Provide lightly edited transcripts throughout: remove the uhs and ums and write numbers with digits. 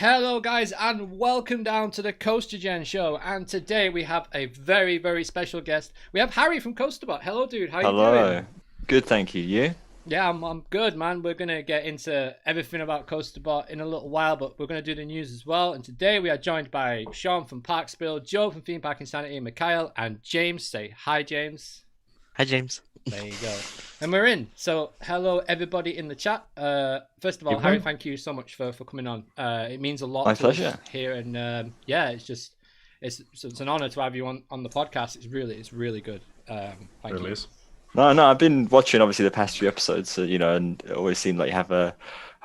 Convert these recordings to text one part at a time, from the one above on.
Hello guys and welcome down to the CoasterGen show, and today we have a very, very special guest. We have Harry from CoasterBot. Hello dude, how you doing? Hello. Good, thank you. You? Yeah, I'm good, man. We're going to get into everything about CoasterBot in a little while, but we're going to do the news as well. And today we are joined by Sean from ParkSpill, Joe from Theme Park Insanity, Mikhile, and James. Say hi, James. Hi, James. There you go. And we're in. So hello everybody in the chat. First of all, Harry, thank you so much for coming on. It means a lot My to pleasure. us here, and yeah, it's an honor to have you on the podcast. It's really good. Thank you. No, I've been watching obviously the past few episodes, and it always seemed like you have a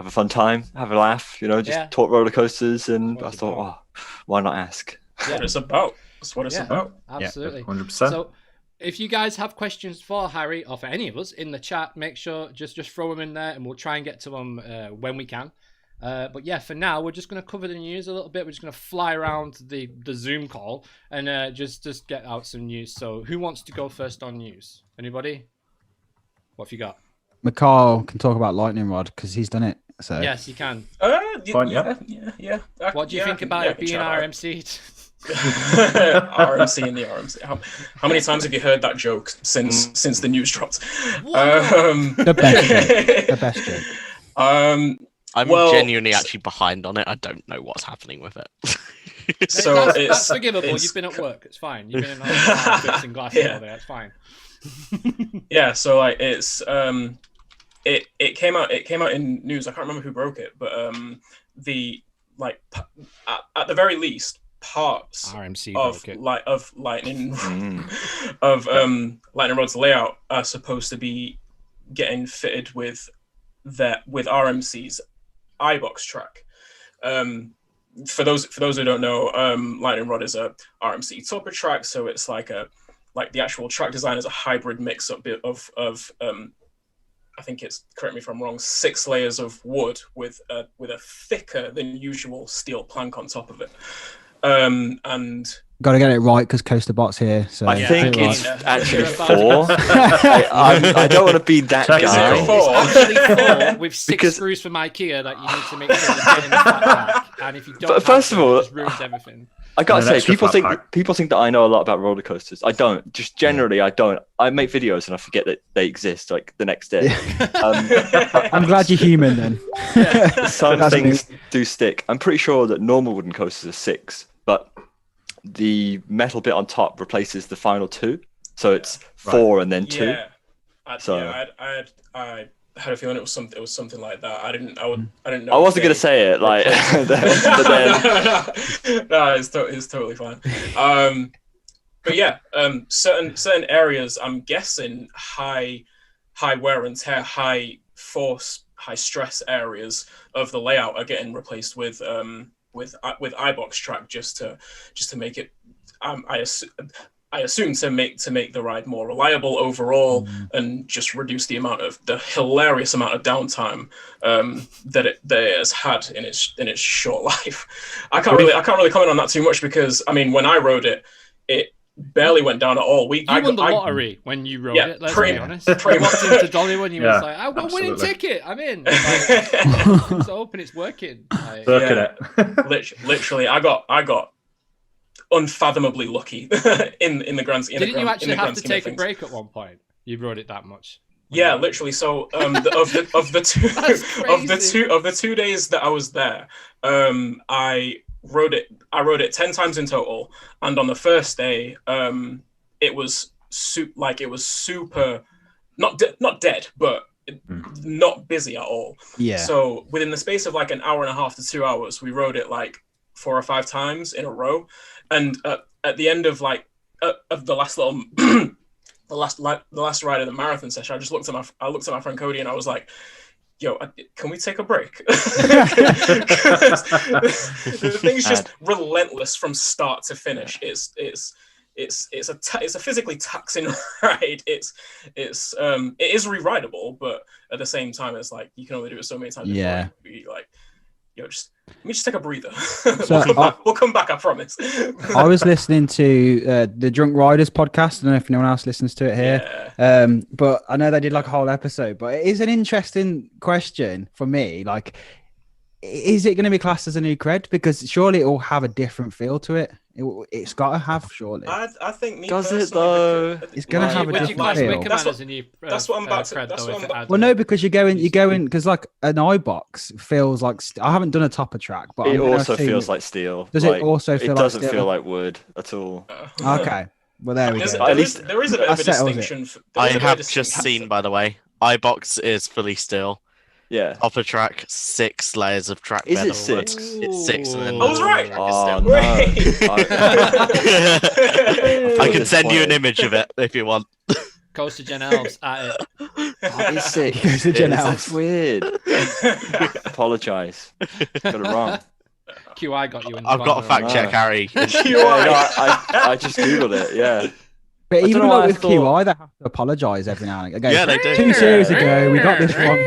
fun time, have a laugh, just talk roller coasters, and I thought, why not ask? That's what it's about. That's what it's about. Absolutely. 100%. So if you guys have questions for Harry or for any of us in the chat, make sure just throw them in there and we'll try and get to them when we can. But yeah, for now, we're just going to cover the news a little bit. We're just going to fly around the Zoom call and just get out some news. So who wants to go first on news? Anybody? What have you got? Mikhile can talk about Lightning Rod because he's done it. So Yes, you can. Fine, Yeah. What do you think about it being RMC'd? RMC and the RMC. How many times have you heard that joke since the news dropped? the best joke. I'm genuinely actually behind on it. I don't know what's happening with it. So that's forgivable. You've been at work. It's fine. You've been in fixing glasses all day. It's fine. Yeah. So like it came out in news. I can't remember who broke it, but at the very least, parts RMC of lightning of Lightning Rod's layout are supposed to be getting fitted with RMC's iBox track. For those who don't know, Lightning Rod is a RMC topper track, so it's like the actual track design is a hybrid mix up of I think it's, correct me if I'm wrong, 6 layers of wood with a thicker than usual steel plank on top of it. And got to get it right because CoasterBot's here. So I think right. it's actually 4. I don't want to be that guy. It's actually 4 with 6 screws from IKEA that you need to make sure you get in the flat pack. And if you don't, first of all, it just ruins everything. I gotta say, people think that I know a lot about roller coasters. I don't. Just generally, I don't. I make videos and I forget that they exist like the next day. I'm glad you're human then. Some things do stick. I'm pretty sure that normal wooden coasters are 6, but the metal bit on top replaces the final 2, so it's 4 and then 2. Yeah. I had a feeling it was something like that. I didn't know. I wasn't gonna say it like, but then... No, it's totally fine. But yeah, certain areas, I'm guessing high wear and tear, high force, high stress areas of the layout are getting replaced with iBox track just to make it. I assume to make the ride more reliable overall and just reduce the hilarious amount of downtime that it has had in its short life. I can't really comment on that too much because I mean when I rode it barely went down at all. You won the lottery when you rode it. Let's be honest. I walked into Dolly when you was like, "I got a winning ticket. I'm in." Like, it's open. It's working. Like, literally, I got unfathomably lucky in the grand scheme. Didn't you actually have to take a break at one point? You rode it that much. Yeah, literally. So of the 2 days that I was there, I rode it 10 times in total, and on the first day, it was super not dead, but not busy at all. Yeah. So within the space of like an hour and a half to 2 hours, we rode it like 4 or 5 times in a row. And at the end of of the last little, the last ride of the marathon session, I just looked at my friend Cody and I was like, "Yo, can we take a break?" The thing's just relentless from start to finish. It's a physically taxing ride. It is rewritable, but at the same time, it's like you can only do it so many times. Yeah. Before you like, let me just take a breather. So we'll come back, I promise. I was listening to the Drunk Riders podcast. I don't know if anyone else listens to it here. Yeah. But I know they did like a whole episode. But it is an interesting question for me. Like, is it going to be classed as a new cred? Because surely it will have a different feel to it. It's got to have, surely. I think me Does personally, it though? It's going to have a Would you different class feel. Wickerman as a new that's what I'm about to. cred, That's though, what if I'm it about. had Well, no, because you go in because like an iBox feels like I haven't done a topper track, but It I'm gonna also assume feels like steel. Does like, it also feel It like doesn't steel? feel like wood at all. Okay, well there we go. At least There is a bit of a that settles it. distinction. I have just seen, by the way, iBox is fully steel. Yeah. Upper track, 6 layers of track Is bed it of wood. 6? It's 6, and then I the was top right. track is Oh steel. no! I can send you an image of it if you want. CoasterGen Elves at it. Oh, it's 6. CoasterGen Elves. That's weird. Apologise. Got it wrong. QI got you in. I've got a fact check, Harry. Yeah, no, I just googled it. Yeah. But I even don't know why like with I thought- QI, they have to apologise every now and again. Yeah, they do. 2 series ago, we got this wrong.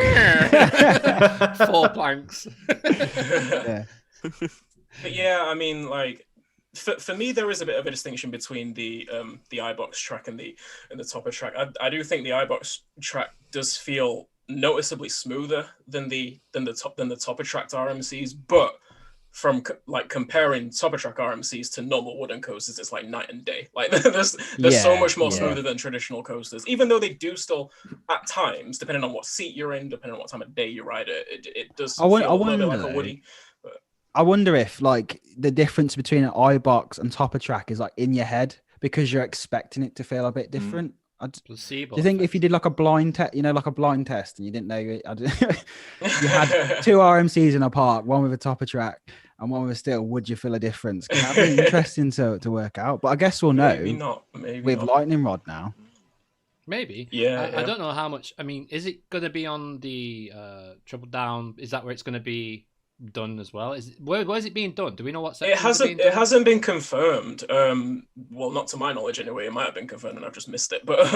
4 planks. Yeah. But yeah, I mean, like for me, there is a bit of a distinction between the iBox track and the topper track. I do think the iBox track does feel noticeably smoother than the topper tracked RMCs, but from like comparing topper track RMCs to normal wooden coasters, it's like night and day. Like there's so much more smoother than traditional coasters, even though they do still at times, depending on what seat you're in, depending on what time of day you ride it, it does feel a little bit like a woody. I wonder if like the difference between an iBox and topper track is like in your head because you're expecting it to feel a bit different. Placebo. Do you think if you did like a blind test, like a blind test, and you didn't know you had 2 RMCs in a park, one with a topper track and one with a steel, would you feel a difference? That'd be interesting to work out. But I guess we'll know. Maybe not. Maybe with not. Lightning Rod now. Maybe. Yeah, I don't know how much. I mean, is it going to be on the Triple Down? Is that where it's going to be done as well? Where is it being done? Do we know what section it hasn't been confirmed. Well, not to my knowledge anyway. It might have been confirmed and I've just missed it. But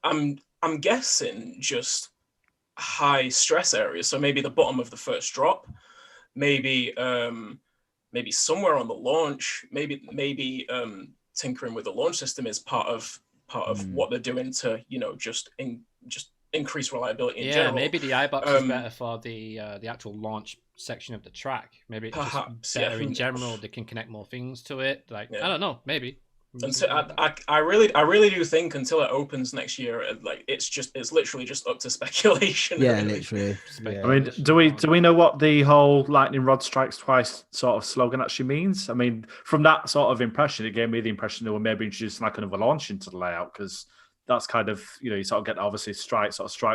I'm guessing just high stress areas. So maybe the bottom of the first drop, maybe somewhere on the launch, maybe tinkering with the launch system is part of what they're doing to just increase reliability in general. Maybe the iBox is better for the actual launch section of the track. Maybe it's perhaps just better in general. They can connect more things to it. I don't know. Maybe. And so I really do think until it opens next year, it's literally just up to speculation. Yeah, really. literally. I mean, do we know what the whole lightning rod strikes twice sort of slogan actually means? I mean, from that sort of impression, it gave me the impression they were maybe introducing like another launch into the layout because that's kind of you sort of get obviously strike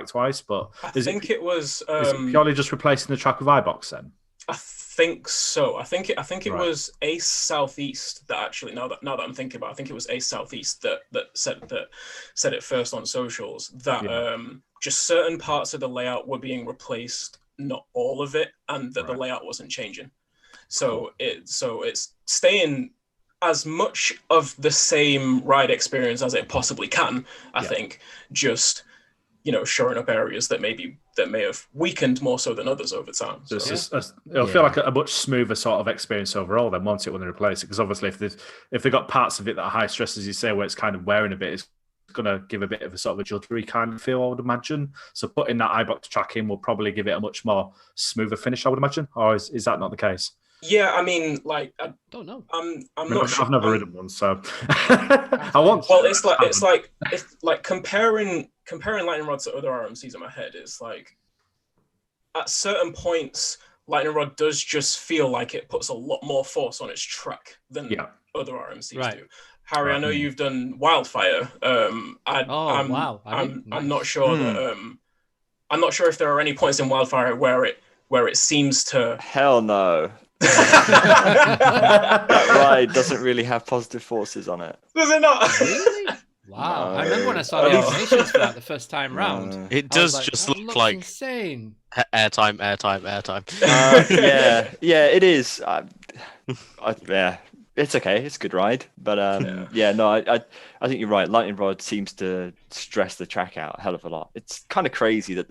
twice. But I think it was is it purely just replacing the track with iBox then? I think so. I think it Right. was Ace Southeast that actually now that I'm thinking about, I think it was Ace Southeast that said it first on socials that just certain parts of the layout were being replaced, not all of it, and that the layout wasn't changing. So it's staying as much of the same ride experience as it possibly can. I think just showing up areas that may have weakened more so than others over time. So. It'll feel like a much smoother sort of experience overall then once when they replace it. Because obviously if they've got parts of it that are high stress, as you say, where it's kind of wearing a bit, it's going to give a bit of a sort of a juddery kind of feel, I would imagine. So putting that iBox track in will probably give it a much more smoother finish, I would imagine. Or is that not the case? Yeah, I mean, I don't know. I'm not sure. I've never ridden one, so I want. Well, it's like comparing Lightning Rod to other RMCs in my head is like at certain points, Lightning Rod does just feel like it puts a lot more force on its track than other RMCs do. Harry, I know you've done Wildfire. I'm not sure that I'm not sure if there are any points in Wildfire where it seems to. Hell no. That ride doesn't really have positive forces on it. Does it not? Really? Wow. No. I remember when I saw the animations for that the first time round. It does just look like insane. Airtime. Yeah, it is. It's okay. It's a good ride, but I think you're right. Lightning Rod seems to stress the track out a hell of a lot. It's kind of crazy that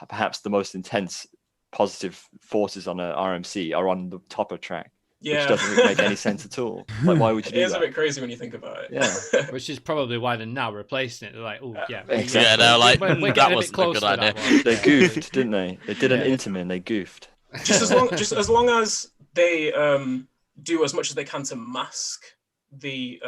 perhaps the most intense positive forces on a RMC are on the topper track. Yeah. which doesn't make any sense at all. Like, why would you do It is that? a bit crazy when you think about it. Yeah. Which is probably why they're now replacing it. They're like, oh yeah, Exactly. Yeah, they're like, we're that getting a bit wasn't a close good to that idea. one. They Yeah. goofed, didn't they? They did an Yeah. Intamin. They goofed. Just as long as they do as much as they can to mask the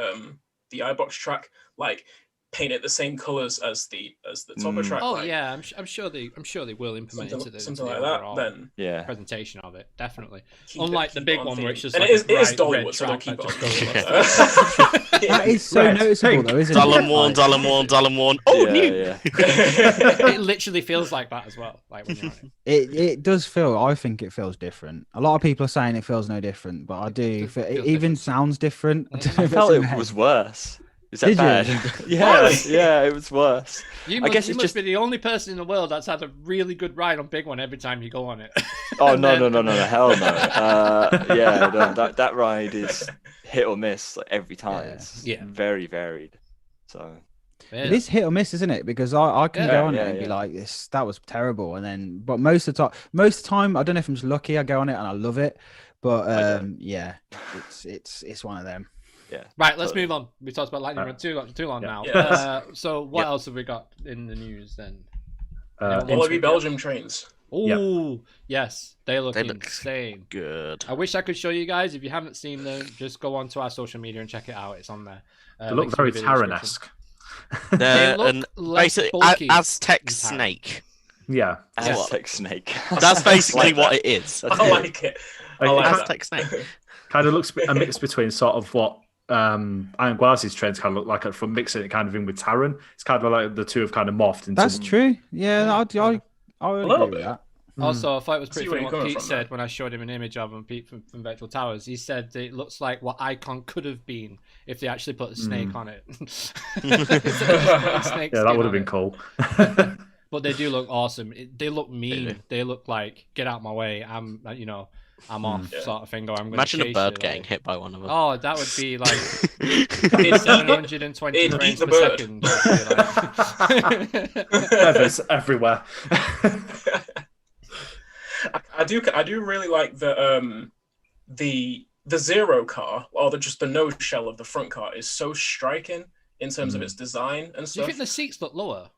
iBox track, like paint it the same colors as the topper track. Oh like, yeah, I'm sure they will implement something, into something the like that. overall Then Yeah. presentation of it, definitely. keep Unlike it the big on one theme. where it's just and like it is bright Dollywood, red so they'll track keep it that on just goes Dollywood. That is so Red, noticeable, pink, though, isn't Dull it? and worn, Like, dull and worn, dull and worn. Oh, yeah, new. yeah. It literally feels like that as well. Like when you're on it. it does feel. I think it feels different. A lot of people are saying it feels no different, but I do. does It feel even different. sounds different. I, don't know I if it's felt in it my head. was worse. Is that Did you? bad? Yeah, Really? yeah, it was worse. You I must, guess you it's must just. be the only person in the world that's had a really good ride on Big One every time you go on it. Oh And no, then- no, hell no. Yeah, no, that ride is hit or miss like every time. Yeah. It's Yeah. very varied. So It is hit or miss, isn't it? Because I can Yeah. go on Yeah, it and be yeah. like, that was terrible, and then but most of the time, I don't know if I'm just lucky. I go on it and I love it, but I don't. yeah, it's one of them. yeah. Right, let's totally. move on. We talked about Lightning Round too long Yeah. now. Yeah. So what Yep. else have we got in the news then? Wallaby Belgium trains. Oh, yes, they look They look insane. Good. I wish I could show you guys. If you haven't seen them, just go on to our social media and check it out. It's on there. They look links in the very video description. Taran-esque. They They're look an less basically bulky Aztec than Taran. snake. Yeah. Aztec snake. That's basically Like what that. it is. That's I good. like it. I It like has- that. Aztec snake. Kind of looks a mix between sort of what Iron Guazi's trains kind of look like from mixing it kind of in with Taran. It's kind of like the two have kind of morphed into. That's true. Yeah, I would little agree with bit. that. Also, I thought it was I see pretty where funny you're what coming Pete from said when I showed him an image of him, Pete from Virtual Towers. He said that it looks like what Icon could have been if they actually put a snake on it. Yeah, that would have been cool. But they do look awesome. They look mean. do. They look like, get out my way. I'm off Yeah. sort of thing. Or I'm gonna Imagine a chase bird you, getting like- hit by one of them. Oh, that would be like It'd 720 it'd frames eat the per bird. second. It'd be like- Feathers everywhere. I do really like the zero car, or just the nose shell of the front car is so striking in terms of its design and Do you stuff. think the seats look lower?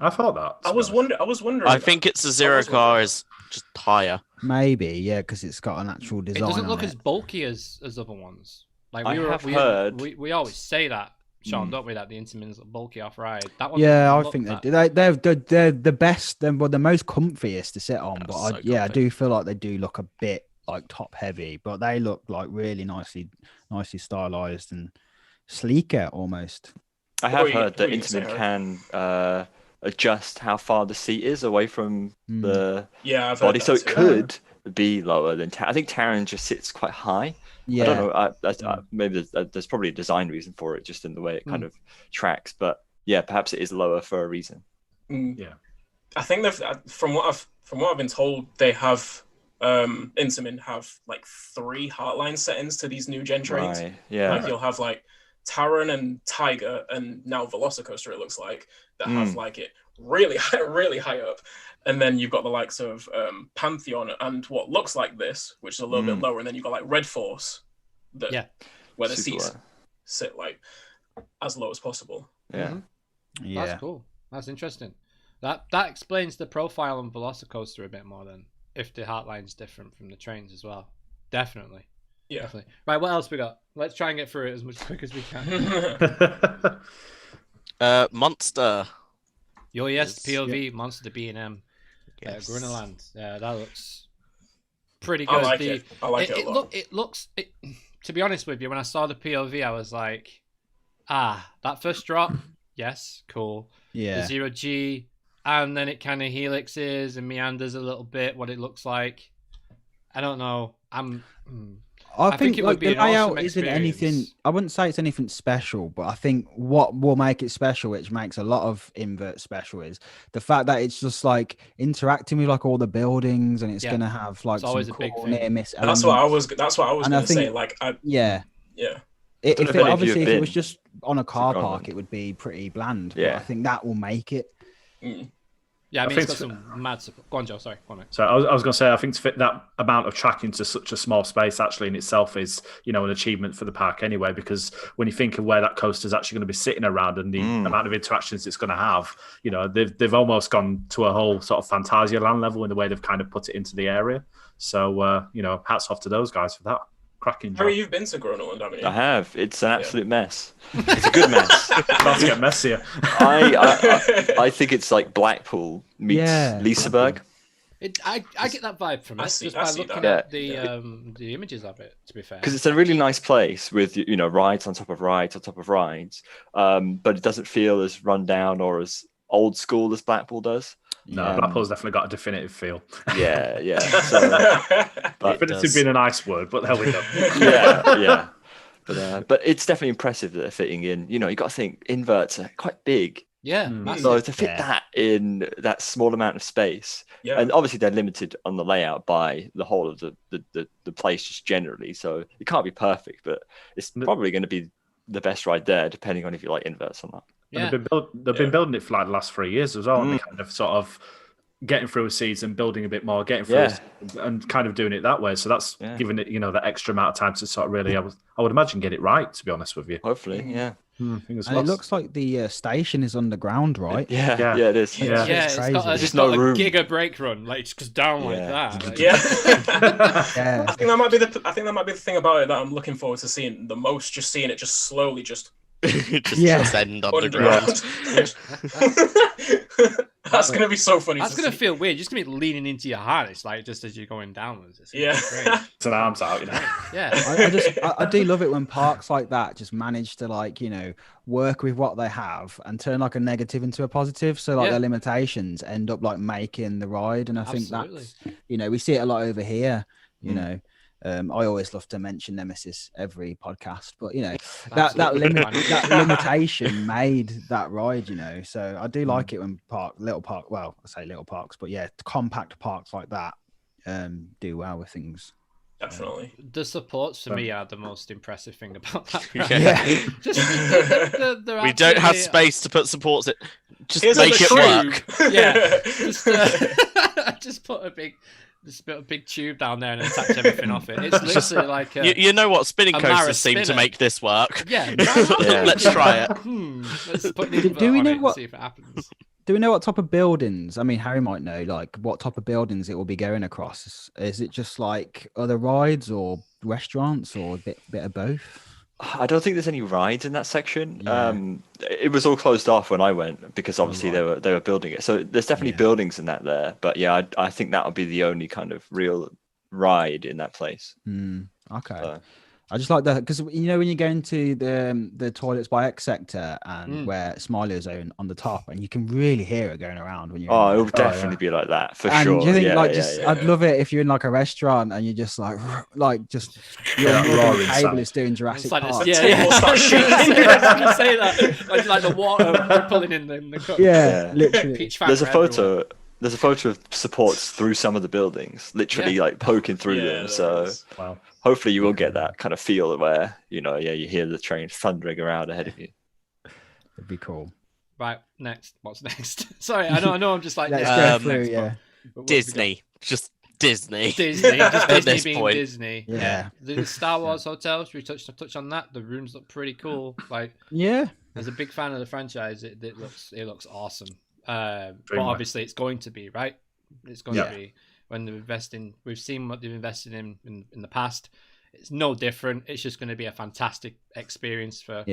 I thought that. I was wondering. I think it's a zero was car wondering. is just higher. Maybe, yeah, because it's got an actual It design. doesn't look on as bulky as other ones. Like I have heard- we always say that, Sean, don't we? That the Intamins look bulky off ride. That one. Yeah, I doesn't look think that. they're the best. They're the most comfiest to sit on. Oh, But so I comfy. do feel like they do look a bit like top heavy, but they look like really nicely stylized and sleeker almost. I have What were you- heard that what were you saying, Intamin can adjust how far the seat is away from the Yeah, I've heard body, that so it too. could be lower than. I think Taran just sits quite high. Yeah, I don't know. Maybe there's probably a design reason for it, just in the way it kind of tracks. But yeah, perhaps it is lower for a reason. Yeah. I think they've from what I've been told, they have Intamin have like 3 Heartline settings to these new gen trains. Right. Yeah. Like you'll have like Taran and Tiger and now Velocicoaster, it looks like, that have like it really high up. And then you've got the likes of Pantheon and what looks like this, which is a little bit lower. And then you've got like Red Force, where the Super seats low. sit like as low as possible. Yeah. yeah. That's cool. That's interesting. That explains the profile on Velocicoaster a bit more than if the Heartline's different from the trains as well. Definitely. Yeah. Definitely. Right, what else we got? Let's try and get through it as much quick as we can. Monster. Yo, yes, Yes. POV, Monster B&M, Yes. Grunerland. Yeah, that looks pretty I good. like it. I like it a lot. It looks. To be honest with you, when I saw the POV, I was like, that first drop, yes, cool. Yeah. The 0G, and then it kind of helixes and meanders a little bit. What it looks like, I don't know. I think it like would be the an awesome layout isn't anything. experience. I wouldn't say it's anything special, but I think what will make it special, which makes a lot of invert special, is the fact that it's just like interacting with like all the buildings, and it's Yeah. gonna have like It's always some a big cool thing. near miss. That's what I was And going I to say. think- Like, Yeah. yeah. If know it, if any of you obviously have if it was been just on a car to park, Groenland. it would be pretty bland. But Yeah. I think that will make it. Mm. Yeah, I mean, I it's got think some mad support. Go on, Joe. Sorry, go on, mate. So I was going to say, I think to fit that amount of track into such a small space actually in itself is, an achievement for the park anyway, because when you think of where that coaster is actually going to be sitting around and the amount of interactions it's going to have, they've almost gone to a whole sort of Fantasia land level in the way they've kind of put it into the area. So, hats off to those guys for that. Cracking job. Harry, you've been to Groenland, haven't you? I have. It's an absolute mess. It's a good mess. About to get messier. I think it's like Blackpool meets Liseberg. I get that vibe from it just by looking at the images of it. To be fair, because it's a really nice place with rides on top of rides on top of rides, but it doesn't feel as run down or as old school as Blackpool does. No, Blackpool's definitely got a definitive feel. Yeah. So, definitive being a nice word, but there we go. yeah. But it's definitely impressive that they're fitting in. You got to think inverts are quite big. Yeah, so to fit that in that small amount of space, and obviously they're limited on the layout by the whole of the place just generally. So it can't be perfect, but it's probably going to be the best ride there, depending on if you like inverts or not. Yeah. They've been building it for like the last 3 years as well. And they kind of sort of getting through a season, building a bit more, getting through and kind of doing it that way. So that's giving it, that extra amount of time to sort of really, I would imagine, get it right, to be honest with you. Hopefully, yeah. And it looks like the station is underground, right? Yeah, it is. Yeah, it's got a room. Giga brake run, like it just goes down like that. Like. Yeah. I think that might be the thing about it that I'm looking forward to seeing the most. Just seeing it just slowly just end underground. That's gonna be so funny. That's gonna feel weird. You're just gonna be leaning into your harness, like just as you're going downwards. It's it's an arms out, Yeah. I do love it when parks like that just manage to work with what they have and turn like a negative into a positive. So like their limitations end up like making the ride, and I think that's we see it a lot over here. I always love to mention Nemesis every podcast, but that limitation made that ride, So I do like it when little parks, but compact parks like that do well with things. Definitely. The supports for me are the most impressive thing about that. We don't have space to put supports in. Just make it work. Just put a big tube down there and attach everything off it. It's literally like you know what? Spinning coasters seem to make this work. Yeah. Let's try it. Let's put an invert on it and see if it happens. Do we know what type of buildings? I mean, Harry might know, like what type of buildings it will be going across. Is it just like other rides or restaurants or a bit of both? I don't think there's any rides in that section. It was all closed off when I went because obviously they were building it. So there's definitely buildings in that there. But I think that would be the only kind of real ride in that place. Okay. So. I just like that because when you go into the toilets by X sector and where Smiley's on the top, and you can really hear it going around when you're. Oh, it will definitely be like that for and sure. Do you think I'd love it if you're in like a restaurant and you're just your table is doing Jurassic Park. I say that like the water rippling in the cup. Yeah, literally. There's a photo. There's a photo of supports through some of the buildings, literally like poking through them. So hopefully you will get that kind of feel where, you hear the train thundering around ahead of you. It'd be cool. Right, next. What's next? Sorry, I know I'm just like... Let's go through, Disney. Just Disney. Disney. Just Disney being point. Disney. Yeah. The Star Wars hotels, we touched on that. The rooms look pretty cool. Like, as a big fan of the franchise, it looks awesome. But obviously it's going to be right. It's going to be when they're investing. We've seen what they've invested in the past. It's no different. It's just going to be a fantastic experience for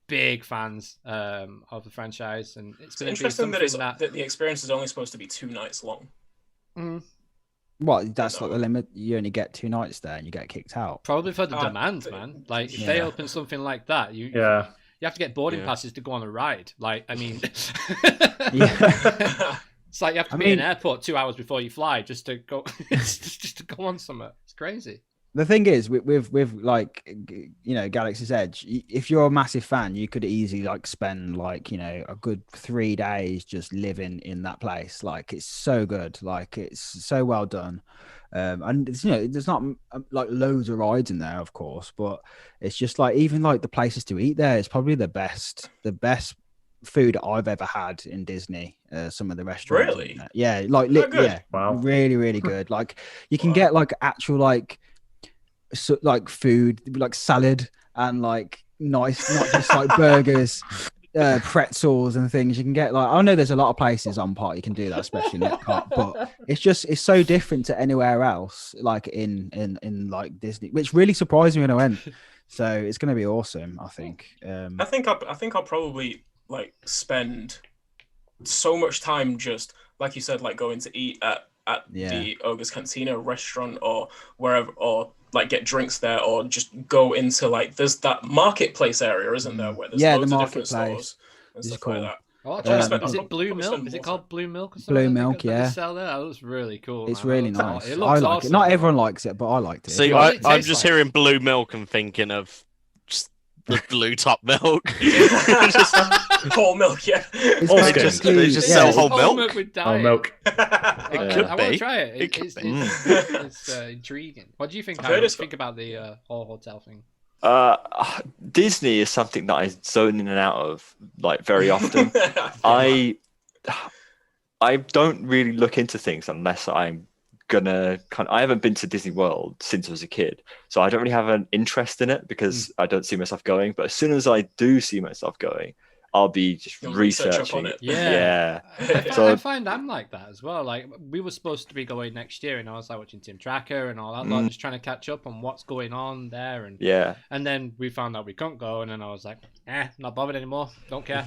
big fans of the franchise, and it's going to be something that the experience is only supposed to be 2 nights long. Well, that's like the limit. You only get 2 nights there, and you get kicked out. Probably for the demand, man. Like if they open something like that, you have to get boarding passes to go on a ride. Like, I mean, it's like you have to be in an airport 2 hours before you fly just to go, just to go on somewhere. It's crazy. The thing is, with like, Galaxy's Edge, if you're a massive fan, you could easily like spend like, a good 3 days just living in that place. Like, it's so good. Like, it's so well done. And it's, there's not like loads of rides in there, of course, but it's just like, even like the places to eat there is probably the best food I've ever had in Disney. Some of the restaurants. Really? Yeah, like That good? yeah, Wow. really, really good. Like you can Wow. get like actual like like food, like salad and like nice, not just like burgers, pretzels and things. You can get like, I know there's a lot of places on Park you can do that, especially in Epcot, but it's so different to anywhere else, like in like Disney, which really surprised me when I went. So it's going to be awesome, I think. I think I'll probably like spend so much time just like you said, like going to eat at the Ogre's Cantina restaurant or wherever, or like get drinks there, or just go into like there's that marketplace area, isn't there, where there's loads of different stores and stuff like that. Oh, is it Blue Milk? Is it called Blue Milk or something? Blue Milk, that yeah. they sell there? That looks really cool. It's man. really It nice. It I looks like awesome, it. Not man. everyone likes it, but I liked it. See, What does it I'm taste just like? hearing blue milk and thinking of just the blue top milk. Whole milk, yeah. It's All They skim. just, they just Yeah, sell it's whole milk. with Oh, diet. milk. It could I want to be. try it. It could It's, be. it's intriguing. What do you think? I've Harry? heard What do it's you think about the whole hotel thing? Disney is something that I zone in and out of like very often. I don't really look into things unless I'm gonna I haven't been to Disney World since I was a kid, so I don't really have an interest in it because I don't see myself going. But as soon as I do see myself going, I'll be just You'll research up researching on it. Yeah. I find I'm like that as well. Like we were supposed to be going next year, and I was like watching Tim Tracker and all that, like, just trying to catch up on what's going on there. And then we found out we couldn't go, and then I was like, not bothered anymore. Don't care.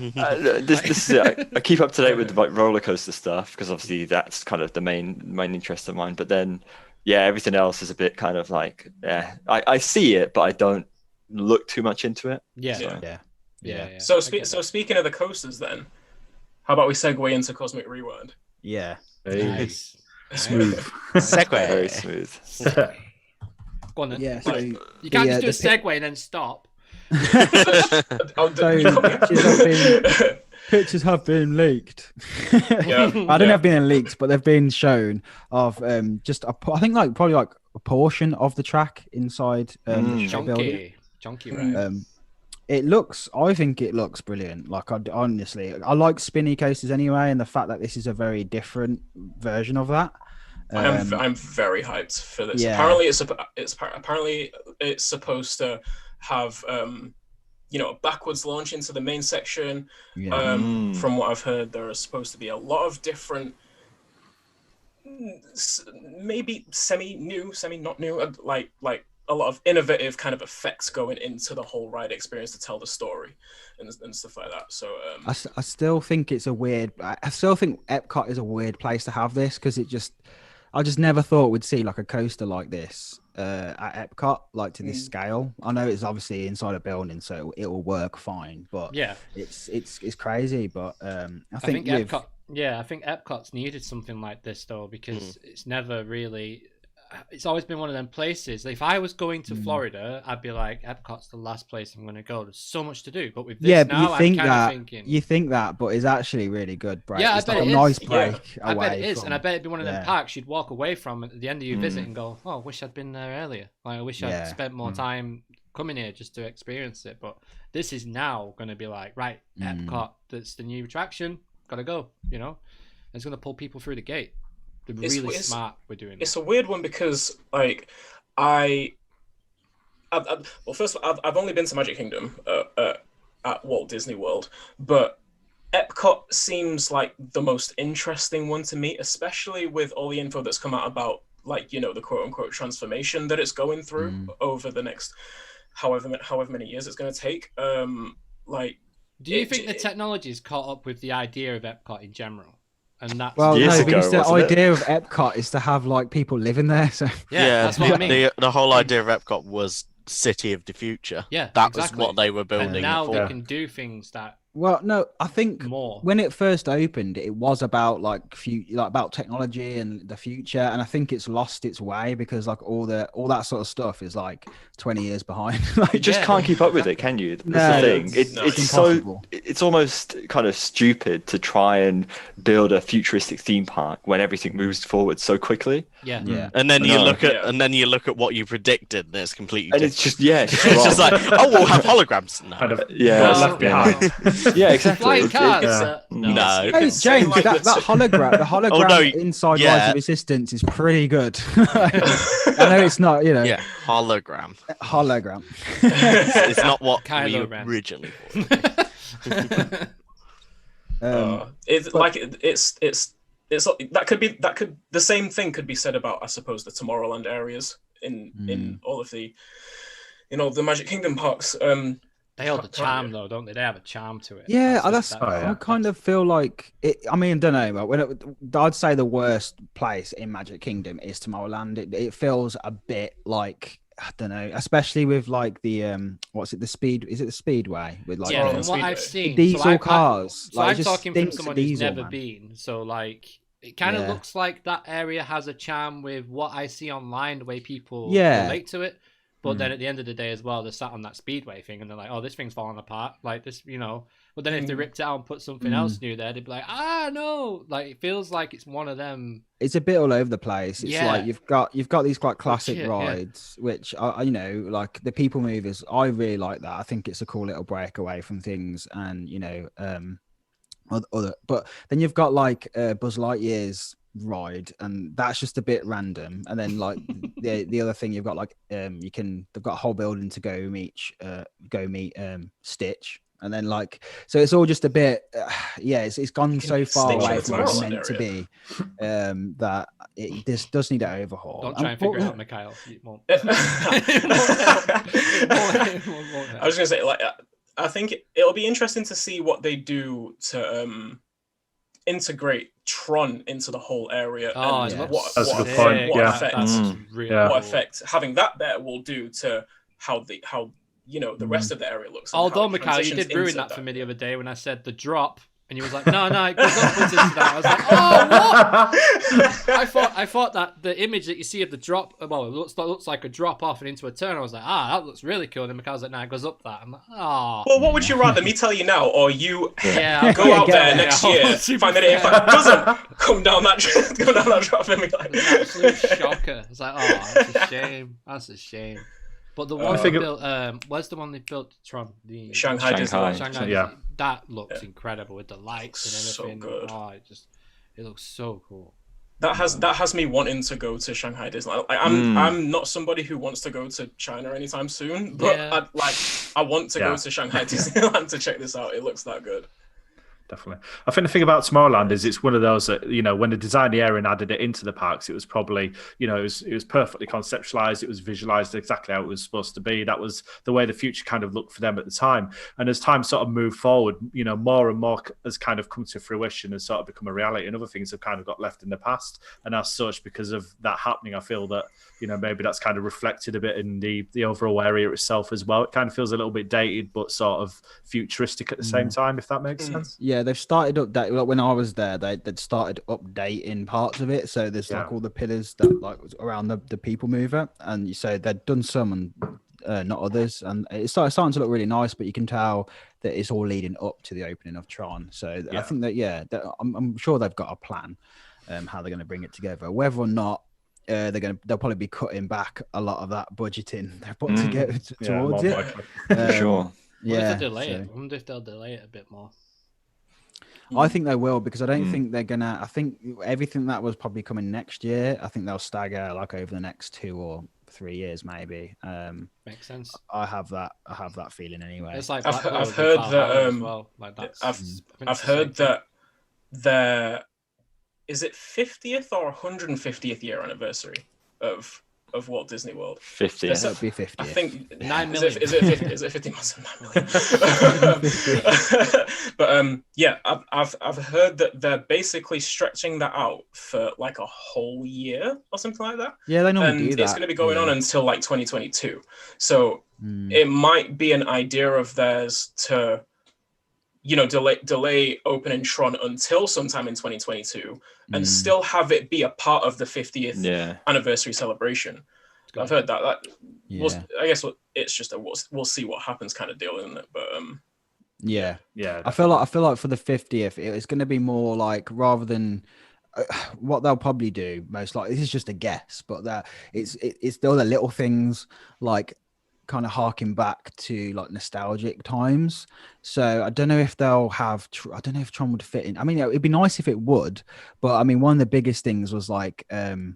This is it. I keep up to date with like roller coaster stuff because obviously that's kind of the main interest of mine. But then, everything else is a bit kind of like, I see it, but I don't look too much into it. Yeah. So speaking of the coasters, then, how about we segue into Cosmic Rewind? Yeah. Nice. Smooth. Segway. Very smooth. Go on then. Yeah. So You can't just do a segue and then stop. Pictures have been leaked. Yeah. I don't know if been leaked, but they've been shown of just I think like probably like a portion of the track inside the show building. Chunky, right? I think it looks brilliant. Like honestly, I like spinny coasters anyway, and the fact that this is a very different version of that. I'm very hyped for this. Yeah. Apparently it's supposed to have a backwards launch into the main section. From what I've heard, there are supposed to be a lot of different, maybe semi-new, semi-not new, like a lot of innovative kind of effects going into the whole ride experience to tell the story and stuff like that. So I still think it's a weird. I still think Epcot is a weird place to have this because I just never thought we'd see like a coaster like this at Epcot, like to this scale. I know it's obviously inside a building, so it will work fine. But it's crazy. But I think Epcot. Yeah, I think Epcot's needed something like this though because it's never really. It's always been one of them places. If I was going to Florida, I'd be like, Epcot's the last place I'm going to go. There's so much to do. But with this now, I'm kind of thinking... You think that, but it's actually really good break. Yeah, it's I bet like it a nice is. break I bet it away is. And I bet it'd be one of them Yeah. parks you'd walk away from at the end of your visit and go, oh, I wish I'd been there earlier. Like, I wish I'd spent more time coming here just to experience it. But this is now going to be like, right, Epcot, that's the new attraction. Got to go, you know? It's going to pull people through the gate. They're really smart with doing it. It's a weird one because, like, well, first of all, I've only been to Magic Kingdom at Walt Disney World, but Epcot seems like the most interesting one to me, especially with all the info that's come out about, like, you know, the quote-unquote transformation that it's going through over the next however many years it's going to take. Do you think the technology's caught up with the idea of Epcot in general? And that's because the idea of Epcot is to have like people living there. So that's what I mean. The whole idea of Epcot was City of the Future. Yeah, that was what they were building. And now for. they can do things that. Well, no, I think more when it first opened, it was about like about technology and the future, and I think it's lost its way because like all that sort of stuff is like 20 years behind. Like, you just can't keep up with it, can you? That's the thing. It's impossible. It's almost kind of stupid to try and build a futuristic theme park when everything moves forward so quickly. Yeah. And then you look at what you predicted, and it's completely and different. it's just it's just like, oh, we'll have holograms now. Kind of left behind. Yeah, exactly. Flying cars. No. Hey, James, like that hologram, the hologram Oh, no, inside yeah. Rise of Resistance is pretty good. I know it's not, Yeah, hologram. hologram. It's not what Kylo we Ren. originally thought. It's like it's the same thing could be said about, I suppose, the Tomorrowland areas in all of the, the Magic Kingdom parks. They hold the charm, though, don't they? They have a charm to it. Yeah, I I kind of feel like it. I mean, I don't know, but I'd say the worst place in Magic Kingdom is Tomorrowland. It feels a bit like, I don't know, especially with like the what's it? Is it the Speedway with like from Tomorrowland what I've Speedway. seen, diesel cars? So like, it I'm just talking from stinks of someone who's diesel, never man. been. So like, it kind of Yeah. looks like that area has a charm with what I see online, the way people Yeah. relate to it. But then at the end of the day as well, they're sat on that Speedway thing and they're like, oh, this thing's falling apart. Like this, But then if they ripped it out and put something else new there, they'd be like, no. Like, it feels like it's one of them. It's a bit all over the place. It's Yeah. like you've got these quite classic Legit, rides, which are, like the People Movers. I really like that. I think it's a cool little breakaway from things, and other. But then you've got like Buzz Lightyear's ride, and that's just a bit random. And then like the other thing, you've got like they've got a whole building to go meet Stitch. And then so it's all just a bit, it's gone so far Stitch away in the from what it's Tomorrowland meant to be, that this does need an overhaul. Don't try and figure it out, Mikhile. It won't. I was gonna say, I think it'll be interesting to see what they do to integrate Tron into the whole area, and That's a good point. what effect having that there will do to how the rest of the area looks. Although, Mikhile, you did ruin that for me the other day when I said the drop, and you was like, no, it goes upwards into that. I was like, oh, what? I thought that the image that you see of the drop, it looks like a drop off and into a turn. I was like, that looks really cool. And then Mikhile was like, it goes up that. I'm like, oh. Well, what would you rather, me tell you now, or you go out there next year, find that it doesn't come down that drop, and be like, an absolute shocker. It's like, that's a shame. That's a shame. But the one they built, where's the one they built? Tron, the Shanghai. Yeah, that looks incredible with the lights and everything. So good. It looks so cool. That has me wanting to go to Shanghai Disneyland. I'm not somebody who wants to go to China anytime soon, but I want to go to Shanghai Disneyland to check this out. It looks that good. Definitely. I think the thing about Tomorrowland is it's one of those that, when they designed the area and added it into the parks, it was probably, it was perfectly conceptualized. It was visualized exactly how it was supposed to be. That was the way the future kind of looked for them at the time. And as time sort of moved forward, more and more has kind of come to fruition and sort of become a reality, and other things have kind of got left in the past. And as such, because of that happening, I feel that, maybe that's kind of reflected a bit in the overall area itself as well. It kind of feels a little bit dated, but sort of futuristic at the same time, if that makes sense. Yeah, they've started updating. Like when I was there, they'd started updating parts of it. So there's like all the pillars that like was around the People Mover, and so they'd done some and not others, and it's starting to look really nice. But you can tell that it's all leading up to the opening of Tron. So I think that I'm sure they've got a plan how they're going to bring it together. Whether or not they'll probably be cutting back a lot of that budgeting they've put to get towards it. For sure. I wonder if they'll delay it a bit more. I think they will, because I don't think they're gonna. I think everything that was probably coming next year, I think they'll stagger like over the next 2 or 3 years, maybe. Makes sense. I have that feeling anyway. It's like I've heard that. I've heard that their is it 50th or 150th year anniversary of Walt Disney World. 50. That would be 50. I think 9 million. Is it 50? Is it 50 months? 9 million. But I've heard that they're basically stretching that out for like a whole year or something like that. Yeah, they normally do that. It's going to be going on until like 2022. So it might be an idea of theirs to, delay opening Tron until sometime in 2022 and still have it be a part of the 50th anniversary celebration. I've heard that. I guess it's just we'll see what happens kind of deal, isn't it? But yeah. Definitely. I feel like for the 50th, it's going to be more like, rather than what they'll probably do most likely, this is just a guess, but that it's still the little things like kind of harking back to like nostalgic times. So I don't know if they'll have. I don't know if Tron would fit in. I mean, it'd be nice if it would, but I mean, one of the biggest things was like, what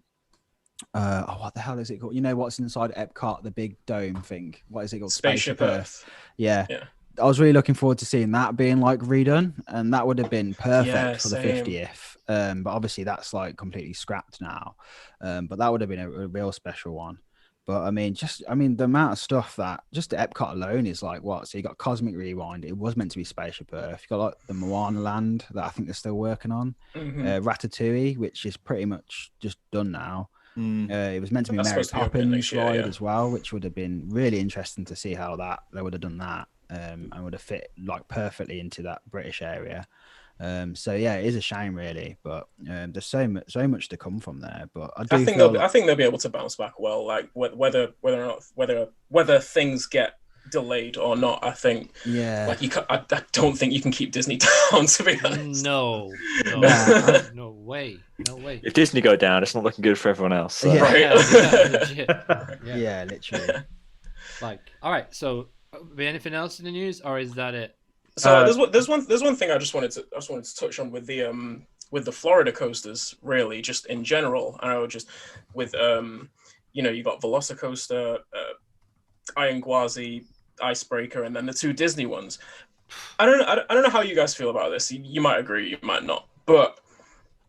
the hell is it called? You know what's inside Epcot, the big dome thing? What is it called? Spaceship Earth. Yeah. I was really looking forward to seeing that being like redone, and that would have been perfect for the 50th. But obviously that's like completely scrapped now. But that would have been a real special one. But I mean, the amount of stuff that just Epcot alone is like what? So you got Cosmic Rewind. It was meant to be Spaceship Earth. You got like the Moana Land that I think they're still working on. Ratatouille, which is pretty much just done now. It was meant to be Mary Poppins ride as well, which would have been really interesting to see how they would have done that. And would have fit like perfectly into that British area. So yeah, it is a shame really, but there's so much to come from there. But I think they'll be able to bounce back well. Like whether things get delayed or not, I think. Yeah. Like I don't think you can keep Disney down. To be honest. No way. If Disney go down, it's not looking good for everyone else. So. Yeah. Right. Yeah, literally. Like, all right, so. Be anything else in the news, or is that it? So there's one thing I just wanted to touch on with the Florida coasters, really, just in general. I know just with you got Velocicoaster, Iron Gwazi, Icebreaker, and then the 2 Disney ones. I don't know how you guys feel about this. You might agree, you might not, but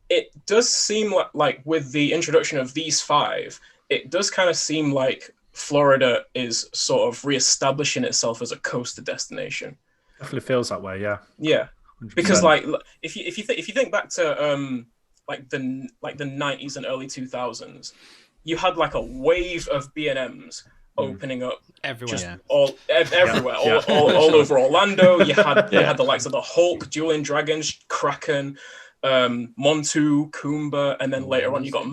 it does seem like with the introduction of these 5, it does kind of seem like Florida is sort of reestablishing itself as a coaster destination. Definitely feels that way, yeah. Yeah, 100%. Because like if you think back to like the 90s and early 2000s, you had like a wave of B&Ms opening up everywhere, everywhere, all over Orlando. You had the likes of the Hulk, Dueling Dragons, Kraken, Montu, Kumba, and then later on you got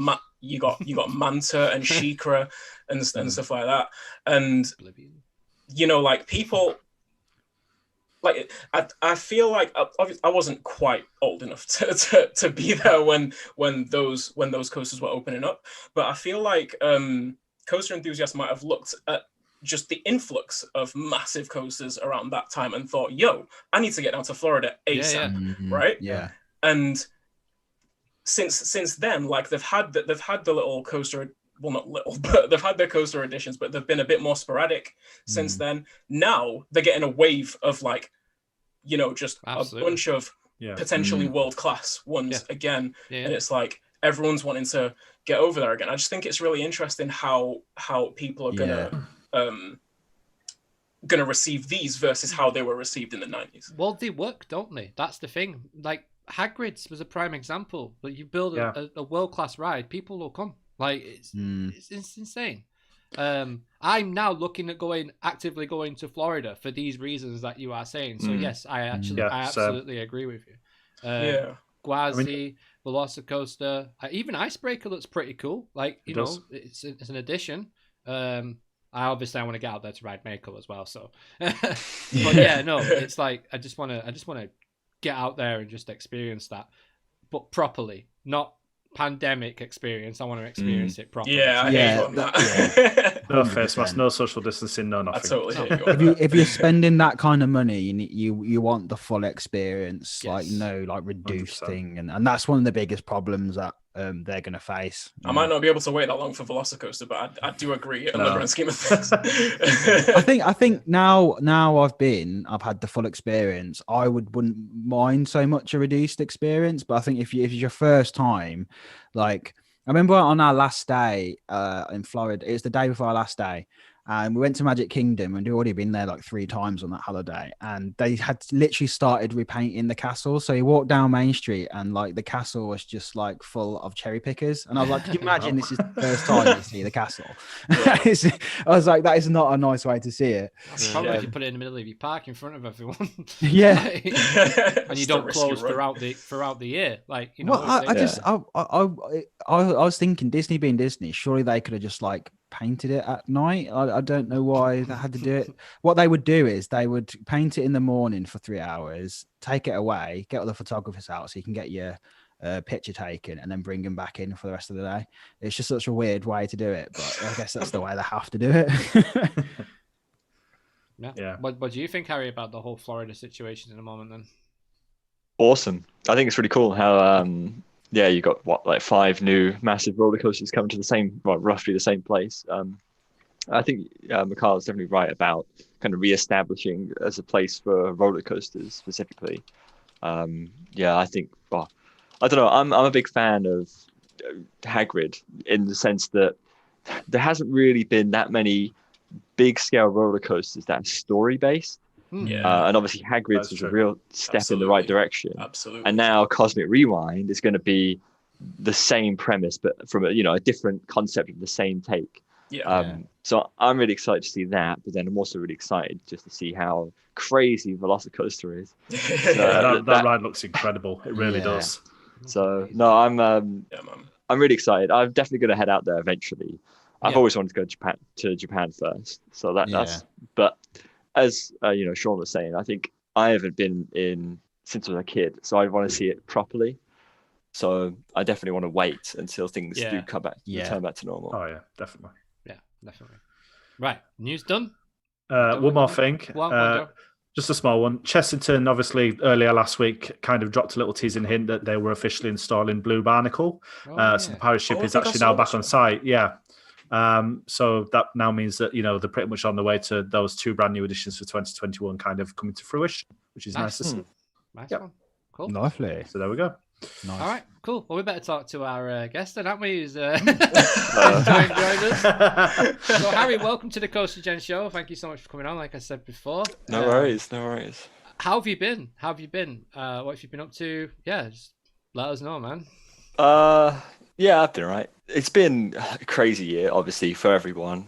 Manta and Shikra and stuff like that. And like people, like I feel like I wasn't quite old enough to be there when those coasters were opening up, but I feel like coaster enthusiasts might have looked at just the influx of massive coasters around that time and thought, "Yo, I need to get down to Florida ASAP," right? Yeah. And since then, like they've had the little coaster. Well, not little, but they've had their coaster editions, but they've been a bit more sporadic since then. Now they're getting a wave of like, just Absolutely. A bunch of potentially world-class ones again. Yeah. And it's like everyone's wanting to get over there again. I just think it's really interesting how people are gonna receive these versus how they were received in the 90s. Well, they work, don't they? That's the thing. Like Hagrid's was a prime example. But you build a world-class ride, people will come. Like it's insane. I'm now looking at actively going to Florida for these reasons that you are saying. So yes, I absolutely agree with you. Gwazi, Velocicoaster, even Icebreaker looks pretty cool. Like it's an addition. I obviously want to get out there to ride Mako as well. So, but it's like I just want to get out there and just experience that, but properly, not pandemic experience. I want to experience it properly. No face mask, no social distancing, no nothing. I totally hate you. If you're spending that kind of money, you want the full experience, like reduced 100%. Thing, and that's one of the biggest problems that they're going to face. I might not be able to wait that long for Velocicoaster, but I do agree in the grand scheme of things. I think now I've had the full experience. I wouldn't mind so much a reduced experience, but I think if it's your first time, like I remember on our last day in Florida, it was the day before our last day. And we went to Magic Kingdom and we'd already been there like 3 times on that holiday. And they had literally started repainting the castle. So you walked down Main Street and like the castle was just like full of cherry pickers. And I was like, could you imagine this is the first time you see the castle? I was like, that is not a nice way to see it. That's probably if you put it in the middle of your park in front of everyone. Yeah. And you don't close throughout the year. Like, Well, I was thinking Disney being Disney, surely they could have just like painted it at night. I don't know why they had to do it. What they would do is they would paint it in the morning for 3 hours, take it away, get all the photographers out so you can get your picture taken, and then bring them back in for the rest of the day. It's just such a weird way to do it, but I guess that's the way they have to do it. Yeah. What do you think, Harry, about the whole Florida situation in the moment then? Awesome. I think it's really cool how you got like 5 new massive roller coasters coming to roughly the same place. I think Mikhile is definitely right about kind of reestablishing as a place for roller coasters specifically. I think, I don't know. I'm a big fan of Hagrid in the sense that there hasn't really been that many big scale roller coasters that are story based. Yeah. And obviously Hagrid's was a real step in the right direction. Absolutely. And now Cosmic Rewind is going to be the same premise, but from a different concept of the same take. So I'm really excited to see that, but then I'm also really excited just to see how crazy Velocicoaster is. So that ride looks incredible. It really does. So no, I'm really excited. I'm definitely going to head out there eventually. I've always wanted to go to Japan first. So that's. But as Sean was saying, I think I haven't been in since I was a kid, so I want to see it properly. So I definitely want to wait until things do come back, return back to normal. Oh yeah, definitely. Yeah, definitely. Right, news done. One more thing. Just a small one. Chessington, obviously, earlier last week, kind of dropped a little teasing hint that they were officially installing Blue Barnacle. So the pirate ship is actually now back on site. Yeah. So that now means that, they're pretty much on the way to those 2 brand new additions for 2021 kind of coming to fruition, which is nice to see. Nice one. Cool. Lovely. So there we go. Nice. All right, cool. Well, we better talk to our guest then, aren't we? Who's trying to join us. So, Harry, welcome to the CoasterGen Show. Thank you so much for coming on, like I said before. No worries. How have you been? What have you been up to? Yeah, just let us know, man. Yeah, I've been all right. It's been a crazy year, obviously, for everyone.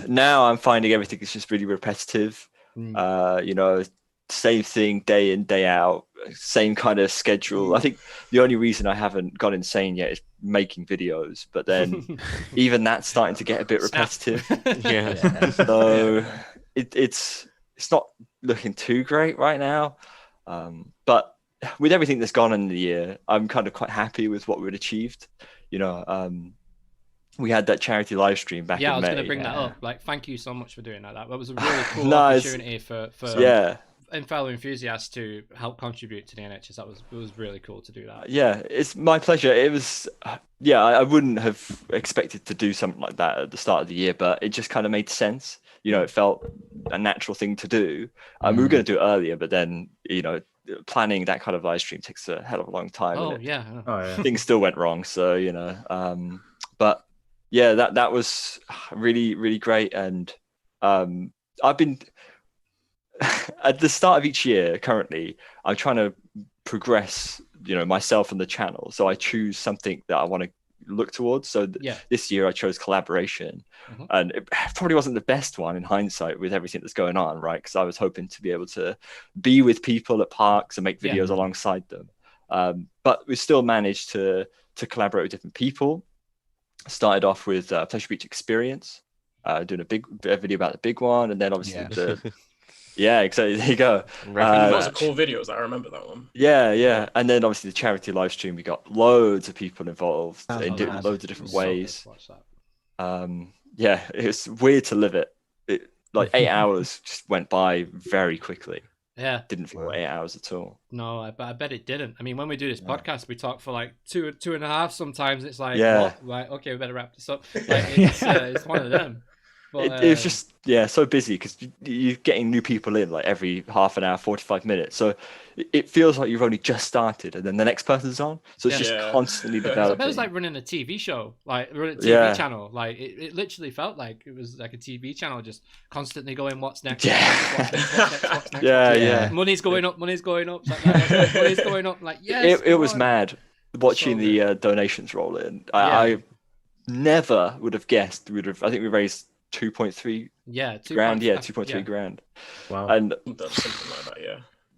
Now I'm finding everything is just really repetitive. Same thing day in, day out, same kind of schedule. I think the only reason I haven't gone insane yet is making videos, but then even that's starting to get a bit repetitive. So it's not looking too great right now. But with everything that's gone in the year, I'm kind of quite happy with what we've achieved. We had that charity live stream back in May. I was going to bring that up. Like, thank you so much for doing that. That was a really cool opportunity for fellow enthusiasts to help contribute to the NHS. It was really cool to do that. Yeah, it's my pleasure. It was, I wouldn't have expected to do something like that at the start of the year, but it just kind of made sense. It felt a natural thing to do. We were going to do it earlier, but then, planning that kind of live stream takes a hell of a long time. Things still went wrong. So, but yeah, that was really, really great. And I've been... at the start of each year currently I'm trying to progress myself and the channel, so I choose something that I want to look towards. So this year I chose collaboration, and it probably wasn't the best one in hindsight with everything that's going on, right? Because I was hoping to be able to be with people at parks and make videos alongside them, but we still managed to collaborate with different people. Started off with Pleasure Beach Experience, doing a video about the big one, and then obviously yeah, exactly. There you go. Those are cool videos. I remember that one. Yeah. And then obviously the charity live stream, we got loads of people involved in loads of different ways. It was weird to live it. Like 8 hours just went by very quickly. Yeah. Didn't feel 8 hours at all. No, I bet it didn't. I mean, when we do this podcast, we talk for like two and a half. Sometimes it's like, right, okay, we better wrap this up. Like, it's one of them. But, it was just so busy because you're getting new people in like every half an hour, 45 minutes. So it feels like you've only just started, and then the next person's on. So it's just constantly developing. It was like running a TV show, like running a TV channel. Like it literally felt like it was like a TV channel, just constantly going, "What's next? What's next? Yeah. Money's going up. Money's going up. Money's going up. Like it was mad watching the donations roll in. I never would have guessed. I think we raised 2.3 grand. 2.3 grand. Wow. And something like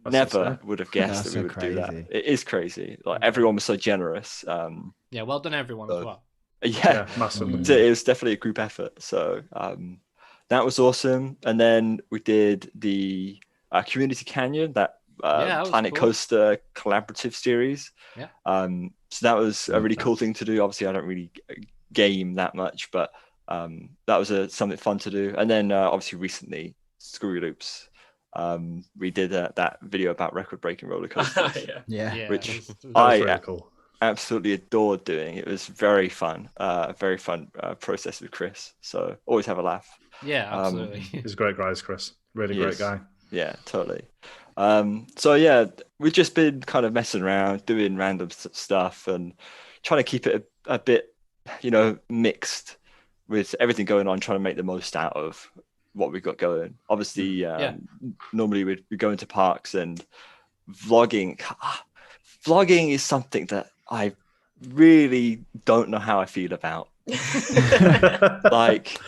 that. Never would have guessed that we would do that. It is crazy. Like everyone was so generous. Well done everyone as well. Massively. It was definitely a group effort. So that was awesome. And then we did the Community Canyon, that Planet Coaster collaborative series. So that was a really cool thing to do. Obviously I don't really game that much, but That was something fun to do. And then obviously recently, Screwy Loops. We did that video about record-breaking roller coasters, which it was I really cool. absolutely adored doing. It was very fun, very fun process with Chris. So always have a laugh. Yeah, absolutely. He's a great guy, Chris. Really He great is. guy. Yeah, totally. So yeah, we've just been kind of messing around, doing random stuff, and trying to keep it a bit, mixed with everything going on, trying to make the most out of what we've got going. Obviously, normally we go into parks, and vlogging. Vlogging is something that I really don't know how I feel about. Like,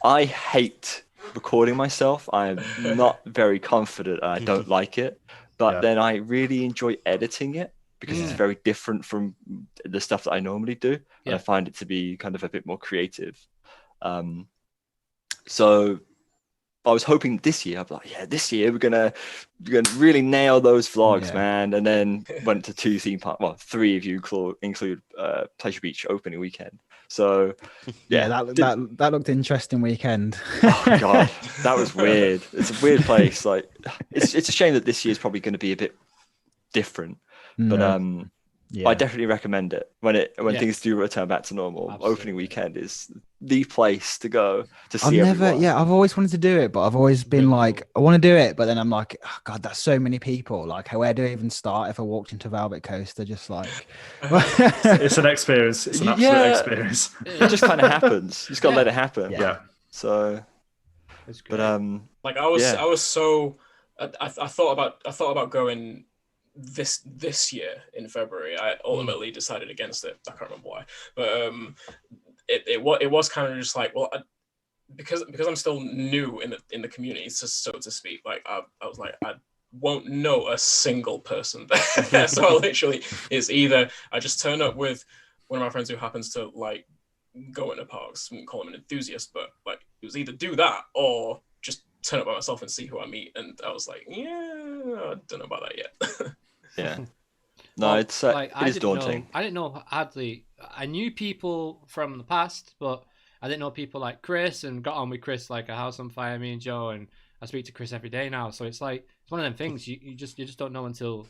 I hate recording myself. I'm not very confident. I don't like it, but then I really enjoy editing it because it's very different from the stuff that I normally do, and I find it to be kind of a bit more creative. So I was hoping this year, this year we're gonna really nail those vlogs, man. And then went to 2 theme parks. Well, 3 if you include Pleasure Beach opening weekend. So that looked interesting weekend. Oh god, that was weird. It's a weird place. Like, it's a shame that this year's probably going to be a bit different. But I definitely recommend it when things do return back to normal. Absolutely. Opening weekend is the place to go to see everyone. I've always wanted to do it, but I've always been like, I want to do it, but then I'm like, oh god, that's so many people. Like, where do I even start if I walked into Velvet Coaster? Just like, it's an experience. It's an absolute experience. It just kind of happens. You just gotta let it happen. Yeah. So, but like I thought about going this year in February. I ultimately decided against it. I can't remember why, but it was kind of just like, well, because I'm still new in the community, so to speak. Like I was like, I won't know a single person there. So I literally, it's either I just turn up with one of my friends who happens to like go into parks, and call him an enthusiast, but like it was either do that or just turn up by myself and see who I meet. And I was like, I don't know about that yet. Yeah. No, it is daunting. I didn't know hardly. I knew people from the past, but I didn't know people like Chris, and got on with Chris like a house on fire. Me and Joe, and I speak to Chris every day now. So it's like it's one of them things you just don't know until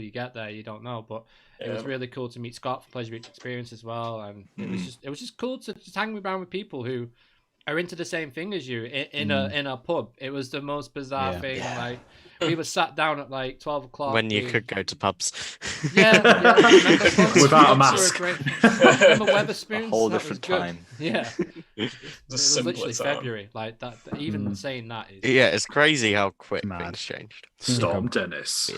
you get there. You don't know. But it was really cool to meet Scott from Pleasure Beach Experience as well, and it was just cool to just hang around with people who are into the same thing as you in a pub. It was the most bizarre thing. Yeah. Like, we were sat down at like 12 o'clock. When you could go to pubs. Without a mask. Remember Weatherspoons? A whole different time. Yeah. It was literally February. Like that. Even saying that is. Yeah, it's crazy how quick things changed. Storm Dennis.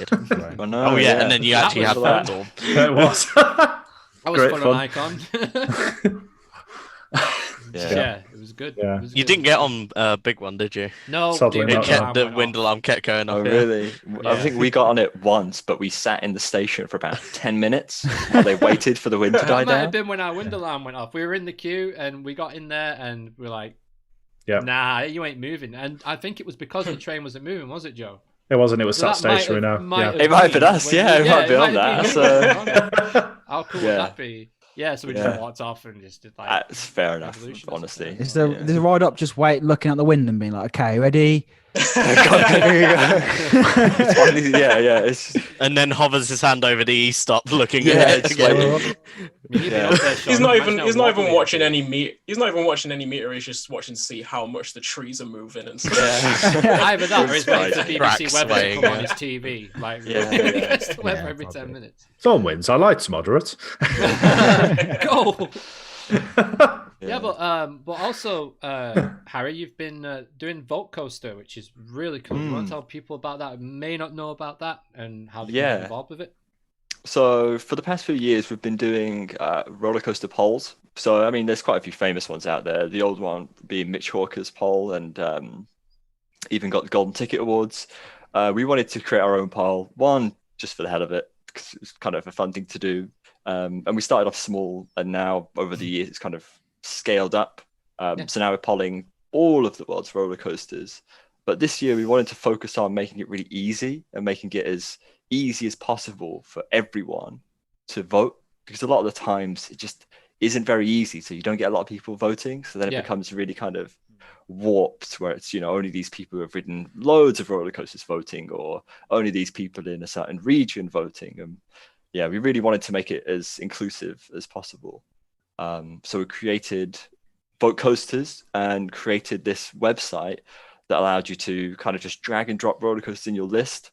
Oh, no, oh yeah, and then you actually have that storm. It was. That was Great fun on Icon. Yeah, it was good. Yeah. It was You good. didn't get on big one, did you? No, Sadly not. The wind alarm kept going off. Oh, really? I think we got on it once, but we sat in the station for about 10 minutes while they waited for the wind to die That might have down. been when our wind alarm went off. We were in the queue and we got in there and we're like, nah, you ain't moving. And I think it was because the train wasn't moving, was it, Joe? It wasn't. It was So sat that stationary now. It might have been us. Yeah, it might be on that. So how cool would that be? Yeah, so we just walked off and just did like. That's fair enough, Revolution. honestly. Is the ride up just looking out the window and being like, okay, ready? It's And then hovers his hand over the e-stop, looking Yeah, at it it's again. like- He's not even watching any meter. He's not even watching any meter. He's just watching to see how much the trees are moving and stuff. Either that or he's waiting for BBC Cracks weather to swaying, come on yeah. his TV. Like, Yeah. it's the weather Yeah, every 10 probably. minutes. Storm winds. I like moderate. Go! Yeah, but also, Harry, you've been doing Vault Coaster, which is really cool. You want to tell people about that who may not know about that and how they get involved with it? So for the past few years, we've been doing roller coaster polls. So, I mean, there's quite a few famous ones out there. The old one being Mitch Hawker's poll, and even got the Golden Ticket Awards. We wanted to create our own poll, one, just for the hell of it, because it's kind of a fun thing to do. And we started off small, and now over the years, it's kind of scaled up. So now we're polling all of the world's roller coasters. But this year, we wanted to focus on making it really easy and making it as easy as possible for everyone to vote, because a lot of the times isn't very easy, so you don't get a lot of people voting. So then it becomes really kind of warped, where it's, you know, only these people who have ridden loads of roller coasters voting, or only these people in a certain region voting. And yeah, we really wanted to make it as inclusive as possible. So we created Vote Coasters and created this website that allowed you to kind of just drag and drop roller coasters in your list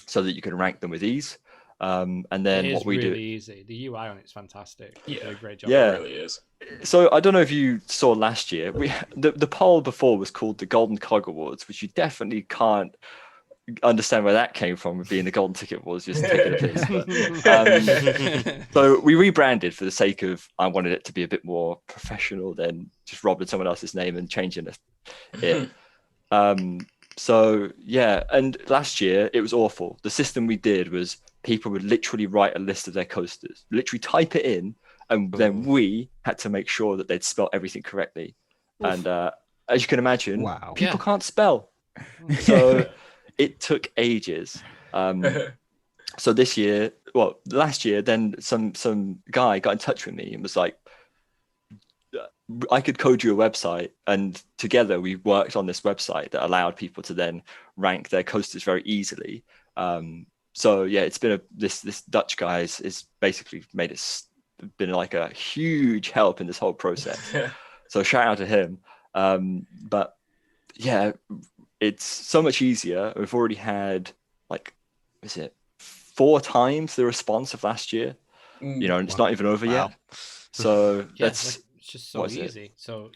so that you can rank them with ease. And then what we do, easy. The UI on it's fantastic. Yeah, a great job. yeah, it really is. So I don't know if you saw last year, the poll before was called the Golden Cog Awards, which you definitely can't understand where that came from, being the Golden Ticket Awards, just taking a piss. But, so we rebranded for the sake of, I wanted it to be a bit more professional than just robbing someone else's name and changing it. So yeah, and last year it was awful. The system we did was people would literally write a list of their coasters, literally type it in, and then we had to make sure that they'd spell everything correctly. And as you can imagine, people can't spell. So it took ages. So this year, well, last year, then some guy got in touch with me and was like, I could code you a website, and together we worked on this website that allowed people to then rank their coasters very easily. So yeah, it's been this Dutch guy is basically made it been like a huge help in this whole process. So shout out to him. But yeah, it's so much easier. We've already had, like, is it 4 times the response of last year? You know, and it's not even over yet. So that's it's just so easy. So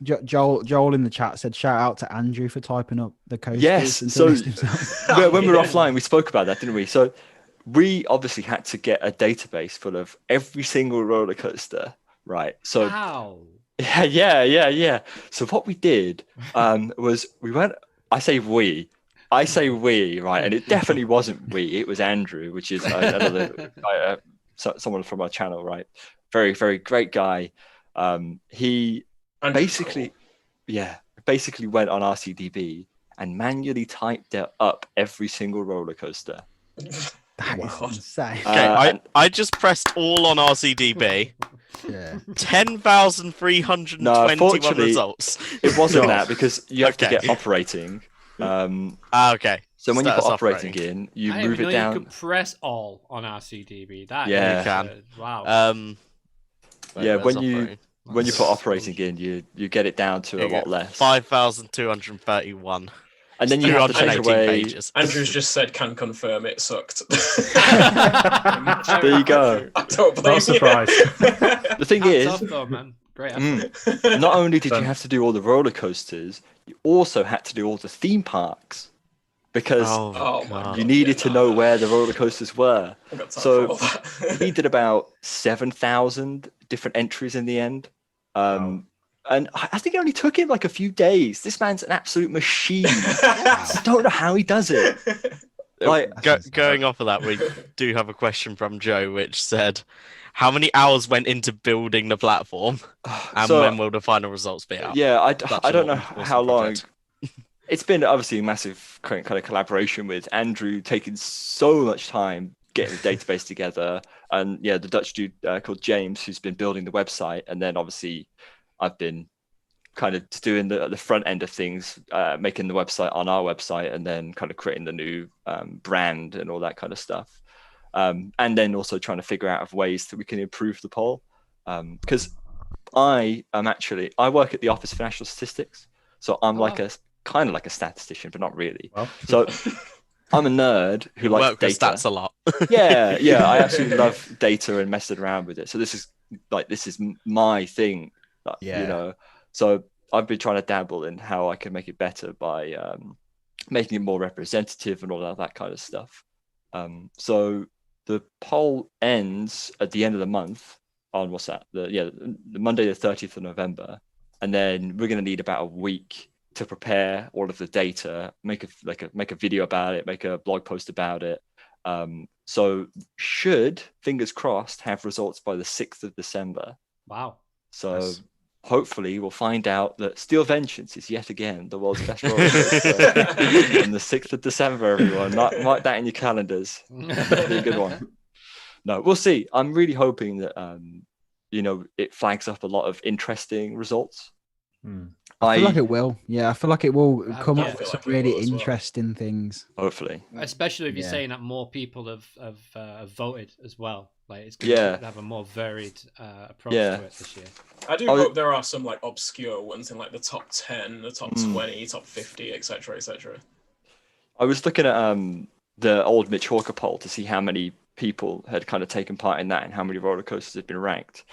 Joel in the chat said, shout out to Andrew for typing up the coasters. Yes. So when we were offline, we spoke about that, didn't we? So we obviously had to get a database full of every single roller coaster, right? So yeah. So what we did was we went. I say we, right? And it definitely wasn't we. It was Andrew, which is another someone from our channel, right? Very, very great guy. He basically went on RCDB and manually typed up every single roller coaster. That is insane. Okay, I just pressed all on RCDB. 10,321 results. It wasn't that, because you have to get operating. Okay. So when you put operating in, you move it down. You can press all on RCDB. That you can. Wow. When you put operating in, you get it down to a lot less. 5,231. And then you have to take away. Pages. Andrew's just said, can confirm it sucked. There you go. I don't blame Not surprised. The thing is, tough though, man. Great not only did you have to do all the roller coasters, you also had to do all the theme parks, because you needed to know where the roller coasters were. So he did about 7,000 different entries in the end. And I think it only took him like a few days. This man's an absolute machine. I don't know how he does it. Like, going off of that, we do have a question from Joe, which said, how many hours went into building the platform, and when will the final results be out? Yeah, I don't know how long. It's been obviously a massive kind of collaboration with Andrew, taking so much time getting the database together, and the Dutch dude called James, who's been building the website, and then obviously I've been kind of doing the front end of things, making the website on our website, and then kind of creating the new brand and all that kind of stuff. And then also trying to figure out ways that we can improve the poll. Because I work at the Office of National Statistics. So I'm kind of like a statistician, but not really. Well. So I'm a nerd who likes data. Stats a lot. yeah. I absolutely love data and messing around with it. So this is my thing. You know, so I've been trying to dabble in how I can make it better by making it more representative and all that kind of stuff. So the poll ends at the end of the month on the Monday the 30th of November, and then we're going to need about a week to prepare all of the data, make a video about it, make a blog post about it. So should, fingers crossed, have results by the 6th of December. Wow. So nice. Hopefully we'll find out that Steel Vengeance is yet again the world's best roller coaster on the 6th of December, everyone. Mark that in your calendars. That'll be a good one. No, we'll see. I'm really hoping that it flags up a lot of interesting results. I feel like it will. Yeah, I feel like it will come yeah. up with some really interesting things. Hopefully, especially if you're saying that more people have voted as well. Like it's going to have a more varied approach to it this year. I do hope there are some like obscure ones in like the top 10, the top 20, top 50, etc., etc. I was looking at the old Mitch Hawker poll to see how many people had kind of taken part in that and how many roller coasters had been ranked.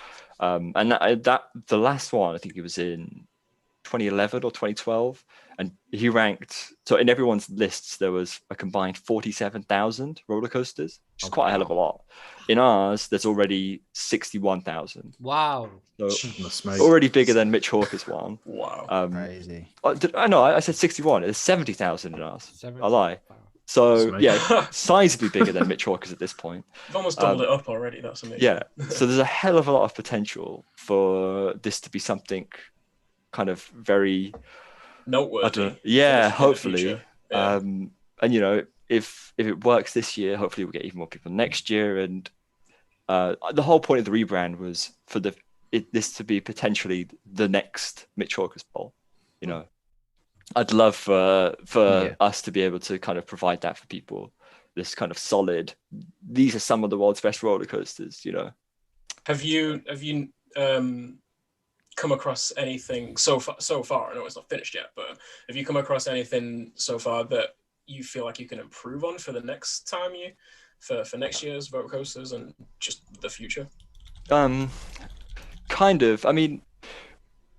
And that the last one, I think it was in 2011 or 2012, and he ranked, so in everyone's lists there was a combined 47,000 roller coasters, which is quite a hell of a lot. In ours there's already 61,000. Wow. So already bigger than Mitch Hawker's one. Wow. Crazy. I said 61. There's 70,000 in ours. 70. I lie. So yeah, sizably bigger than Mitch Hawker's at this point. You've almost doubled it up already. That's amazing. Yeah. So there's a hell of a lot of potential for this to be something kind of very noteworthy. Yeah, hopefully. Yeah. And if it works this year, hopefully we'll get even more people next year. And the whole point of the rebrand was for this to be potentially the next Mitch Hawker's poll. I'd love for us to be able to kind of provide that for people. This kind of solid. These are some of the world's best roller coasters. Have you come across anything so far? I know it's not finished yet, but have you come across anything so far that you feel like you can improve on for the next time for next year's roller coasters and just the future? Kind of. I mean,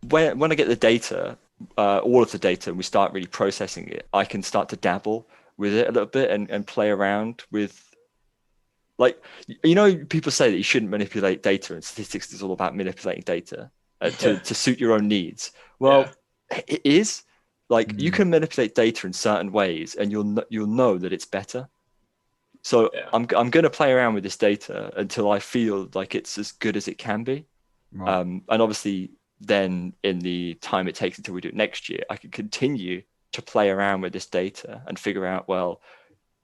when I get the data, all of the data, and we start really processing it, I can start to dabble with it a little bit and play around with, like, people say that you shouldn't manipulate data, and statistics is all about manipulating data to suit your own needs. Well, it is. Like, you can manipulate data in certain ways, and you'll know that it's better. So I'm going to play around with this data until I feel like it's as good as it can be. Right. And obviously, then in the time it takes until we do it next year, I can continue to play around with this data and figure out, well,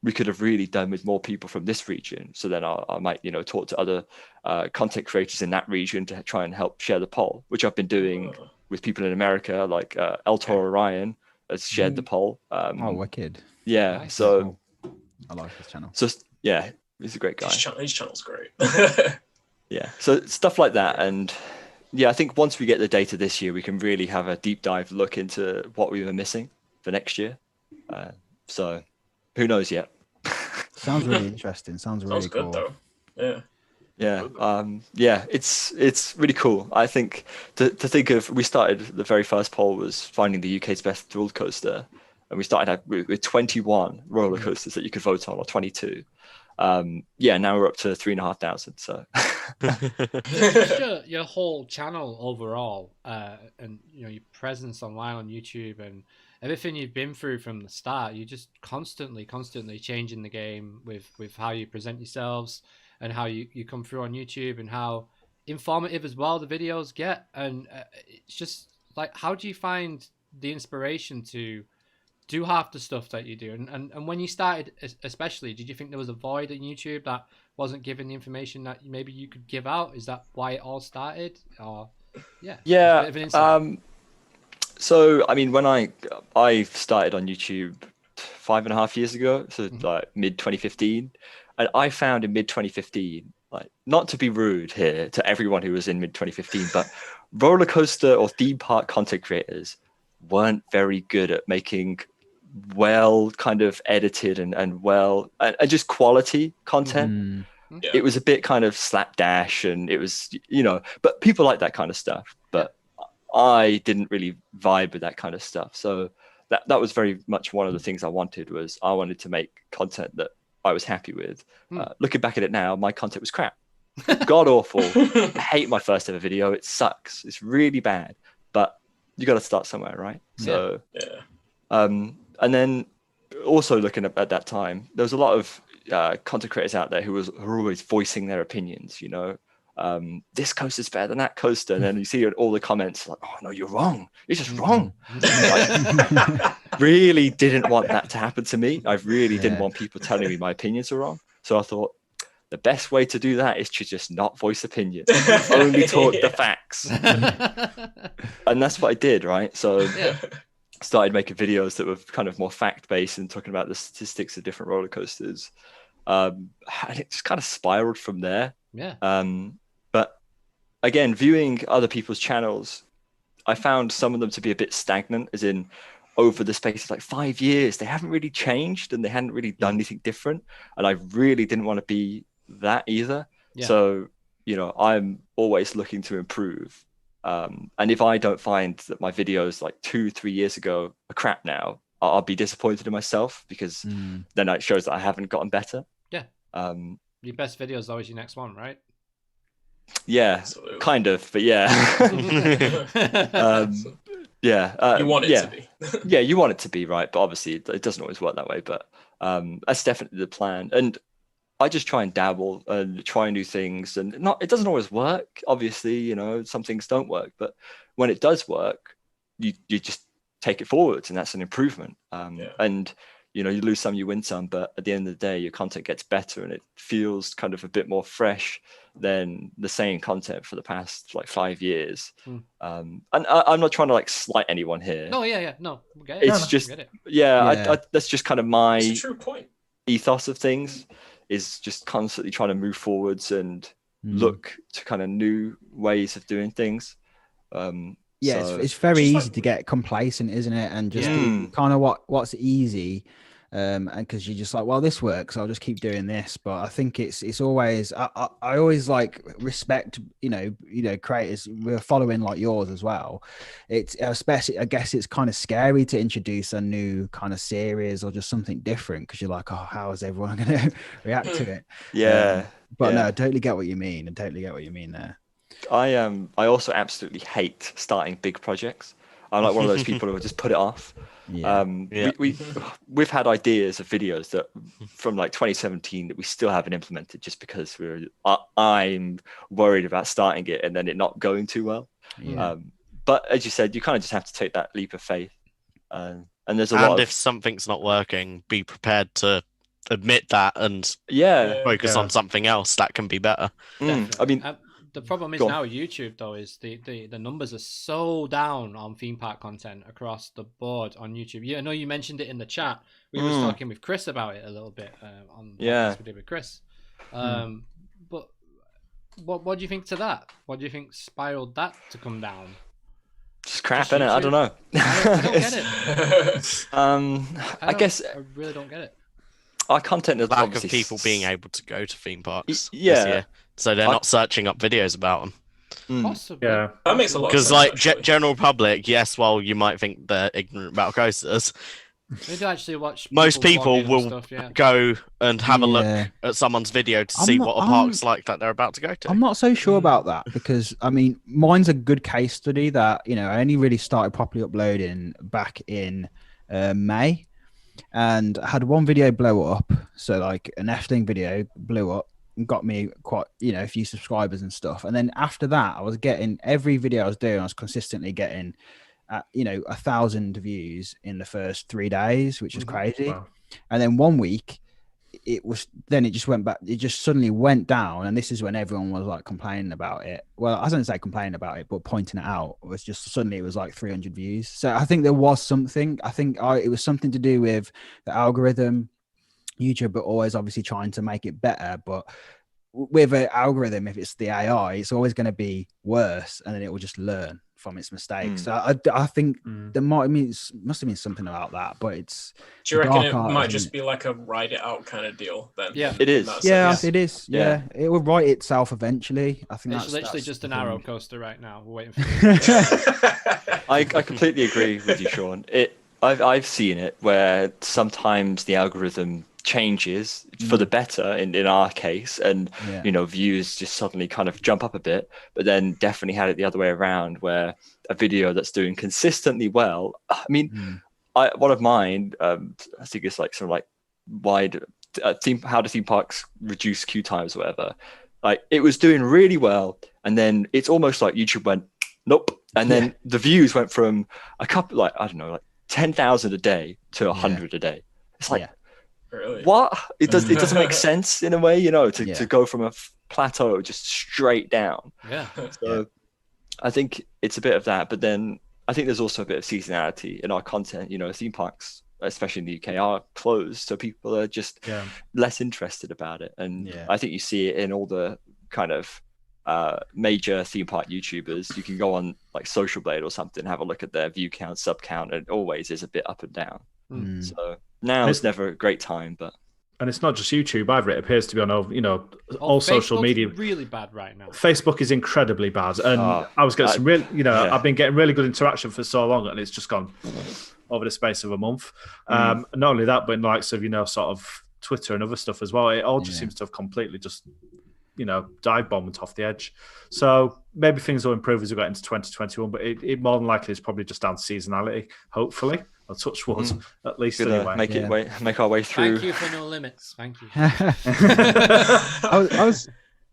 we could have really done with more people from this region. So then I might, talk to other content creators in that region to try and help share the poll, which I've been doing with people in America, like El Toro Orion has shared the poll. Wicked. Yeah. Nice. So I like his channel. So yeah, he's a great guy. His channel's great. Yeah. So stuff like that. And yeah, I think once we get the data this year, we can really have a deep dive look into what we were missing for next year. So who knows yet? Sounds really interesting. Sounds really good cool. though. Yeah. Yeah. It's really cool. I think to think of, we started, the very first poll was finding the UK's best roller coaster, and we started out with 21 roller coasters that you could vote on, or 22. Now we're up to 3,500. So your whole channel overall, and your presence online on YouTube and everything you've been through from the start, you're just constantly changing the game with how you present yourselves and how you come through on YouTube, and how informative as well the videos get. And it's just like, how do you find the inspiration to do half the stuff that you do? And when you started, especially, did you think there was a void in YouTube that wasn't giving the information that maybe you could give out? Is that why it all started? Or so I mean, when I started on YouTube 5.5 years ago, so like mid 2015, and I found in mid 2015, like, not to be rude here to everyone who was in mid 2015, but roller coaster or theme park content creators weren't very good at making well kind of edited and just quality content. It was a bit kind of slapdash, and it was, but people like that kind of stuff, but I didn't really vibe with that kind of stuff. So that was very much one of the things I wanted to make content that I was happy with. Looking back at it now, my content was crap. God awful. I hate my first ever video. It sucks. It's really bad, but you got to start somewhere, right? So and then also looking at that time, there was a lot of content creators out there who were always voicing their opinions, this coaster's better than that coaster. And then you see all the comments like, oh, no, you're wrong. You're just wrong. Really didn't want that to happen to me. I really didn't want people telling me my opinions were wrong. So I thought, the best way to do that is to just not voice opinion, only talk the facts. And that's what I did, right? So started making videos that were kind of more fact-based and talking about the statistics of different roller coasters. And it just kind of spiraled from there. But again, viewing other people's channels, I found some of them to be a bit stagnant, as in over the space of like 5 years, they haven't really changed and they hadn't really done anything different. And I really didn't want to be that either. So, you know, I'm always looking to improve. And if I don't find that my videos like 2-3 years ago are crap now, I'll be disappointed in myself, because then it shows that I haven't gotten better. Your best video is always your next one, right? Absolutely. Kind of, but yeah. You want it to be. You want it to be, right? But obviously it doesn't always work that way. But that's definitely the plan. And I just try and dabble and try new things, and it doesn't always work. Obviously, you know, some things don't work, but when it does work, you just take it forwards, and that's an improvement. And you know, you lose some, you win some, but at the end of the day, your content gets better, and it feels kind of a bit more fresh than the same content for the past like 5 years. And I'm not trying to like slight anyone here. No, no, get it. It's just that's just kind of my It's a true point. ethos of things, is just constantly trying to move forwards and look to kind of new ways of doing things. It's very easy to get complacent, isn't it? And just do kind of what's easy. And because you're just like, well, this works, I'll just keep doing this. But I think it's always, I always like respect, you know, creators we're following like yours as well. It's especially, I guess it's kind of scary to introduce a new kind of series or just something different, because you're like, oh, how is everyone going to react to it? But no, I totally get what you mean. I totally get what you mean there. I also absolutely hate starting big projects. I'm like one of those people who will just put it off. We've had ideas of videos that from like 2017 that we still haven't implemented, just because I'm worried about starting it and then it not going too well. But as you said, you kind of just have to take that leap of faith. And there's if something's not working, be prepared to admit that and focus on something else that can be better. I mean, the problem is now YouTube though is the numbers are so down on theme park content across the board on YouTube. I know you mentioned it in the chat. We were talking with Chris about it a little bit on the podcast we did with Chris. But what do you think to that? What do you think spiraled that to come down? Just crap, innit? I don't know. I don't get it. I guess I really don't get it. Our content is lack of people being able to go to theme parks this yeah. year, so they're not searching up videos about them. Possibly. Yeah, that makes a lot of sense. Because like general public, yes, while you might think they're ignorant about coasters, they do actually watch. Most people will stuff, yeah. go and have a look at someone's video to see what a park's like that they're about to go to. I'm not so sure about that, because I mean, mine's a good case study that, you know, I only really started properly uploading back in May, and I had one video blow up. So like an Efteling video blew up and got me quite, you know, a few subscribers and stuff. And then after that, I was getting every video I was doing, I was consistently getting, you know, 1,000 views in the first 3 days, which was crazy. Wow. And then 1 week, it just went back. It just suddenly went down. And this is when everyone was like complaining about it. Well, I don't say complaining about it, but pointing it out. It was just suddenly it was like 300 views. So I think there was something. I think it was something to do with the algorithm. YouTube are always obviously trying to make it better, but with an algorithm, if it's the AI, it's always going to be worse, and then it will just learn from its mistakes. So I think there must have been something about that, but it's. Do you reckon it might just be like a ride it out kind of deal then? Yeah, it is. It is. Yeah, it will write itself eventually. I think it's literally just an arrow coaster right now. We're waiting for I completely agree with you, Sean. I've seen it where sometimes the algorithm changes for the better in our case, and you know, views just suddenly kind of jump up a bit, but then definitely had it the other way around, where a video that's doing consistently well, I mean, one of mine, I think it's like sort of like wide how do theme parks reduce queue times or whatever, like it was doing really well, and then it's almost like YouTube went nope, and then the views went from a couple, like I don't know, like 10,000 a day to 100 a day. It's like Really? What? It doesn't make sense in a way, to go from a plateau just straight down. Yeah. So I think it's a bit of that, but then I think there's also a bit of seasonality in our content. Theme parks, especially in the UK, are closed, so people are just less interested about it. And I think you see it in all the kind of major theme park YouTubers. You can go on like Social Blade or something, have a look at their view count, sub count, and it always is a bit up and down. So now it's never a great time, but. And it's not just YouTube either. It appears to be on all social media. Really bad right now. Facebook is incredibly bad, and I was getting some real, I've been getting really good interaction for so long, and it's just gone over the space of a month. Not only that, but in the likes of sort of Twitter and other stuff as well, it all just seems to have completely just dive bombed off the edge. So maybe things will improve as we get into 2021, but it more than likely is probably just down to seasonality. Hopefully. I'll touch wood, at least anyway. Make our way through. Thank you for No Limits. Thank you.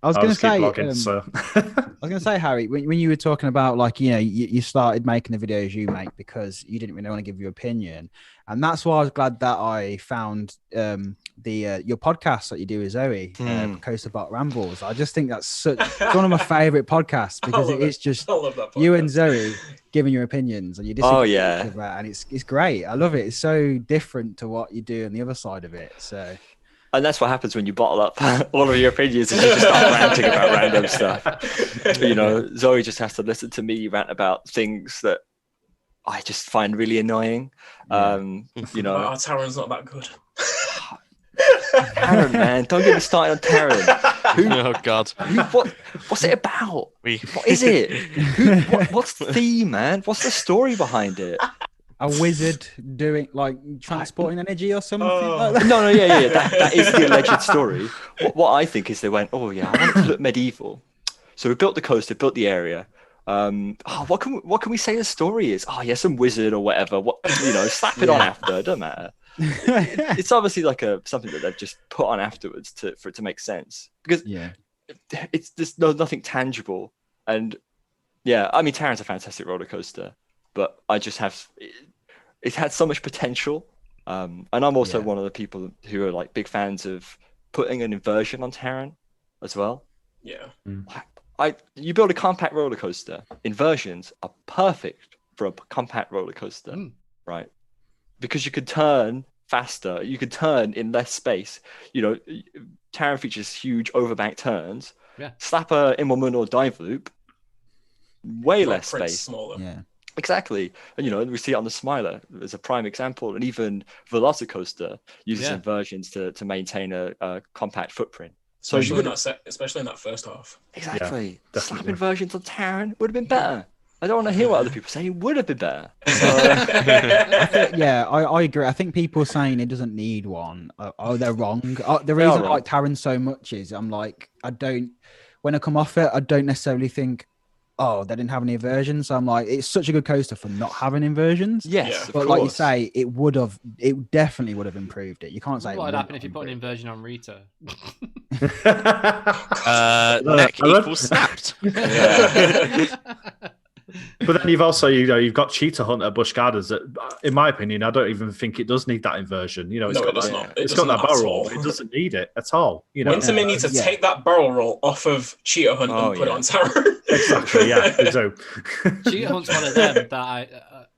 I was going to say, blogging, so. I was going to say, Harry, when you were talking about like, you started making the videos you make because you didn't really want to give your opinion. And that's why I was glad that I found your podcast that you do with Zoe, Coaster Bot Rambles. I just think it's one of my favorite podcasts because it's just you and Zoe giving your opinions and you disagree with that, and it's great. I love it. It's so different to what you do on the other side of it. So. And that's what happens when you bottle up all of your opinions and you just start ranting about random stuff. Zoe just has to listen to me rant about things that I just find really annoying. Taron's not that good. Taron, man, don't get me started on Taron. Oh God, what's it about? What is it? What's the theme, man? What's the story behind it? A wizard doing like transporting energy or something? No, that is the alleged story. What I think is they went, I want it to look medieval, so we built the coaster, built the area. What can we say the story is? Some wizard or whatever. Slap it on after. It doesn't matter. It's obviously like something that they've just put on afterwards for it to make sense, because there's nothing tangible. And Taron's a fantastic roller coaster, but I just have it had so much potential. And I'm also one of the people who are like big fans of putting an inversion on Taron as well. Yeah. You build a compact roller coaster. Inversions are perfect for a compact roller coaster, right? Because you could turn faster, you could turn in less space. Taron features huge overbank turns. Yeah. Slap a Immelman or dive loop, way less space. Smaller. Yeah. Exactly. And we see it on the Smiler as a prime example, and even Velocicoaster uses inversions to maintain a compact footprint. So especially in that first half. Exactly. Slap inversions on Taron would have been better. I don't want to hear what other people say. It would have been better. I agree. I think people saying it doesn't need one. They're wrong. The reason I like Taron so much is when I come off it, I don't necessarily think, they didn't have any inversions. So I'm like, it's such a good coaster for not having inversions. Yes, but like you say, it definitely would have improved it. You can't say what would happen if you put an inversion on Rita. Neck equals snapped. But then you've also, you've got Cheetah Hunt at Busch Gardens that, in my opinion, I don't even think it does need that inversion. It's got that barrel roll. It doesn't need it at all. Winterman needs to take that barrel roll off of Cheetah Hunt and put it on Taron. Exactly, they do. Cheetah Hunt's one of them that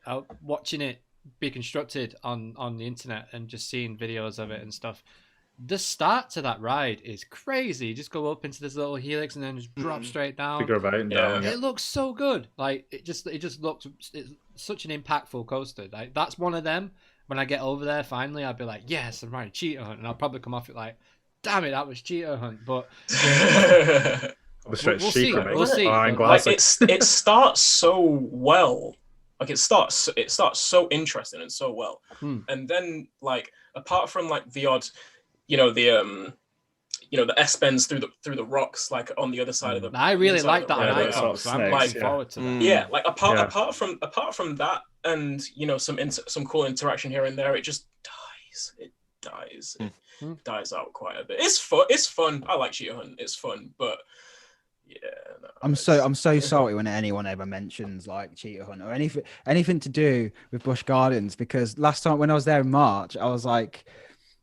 I watching it be constructed on the internet and just seeing videos of it and stuff. The start to that ride is crazy. You just go up into this little helix and then just drop straight down. Figure about it down. It looks so good. Like it just looks. It's such an impactful coaster. Like that's one of them. When I get over there, finally, I'll be like, yes, I'm riding Cheetah Hunt, and I'll probably come off it like, damn it, that was Cheetah Hunt. But we'll see. We'll see. It starts so well. Like it starts so interesting and so well, and then like apart from like the odd. The S bends through the rocks, like on the other side of the. I really like that on Icon, so I'm looking forward to that. Yeah, like apart from that, and some cool interaction here and there, it just dies. It dies. It dies out quite a bit. It's fun. It's fun. I like Cheetah Hunt. It's fun, but I'm so sorry when anyone ever mentions like Cheetah Hunt or anything to do with Busch Gardens, because last time when I was there in March, I was like.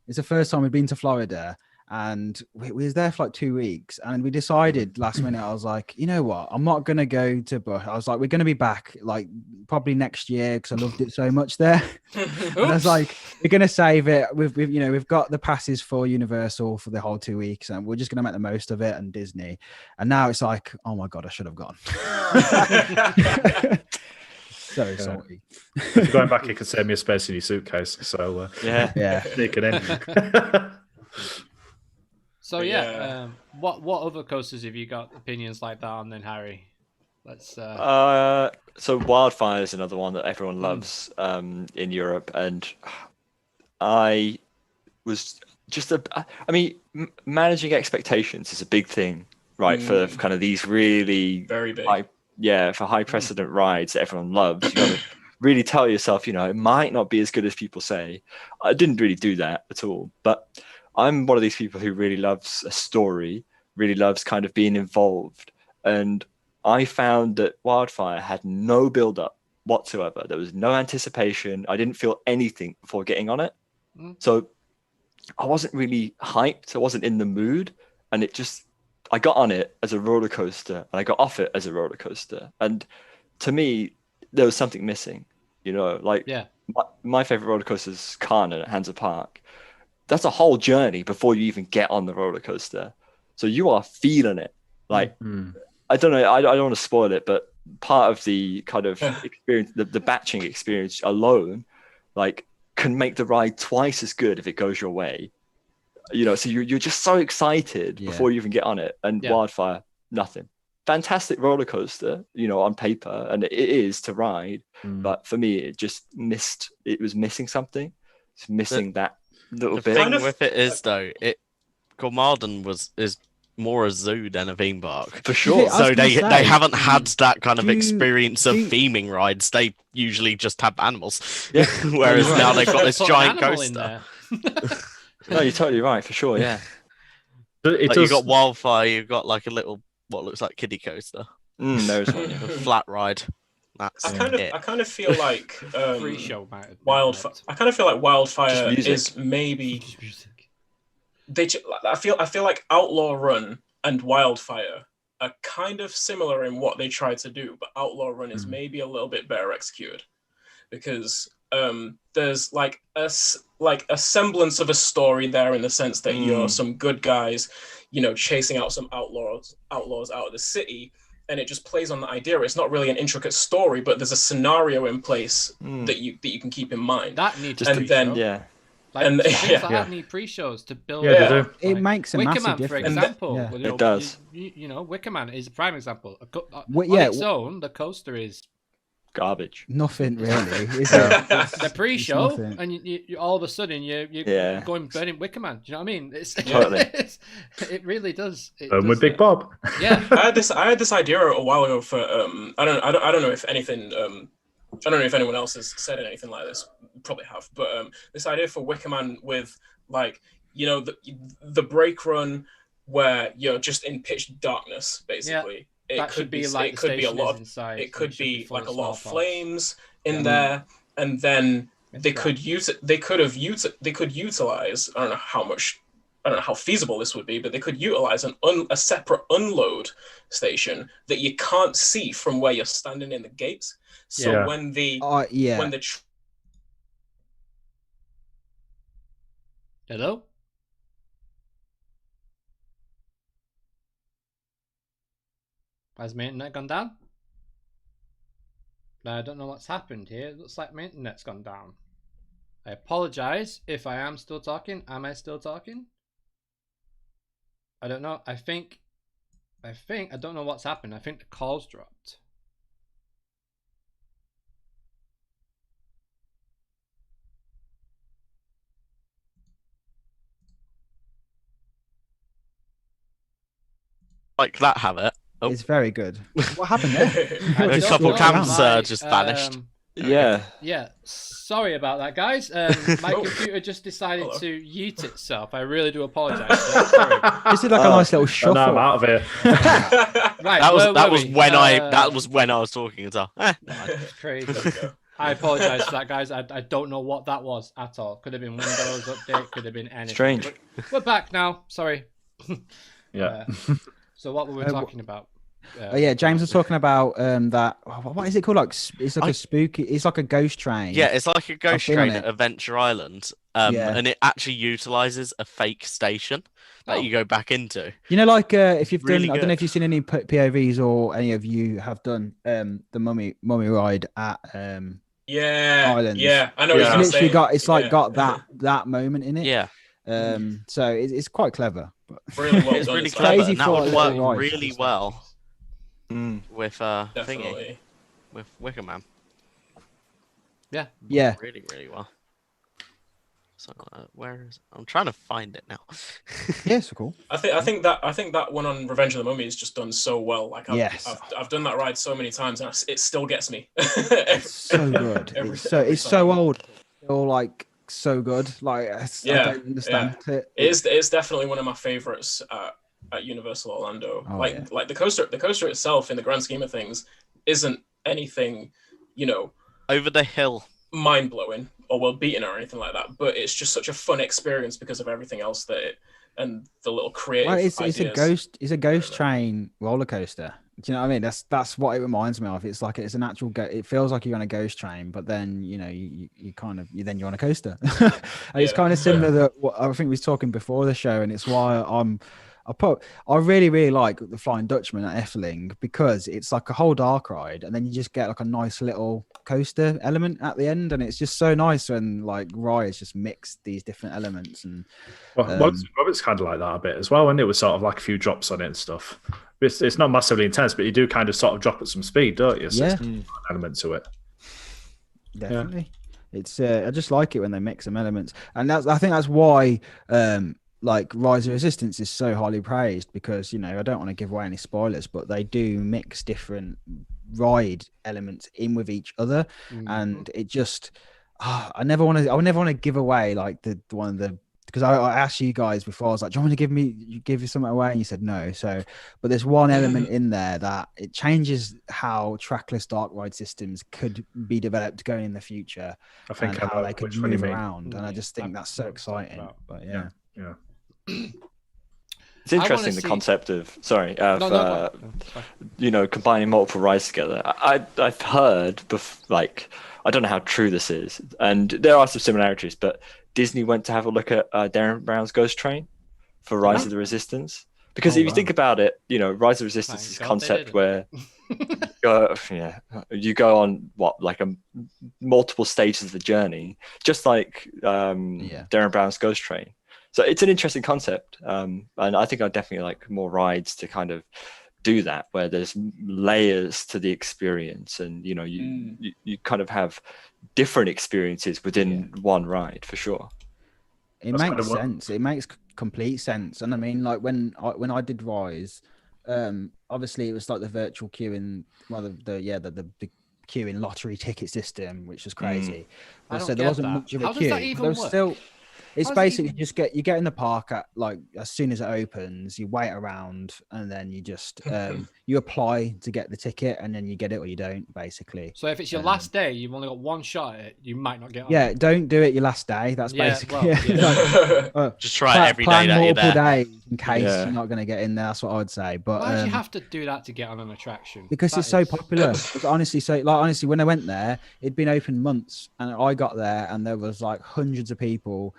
It's the first time we'd been to Florida, and we was there for like 2 weeks, and we decided last minute. I was like, you know what? I'm not gonna go to Bush. I was like, we're gonna be back like probably next year because I loved it so much there. And I was like, we're gonna save it. We've got the passes for Universal for the whole 2 weeks, and we're just gonna make the most of it, and Disney. And now it's like, oh my god, I should have gone. So salty. If you're going back, you could save me a space in your suitcase. So yeah, sneak it in. So what other coasters have you got opinions like that on then, Harry? Let's. So Wildfire is another one that everyone loves in Europe, and I was just managing expectations is a big thing, right? For kind of these really very big. For high precedent rides that everyone loves. You got to really tell yourself, it might not be as good as people say. I didn't really do that at all, but I'm one of these people who really loves a story, really loves kind of being involved. And I found that Wildfire had no build-up whatsoever. There was no anticipation. I didn't feel anything before getting on it. So I wasn't really hyped. I wasn't in the mood. And I got on it as a roller coaster and I got off it as a roller coaster. And to me, there was something missing, my favorite roller coaster is Kana at Hansa Park. That's a whole journey before you even get on the roller coaster. So you are feeling it. I don't know. I don't want to spoil it, but part of the kind of experience, the batching experience alone, can make the ride twice as good if it goes your way. So you're just so excited before you even get on it. And Wildfire, nothing. Fantastic roller coaster, on paper, and it is to ride. But for me, it just missed. It was missing something. It's missing that little bit. The thing with it is though, Gormalden is more a zoo than a theme park for sure. So they haven't had that kind of experience of theming rides. They usually just have animals. Yeah. Whereas now they've got this giant coaster. No, you're totally right, for sure. Yeah. You've got Wildfire. You've got like a little what looks like kiddie coaster. There's one. A flat ride. That's I kind of feel like free show Wildfire. I kind of feel like Wildfire is maybe. I feel like Outlaw Run and Wildfire are kind of similar in what they try to do, but Outlaw Run is maybe a little bit better executed because there's like a semblance of a story there in the sense that you're some good guys, chasing out some outlaws out of the city, and it just plays on the idea. It's not really an intricate story, but there's a scenario in place that you can keep in mind. That needs that need pre-shows to build. It makes a massive difference. For example, it does. Wickerman is a prime example. On its own, the coaster is garbage. Nothing really. Is the pre-show, and you all of a sudden you're going burning Wickerman. Do you know what I mean? It's totally. It really does. With Big Bob. Yeah. I had this idea a while ago for I don't know if anything I don't know if anyone else has said anything like this. Probably have, but this idea for Wickerman with the brake run where you're just in pitch darkness basically. It could be a lot of flames in there, and then they could utilize. I don't know how feasible this would be, but they could utilize a separate unload station that you can't see from where you're when the hello. Has my internet gone down? I don't know what's happened here. It looks like my internet's gone down. I apologize if I am still talking. Am I still talking? I don't know. I don't know what's happened. I think the call's dropped. Like that, have it. Oh. It's very good. What happened there? A couple camps just vanished. Yeah. Sorry about that, guys. My computer just decided to yeet itself. I really do apologize. This is like a nice little shuffle. No, I'm out of here. Right. That was when I was talking as well. Crazy. I apologize for that, guys. I don't know what that was at all. Could have been Windows update. Could have been anything. Strange. But we're back now. Sorry. Yeah. So what were we talking about? Yeah, James was talking about that. What is it called? Like it's like a spooky. It's like a ghost train. Yeah, it's like a ghost been on train at it. Adventure Island, Yeah. and it actually utilizes a fake station that you go back into. You know, like if you've Really done, I don't know if good. you've seen any POVs or any of you have done the mummy ride at Yeah, Islands. yeah, I know. Yeah. What It's you're literally saying. got it's like Yeah. got that moment in it. Yeah, So it's quite clever. But really well it's done. really It's clever, crazy and that for a would little work ride. really well Mm. with thingy, Definitely. with Wicker Man. Yeah. yeah, Really, really well. So where is? I'm trying to find it now. yeah, so cool. I think that one on Revenge of the Mummy is just done so well. Like I've done that ride so many times, and it still gets me. It's so good. It's so old. Still like so good. Like I don't understand it. It's definitely one of my favorites at Universal Orlando. Oh, like the coaster itself, in the grand scheme of things, isn't anything, Over the hill. mind blowing or well beaten or anything like that. But it's just such a fun experience because of everything else and the little creative. Well, it's a ideas. ghost train roller coaster. Do you know what I mean? That's what it reminds me of. It's like it's an actual it feels like you're on a ghost train, but then you kind of you're on a coaster. And it's kind of similar to what I think we was talking before the show, and it's why I really, really like the Flying Dutchman at Efteling, because it's like a whole dark ride, and then you just get like a nice little coaster element at the end, and it's just so nice when like rides just mix these different elements. And Robert's kind of like that a bit as well, and it was sort of like a few drops on it and stuff. It's not massively intense, but you do kind of sort of drop at some speed, don't you? So yeah, it's an element to it. Definitely. It's I just like it when they mix some elements, and I think that's why like Rise of Resistance is so highly praised, because I don't want to give away any spoilers, but they do mix different ride elements in with each other, and it just I would never want to give away like the one of the, because I asked you guys before, I was like, do you want me to give you something away? And you said no. So, but there's one element in there that it changes how trackless dark ride systems could be developed going in the future. I think and how they could move around. And I just think that's so exciting. But yeah. It's interesting the concept of combining multiple rides together. I've heard I don't know how true this is, and there are some similarities, but Disney went to have a look at Darren Brown's Ghost Train for Rise of the Resistance, because if you think about it, Rise of Resistance is a concept where you go on multiple stages of the journey, just like Darren Brown's Ghost Train. So it's an interesting concept, and I think I'd definitely like more rides to kind of do that, where there's layers to the experience, and you kind of have different experiences within one ride for sure. Makes sense. It makes complete sense. And I mean, like when I did Rise, obviously it was like the virtual queuing, the queuing lottery ticket system, which was crazy. So there wasn't much of a queue. There was still. It's basically you get in the park at like as soon as it opens, you wait around, and then you just you apply to get the ticket, and then you get it or you don't, basically. So if it's your last day, you've only got one shot at it, you might not get on. Yeah, don't do it your last day. That's basically just try it every day that you're there. Days in case you're not going to get in there. That's what I would say. But why do you have to do that to get on an attraction? Because it's so popular. Honestly, when I went there, it'd been open months, and I got there, and there was like hundreds of people.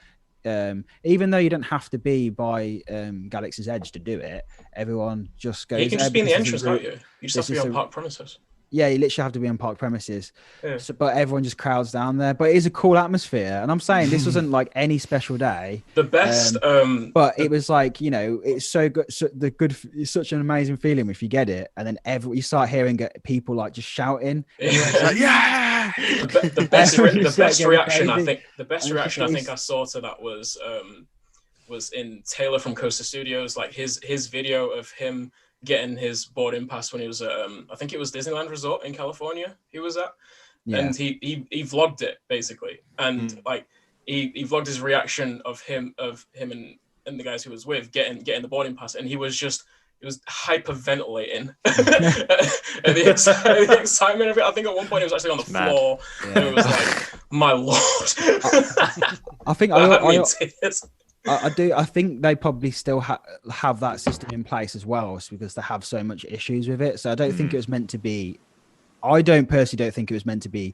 Even though you don't have to be by Galaxy's Edge to do it, everyone just goes. You can just be in the entrance, can't you? You just have to be on park premises. Yeah, you literally have to be on park premises. Yeah. So, but everyone just crowds down there. But it is a cool atmosphere, and I'm saying this wasn't like any special day. The best, but it was like it's so good. It's such an amazing feeling if you get it, and then you start hearing people like just shouting. Yeah. The best reaction I think I saw to that was in Taylor from Coaster Studios, like his video of him getting his boarding pass when he was at I think it was Disneyland Resort in California he was at, and he vlogged it basically, and like he vlogged his reaction of him and the guys he was with getting the boarding pass, and he was just hyperventilating and the excitement of it. I think at one point it was actually on the floor, and it was like, my lord. I think I think they probably still have that system in place as well, because they have so much issues with it. So I don't think it was meant to be. I personally don't think it was meant to be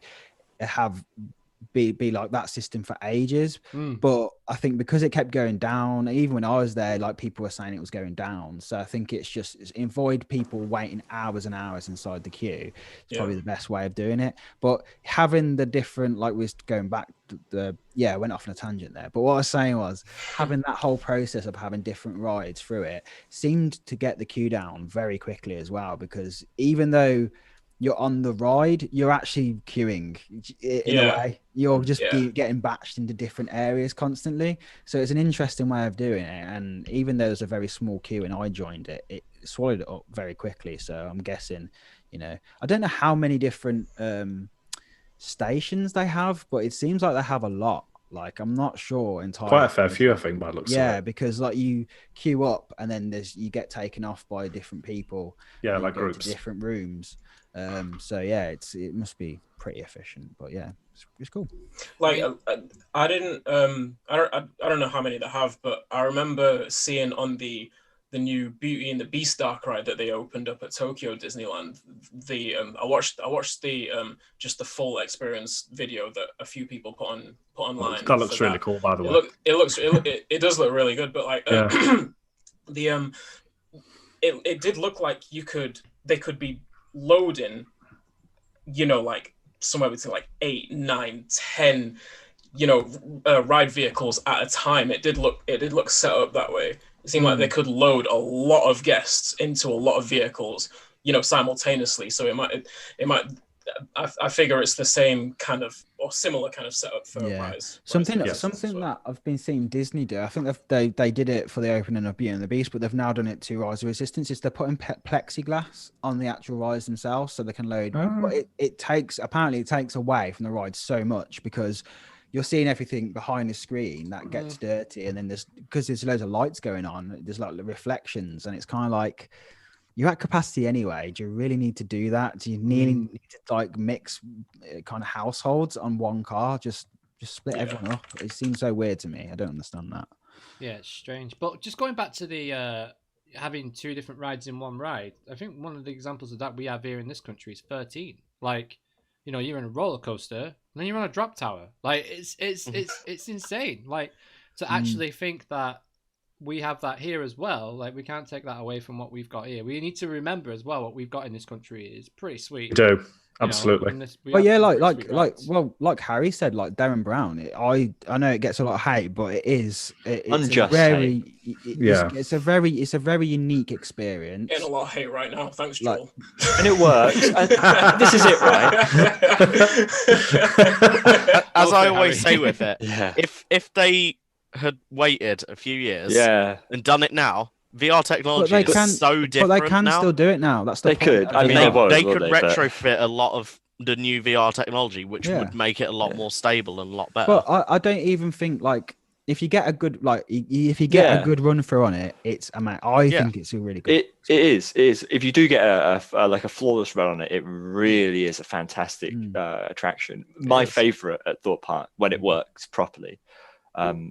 like that system for ages. But I think because it kept going down, even when I was there, like people were saying it was going down. So I think it's avoid people waiting hours and hours inside the queue. It's probably the best way of doing it. But having the different, like we was going back to I went off on a tangent there. But what I was saying was having that whole process of having different rides through it seemed to get the queue down very quickly as well, because even though you're on the ride, you're actually queuing in a way. You're just getting batched into different areas constantly. So it's an interesting way of doing it. And even though there's a very small queue and I joined it, it swallowed it up very quickly. So I'm guessing, I don't know how many different stations they have, but it seems like they have a lot. Like, I'm not sure entirely. Quite a fair few, I think, by looks of it. Because like you queue up and then you get taken off by different people. Yeah, like groups. Different rooms. So yeah, it must be pretty efficient, but yeah, it's cool. Like I don't know how many they have, but I remember seeing on the new Beauty and the Beast dark ride that they opened up at Tokyo Disneyland. I watched the just the full experience video that a few people put online. That looks really cool, by the way. It does look really good, but like it did look like they could be loading, like somewhere between like 8, 9, 10, ride vehicles at a time. It did look set up that way. It seemed like they could load a lot of guests into a lot of vehicles, simultaneously. So it might. I figure it's the same kind of or similar kind of setup for Rise. Something that I've been seeing Disney do. I think they did it for the opening of Beauty and the Beast, but they've now done it to Rise of Resistance. Is they're putting plexiglass on the actual rides themselves, so they can load. But it takes away from the ride so much, because you're seeing everything behind the screen that gets dirty, and then because there's loads of lights going on, there's like the reflections, and it's kind of like, you're at capacity anyway. Do you really need to do that? Do you need to like mix kind of households on one car? Just split everyone up. It seems so weird to me. I don't understand that. Yeah, it's strange. But just going back to the having two different rides in one ride, I think one of the examples of that we have here in this country is 13. Like, you're in a roller coaster and then you're on a drop tower. Like, it's insane. Like, to actually think that we have that here as well. Like, we can't take that away from what we've got here. We need to remember as well what we've got in this country is pretty sweet. We do. Absolutely. Like Harry said, like Darren Brown, I know it gets a lot of hate, but it's unjust hate. It's a very unique experience. Getting a lot of hate right now. Thanks, Joel. And it works. This is it, right? As I always say with it, if they had waited a few years and done it now, VR technology is so different. But they can now. Still do it now. That's the they point. Could. I mean, they could retrofit a lot of the new VR technology, which would make it a lot more stable and a lot better. But I don't even think, like, if you get a good a good run through on it, it's I think it's a really good. It is. If you do get a flawless run on it, it really is a fantastic attraction. My favorite at Thorpe Park when it works properly.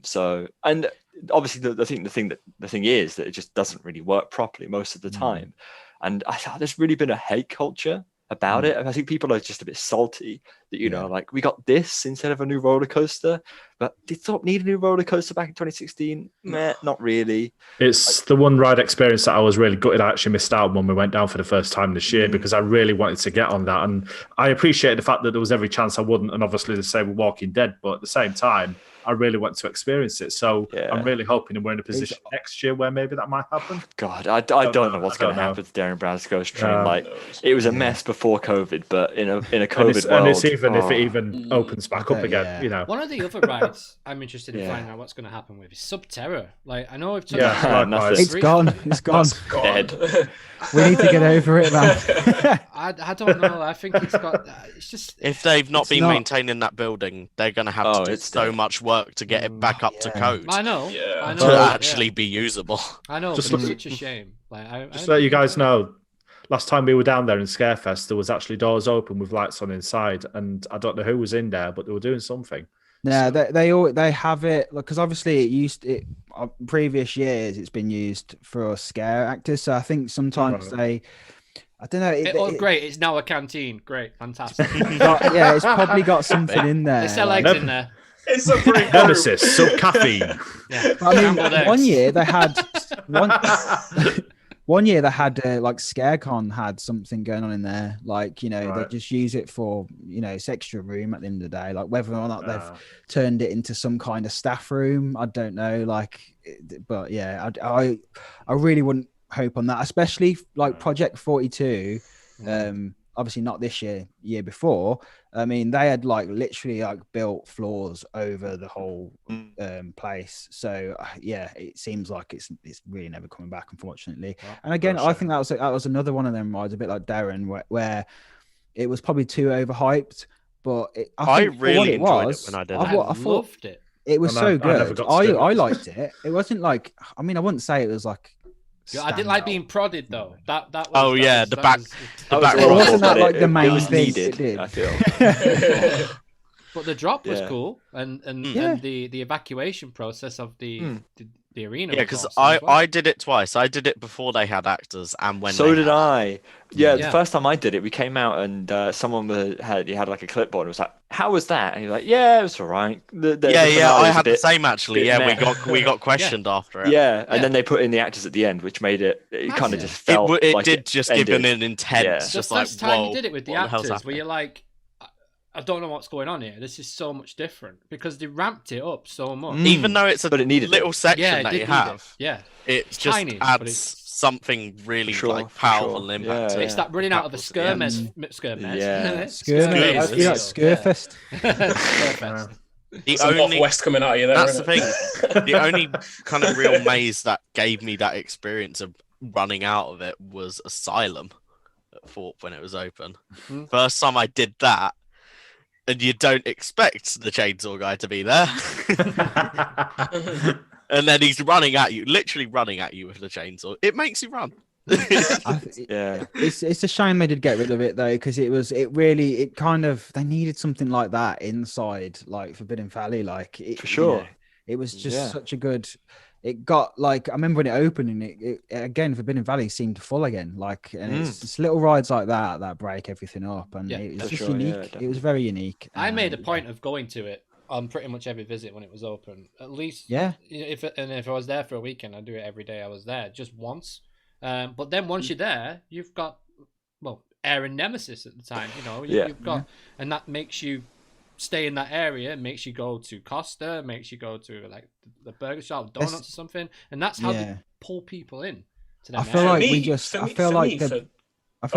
So, and obviously the thing is that it just doesn't really work properly most of the time. And I thought there's really been a hate culture about it. And I think people are just a bit salty that, like, we got this instead of a new roller coaster, but did Thorpe need a new roller coaster back in 2016? Meh, not really. It's the one ride experience that I was really gutted I actually missed out when we went down for the first time this year, because I really wanted to get on that. And I appreciate the fact that there was every chance I wouldn't, and obviously the same with Walking Dead, but at the same time, I really want to experience it. So I'm really hoping we're in a position next year where maybe that might happen. God, I don't know what's going to happen with Darren Brown's Ghost Train. Like, it was a mess before COVID, but in a COVID world, and it's even if it even opens back up again, One of the other rides I'm interested in finding out what's going to happen with is Subterra. Like, I know we've talked about it's gone. It's gone. Dead. We need to get over it, man. I don't know. I think it's got. It's just if they've not been maintaining that building, they're going to have to do so much work work to get it back up to code. I know. Yeah. I know. To actually be usable. I know, Just but it's look- such a shame. Like, Just so you guys know, last time we were down there in Scarefest, there was actually doors open with lights on inside, and I don't know who was in there, but they were doing something. Yeah, they have it because obviously previous years it's been used for scare actors. So I think sometimes I don't know. Great, it's now a canteen. Great, fantastic. Yeah, it's probably got something in there. They sell eggs in there. It's a pretty Nemesis, some caffeine. Yeah. I mean, Scrambled eggs. one year they had one year they had like ScareCon had something going on in there. Like, they just use it for, it's extra room at the end of the day. Like whether or not they've turned it into some kind of staff room, I don't know. Like, but yeah, I really wouldn't hope on that, especially like Project 42. Obviously not this year before. I mean, they had like literally like built floors over the whole place. So yeah, it seems like it's really never coming back, unfortunately. And again, I think that was another one of them rides, a bit like Darren, where it was probably too overhyped. But I really enjoyed it when I did it. I loved it. It was so good. I liked it. It wasn't like, I mean, I wouldn't say it was like. I didn't like being prodded though. That was, the back. Wasn't that like the main thing needed, it did? I feel. But the drop was cool, and the evacuation process of the arena. Yeah, because I did it twice. I did it before they had actors, and when so did I. Yeah, the first time I did it, we came out and someone had like a clipboard and was like, "How was that?" And he was like, "Yeah, it was all right." I had the same actually. Yeah, we got questioned after it. Yeah, and then they put in the actors at the end, which made it kind of just felt. It did just give an intense. Yeah. Just the like, first time whoa, you did it with the actors, where you're like, I don't know what's going on here. This is so much different because they ramped it up so much. Even though it's a little section that you have, it just tiny, adds something really like powerful and impactful. It's that running out of the Skirfest. The only West coming out of you there. That's the thing. The only kind of real maze that gave me that experience of running out of it was Asylum at Thorpe when it was open. First time I did that. And you don't expect the chainsaw guy to be there. And then he's running at you, literally running at you with the chainsaw. It makes you run. It's a shame they did get rid of it though, because they needed something like that inside like Forbidden Valley. Like for sure. It was just such a good. It got like I remember when it opened, and it again Forbidden Valley seemed full again. Like, and it's little rides like that break everything up, and it was just unique. It was very unique. I made a point of going to it on pretty much every visit when it was open. At least, If I was there for a weekend, I'd do it every day I was there, just once. But then once you're there, you've got Air and Nemesis at the time. You've got, and that makes you stay in that area, makes you go to Costa, makes you go to like the burger shop, donuts or something, and that's how they pull people in to them. I feel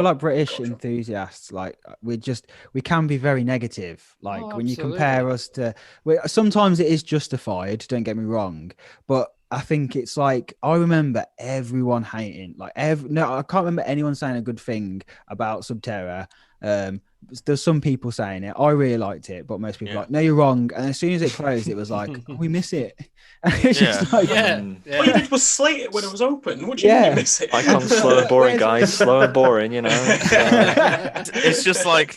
like British enthusiasts, like we can be very negative. Like when you compare us to, sometimes it is justified. Don't get me wrong, but I think it's like I remember everyone hating. Like I can't remember anyone saying a good thing about Subterra. There's some people saying it. I really liked it, but most people are like, no, you're wrong. And as soon as it closed, it was like, we miss it. And it's just like, all you did was slate it when it was open. What do you mean you miss it? I come slow and boring, guys. Slow and boring, It's just like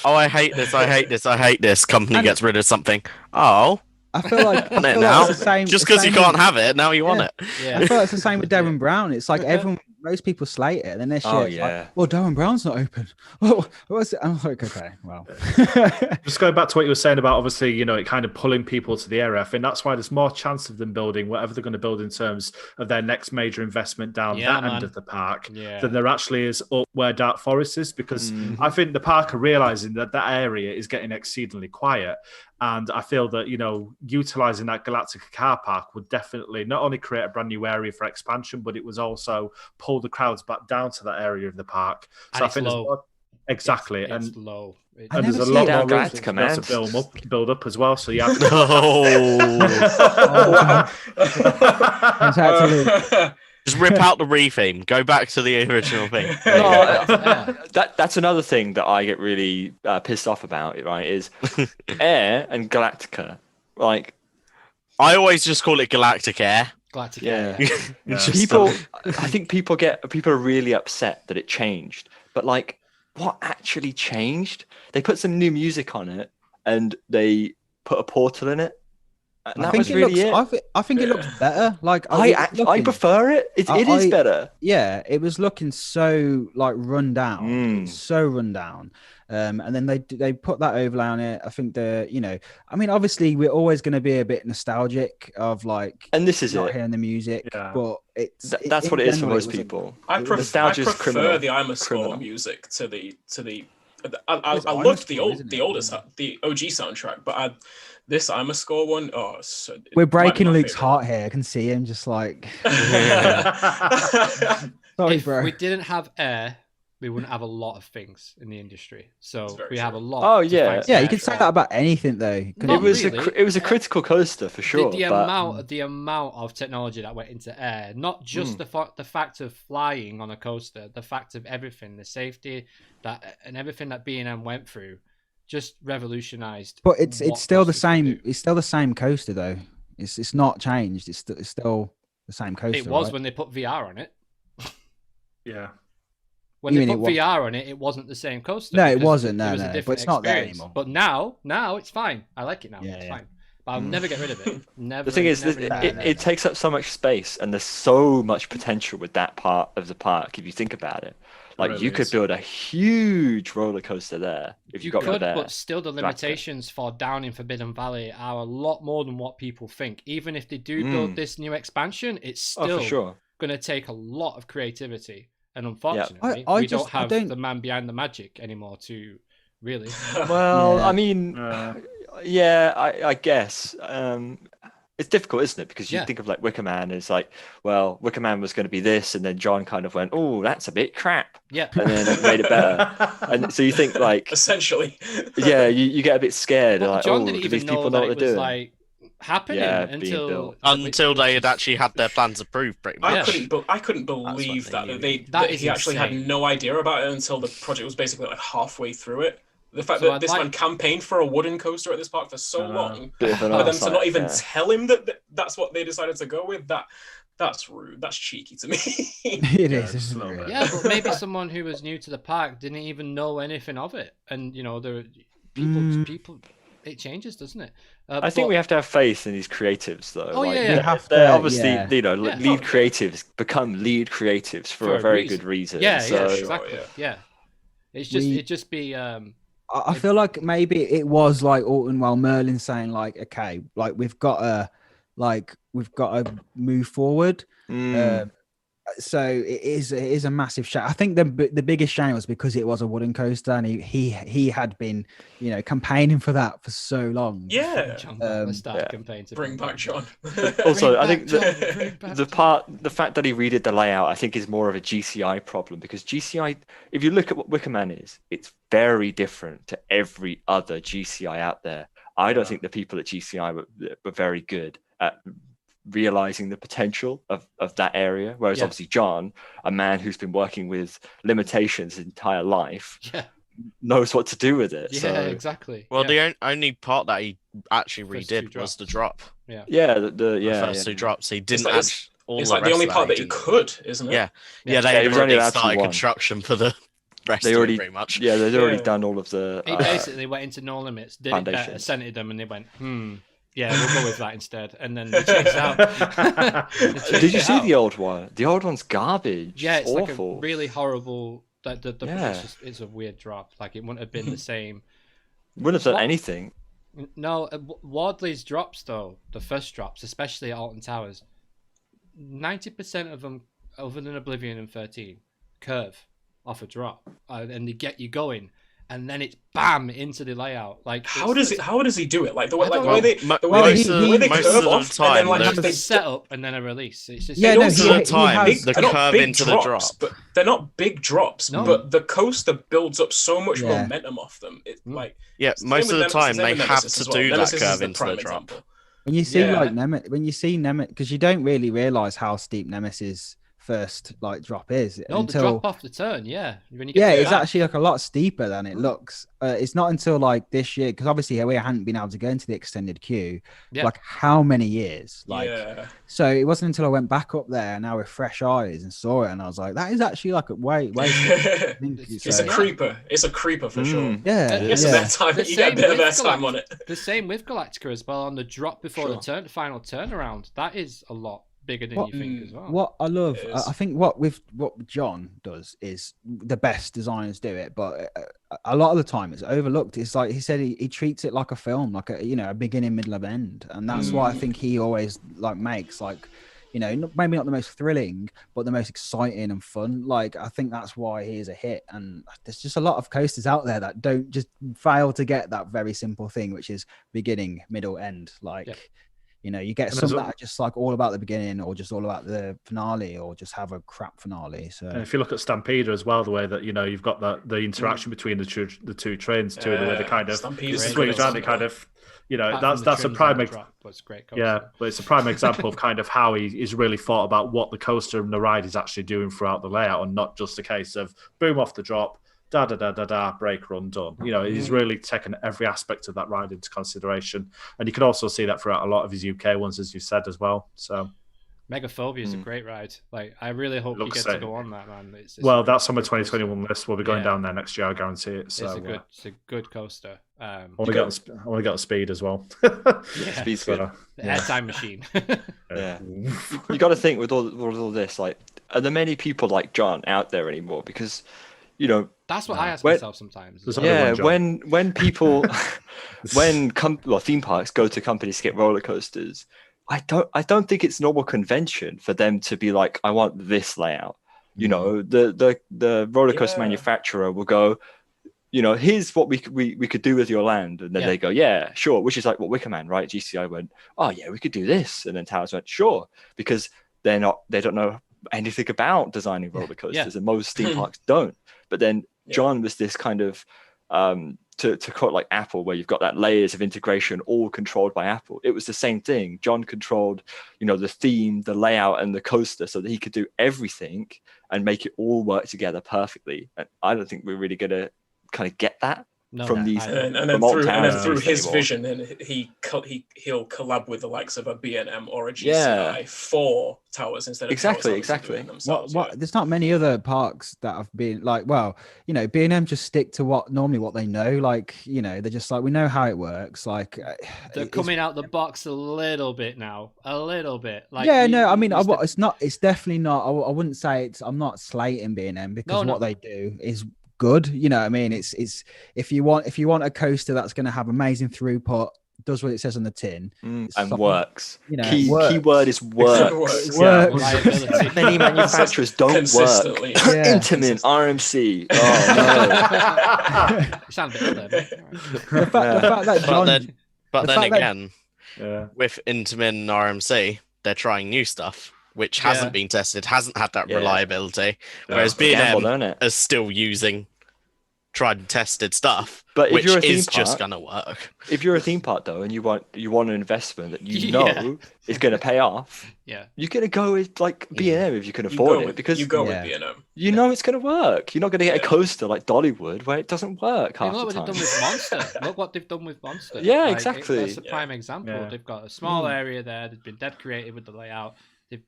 I hate this, I hate this, I hate this. Company gets rid of something. Oh. I feel like now, it's the same, just because you can't have it, now you want it. Yeah. I feel like it's the same with Darren Brown. It's like most people slate it, and then they're like, well, Darren Brown's not open. What's it? I'm like, okay, well. Just going back to what you were saying about obviously, it kind of pulling people to the area. I think that's why there's more chance of them building whatever they're going to build in terms of their next major investment down end of the park than there actually is up where Dark Forest is, because I think the park are realizing that area is getting exceedingly quiet. And I feel that, utilising that Galactica car park would definitely not only create a brand new area for expansion, but it was also pull the crowds back down to that area of the park. So I think there's more, exactly. It's low. And there's a lot more room to build up as well. So you have Just rip out the re-theme. Go back to the original thing. That's another thing that I get really pissed off about, right? Is Air and Galactica Like, I always just call it Galactic Air. Galactic yeah. Air. People, I think people are really upset that it changed. But like, what actually changed? They put some new music on it, and they put a portal in it. And I that think was it really looks. it. I think it looks better. Like I prefer it. It is better. Yeah, it was looking so like run down, so run down. And then they put that overlay on it. I think I mean, obviously we're always going to be a bit nostalgic of like, and this is not it. hearing the music, but that's what it is for most people. I prefer the I'm a Score music to the. I loved the OG soundtrack, but this I'm a Score one. Oh, so we're breaking Luke's heart here. I can see him just like. Sorry, if bro. we didn't have Air, we wouldn't have a lot of things in the industry. So we have a lot. Oh yeah, yeah. You can say that about anything though. It was a critical coaster for sure. The amount of technology that went into Air, not just the fact of flying on a coaster, the fact of everything, the safety and everything that B&M went through, just revolutionized. But it's still the same. It's still the same coaster though. It's not changed. It's still the same coaster. It was right? when they put VR on it. Yeah. When they put VR on it, it wasn't the same coaster. No, it wasn't. It No, was a different but it's not there experience. anymore. But now it's fine. I like it now. It's fine. But I'll never get rid of it. Never. The thing is, it takes up so much space, and there's so much potential with that part of the park. If you think about it, like you could build a huge roller coaster there if you got rid of that. But still, the limitations for down in Forbidden Valley are a lot more than what people think. Even if they do build this new expansion, it's still going to take a lot of creativity. And unfortunately, we don't have the man behind the magic anymore to really. Well, I mean, I guess. It's difficult, isn't it? Because you think of like Wicker Man, it's like, well, Wicker Man was going to be this, and then John kind of went, oh, that's a bit crap. Yeah. And then it made it better. And so you think like... Essentially. Yeah, you get a bit scared. Well, like, John do didn't these even people know know that what it they're was doing? like happening until they had actually had their plans approved, pretty much. I couldn't believe that he actually had no idea about it until the project was basically like halfway through it. The fact that this man campaigned for a wooden coaster at this park for so long, for them to not even tell him that that's what they decided to go with, that's rude. That's cheeky to me. It is. Yeah, but maybe someone who was new to the park didn't even know anything of it, and there people. It changes, doesn't it? I think we have to have faith in these creatives, though. Oh, like, yeah. They're obviously, lead creatives become lead creatives for a very good reason. Yeah, so... exactly. Yeah. It'd just be. I feel like maybe it was like Alton while Merlin saying like, okay, like we've got to move forward. So it is a massive shame. I think the biggest shame was because it was a wooden coaster, and he had been campaigning for that for so long. Yeah, campaigning to bring back John. Also, I think the fact that he redid the layout, I think, is more of a GCI problem, because GCI, if you look at what Wicker Man is, it's very different to every other GCI out there. I don't think the people at GCI were very good at realizing the potential of that area, whereas obviously John, a man who's been working with limitations his entire life, knows what to do with it. Exactly. Well, the only part that he actually redid was the drop. The first two drops. He didn't add all it's the like the only part that he didn't. could, isn't it? They had already started construction for the rest of it, pretty much. Yeah, they'd already done all of the... He basically went into No Limits, did it better, sent it them, and they went, yeah, we'll go with that instead. And then they changed out. Did you see the old one? The old one's garbage. Yeah, it's awful. Like a really horrible... It's a weird drop. Like, it wouldn't have been the same. Wouldn't have done anything. No, Wardley's drops, though, the first drops, especially at Alton Towers, 90% of them, other than Oblivion and 13, curve off a drop. And they get you going. And then it's bam into the layout. Like how does he do it? Like the way they most curve of the time, and then they set up and then a release. It's just most of the time the curve into the drop. But they're not big drops. No. But the coaster builds up so much momentum off them. It's like most of the time they have to do that curve into the drop. When you see Nemesis, because you don't really realize how steep Nemesis first like drop is. No, until the drop off the turn, yeah. When you get yeah, to the it's back. actually like a lot steeper than it looks. It's not until like this year, because obviously we hadn't been able to go into the extended queue for like how many years? Like, so it wasn't until I went back up there now with fresh eyes and saw it, and I was like, that is actually like a way. It's a creeper. It's a creeper for sure. Yeah, you get a bit of airtime on it. The same with Galactica as well on the drop before the final turnaround. That is a lot bigger than you think as well. What I love, I think what John does is the best designers do it, but a lot of the time it's overlooked. It's like he said, he treats it like a film, like a beginning, middle, and end, and that's why I think he always like makes like, maybe not the most thrilling, but the most exciting and fun. Like, I think that's why he is a hit. And there's just a lot of coasters out there that don't just fail to get that very simple thing, which is beginning, middle, end. Like, you get some that are just like all about the beginning, or just all about the finale, or just have a crap finale. So, and if you look at Stampeder as well, the way that you've got the interaction between the two trains, the way they kind of swings around, it kind of. That's a prime but it's a prime example of kind of how he's really thought about what the coaster and the ride is actually doing throughout the layout, and not just a case of boom off the drop, da da da da da, break, run, done. He's really taken every aspect of that ride into consideration, and you can also see that throughout a lot of his UK ones, as you said as well. So Megaphobia is a great ride. Like, I really hope you get to go on that, man. It's that's on my 2021 list. We'll be going down there next year, I guarantee it. So it's a good coaster. I want to get on speed as well. Speed's good. The airtime machine. You got to think with all this, like, are there many people like John out there anymore? Because that's what I ask myself sometimes. When people theme parks go to companies to get roller coasters, I don't think it's normal convention for them to be like, I want this layout. The roller coaster manufacturer will go, here's what we could do with your land, and then they go, yeah, sure, which is like what Wicker Man, right? GCI went, oh yeah, we could do this, and then Towers went, sure, because they don't know anything about designing roller coasters, and most theme parks don't. But then John was this kind of to quote like Apple, where you've got that layers of integration all controlled by Apple. It was the same thing. John controlled, the theme, the layout, and the coaster, so that he could do everything and make it all work togetder perfectly. And I don't think we're really gonna kind of get that from these. And then through his vision, and he'll collab with the likes of a B&M or a GCI for Towers instead of exactly. There's not many other parks that have been like, B&M just stick to what they know. Like, they're just like, we know how it works. Like, they're coming out the box a little bit now, Like, it's definitely not. I wouldn't say I'm not slating B&M, because what they do is good. It's if you want a coaster that's going to have amazing throughput, does what it says on the tin, and works. Works. Keyword is works. Works. Many manufacturers don't work. Intamin, RMC. Oh no. Sound a bit there, the fact that John, but then again, with Intamin and RMC, they're trying new stuff, which hasn't been tested, hasn't had that reliability, whereas B&M is still using tried and tested stuff, but which is just gonna work. If you're a theme park though, and you want an investment that is going to pay off, you're going to go with like B&M if you can afford it, because you go with B&M. It's going to work. You're not going to get a coaster like Dollywood where it doesn't work half the time. Look what they've done with Monster. Look what they've done with Monster. Yeah, exactly. That's a prime example. They've got a small area there. They've been dead creative with the layout. They've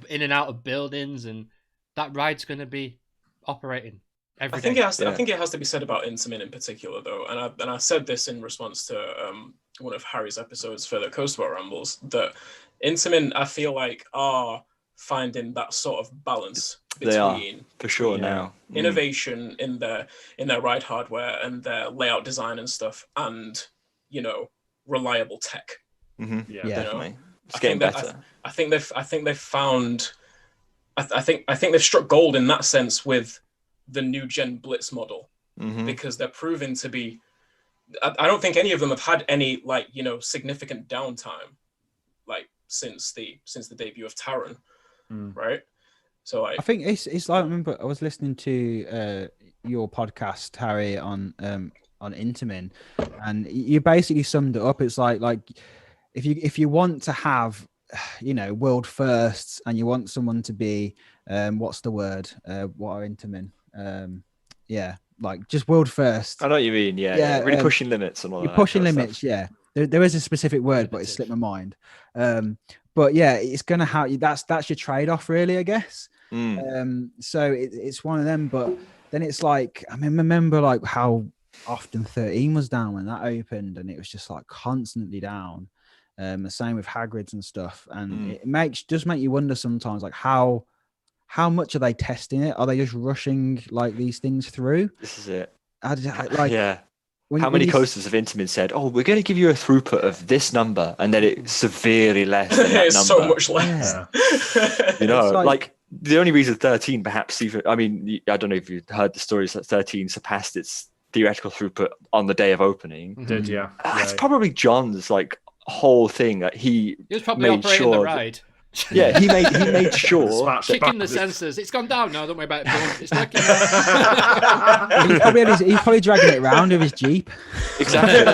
in and out of buildings, and that ride's going to be operating. I think it has to be said about Intamin in particular, though, and I said this in response to one of Harry's episodes for the Coast Bar Rambles, that Intamin, I feel like, are finding that sort of balance between, they are, for sure, now innovation in their ride hardware and their layout design and stuff, and reliable tech. Mm-hmm. Definitely. It's getting better. I think they've found. I think they've struck gold in that sense with the new gen Blitz model, because they're proven to be. I don't think any of them have had any significant downtime, since the debut of Taron, right? So I think it's like, I remember I was listening to your podcast, Harry, on Intamin, and you basically summed it up. It's like if you want to have world firsts, and you want someone to be, what's the word? What are Intamin? Like just world first. I know what you mean. Yeah. Really pushing limits and all that. You're pushing kind of limits. stuff. Yeah. There is a specific word, but it slipped my mind. But yeah, it's gonna have that's your trade-off, really, I guess. So it's one of them. But then it's like, I mean, remember like how often 13 was down when that opened, and it was just like constantly down. The same with Hagrid's and stuff, and it does make you wonder sometimes, like how much are they testing it? Are they just rushing like these things through? This is it. Yeah. How many coasters have Intamin said, "Oh, we're going to give you a throughput of this number," and then it's severely less than that it's number. so much less. Yeah. Like the only reason 13, perhaps even, I mean, I don't know if you heard the stories that 13 surpassed its theoretical throughput on the day of opening. Did It's probably John's like whole thing that he was probably operating the ride. Yeah, he made sure kicking the sensors. It's gone down now. Don't worry about it. It's working. He's probably dragging it around with his Jeep. Exactly.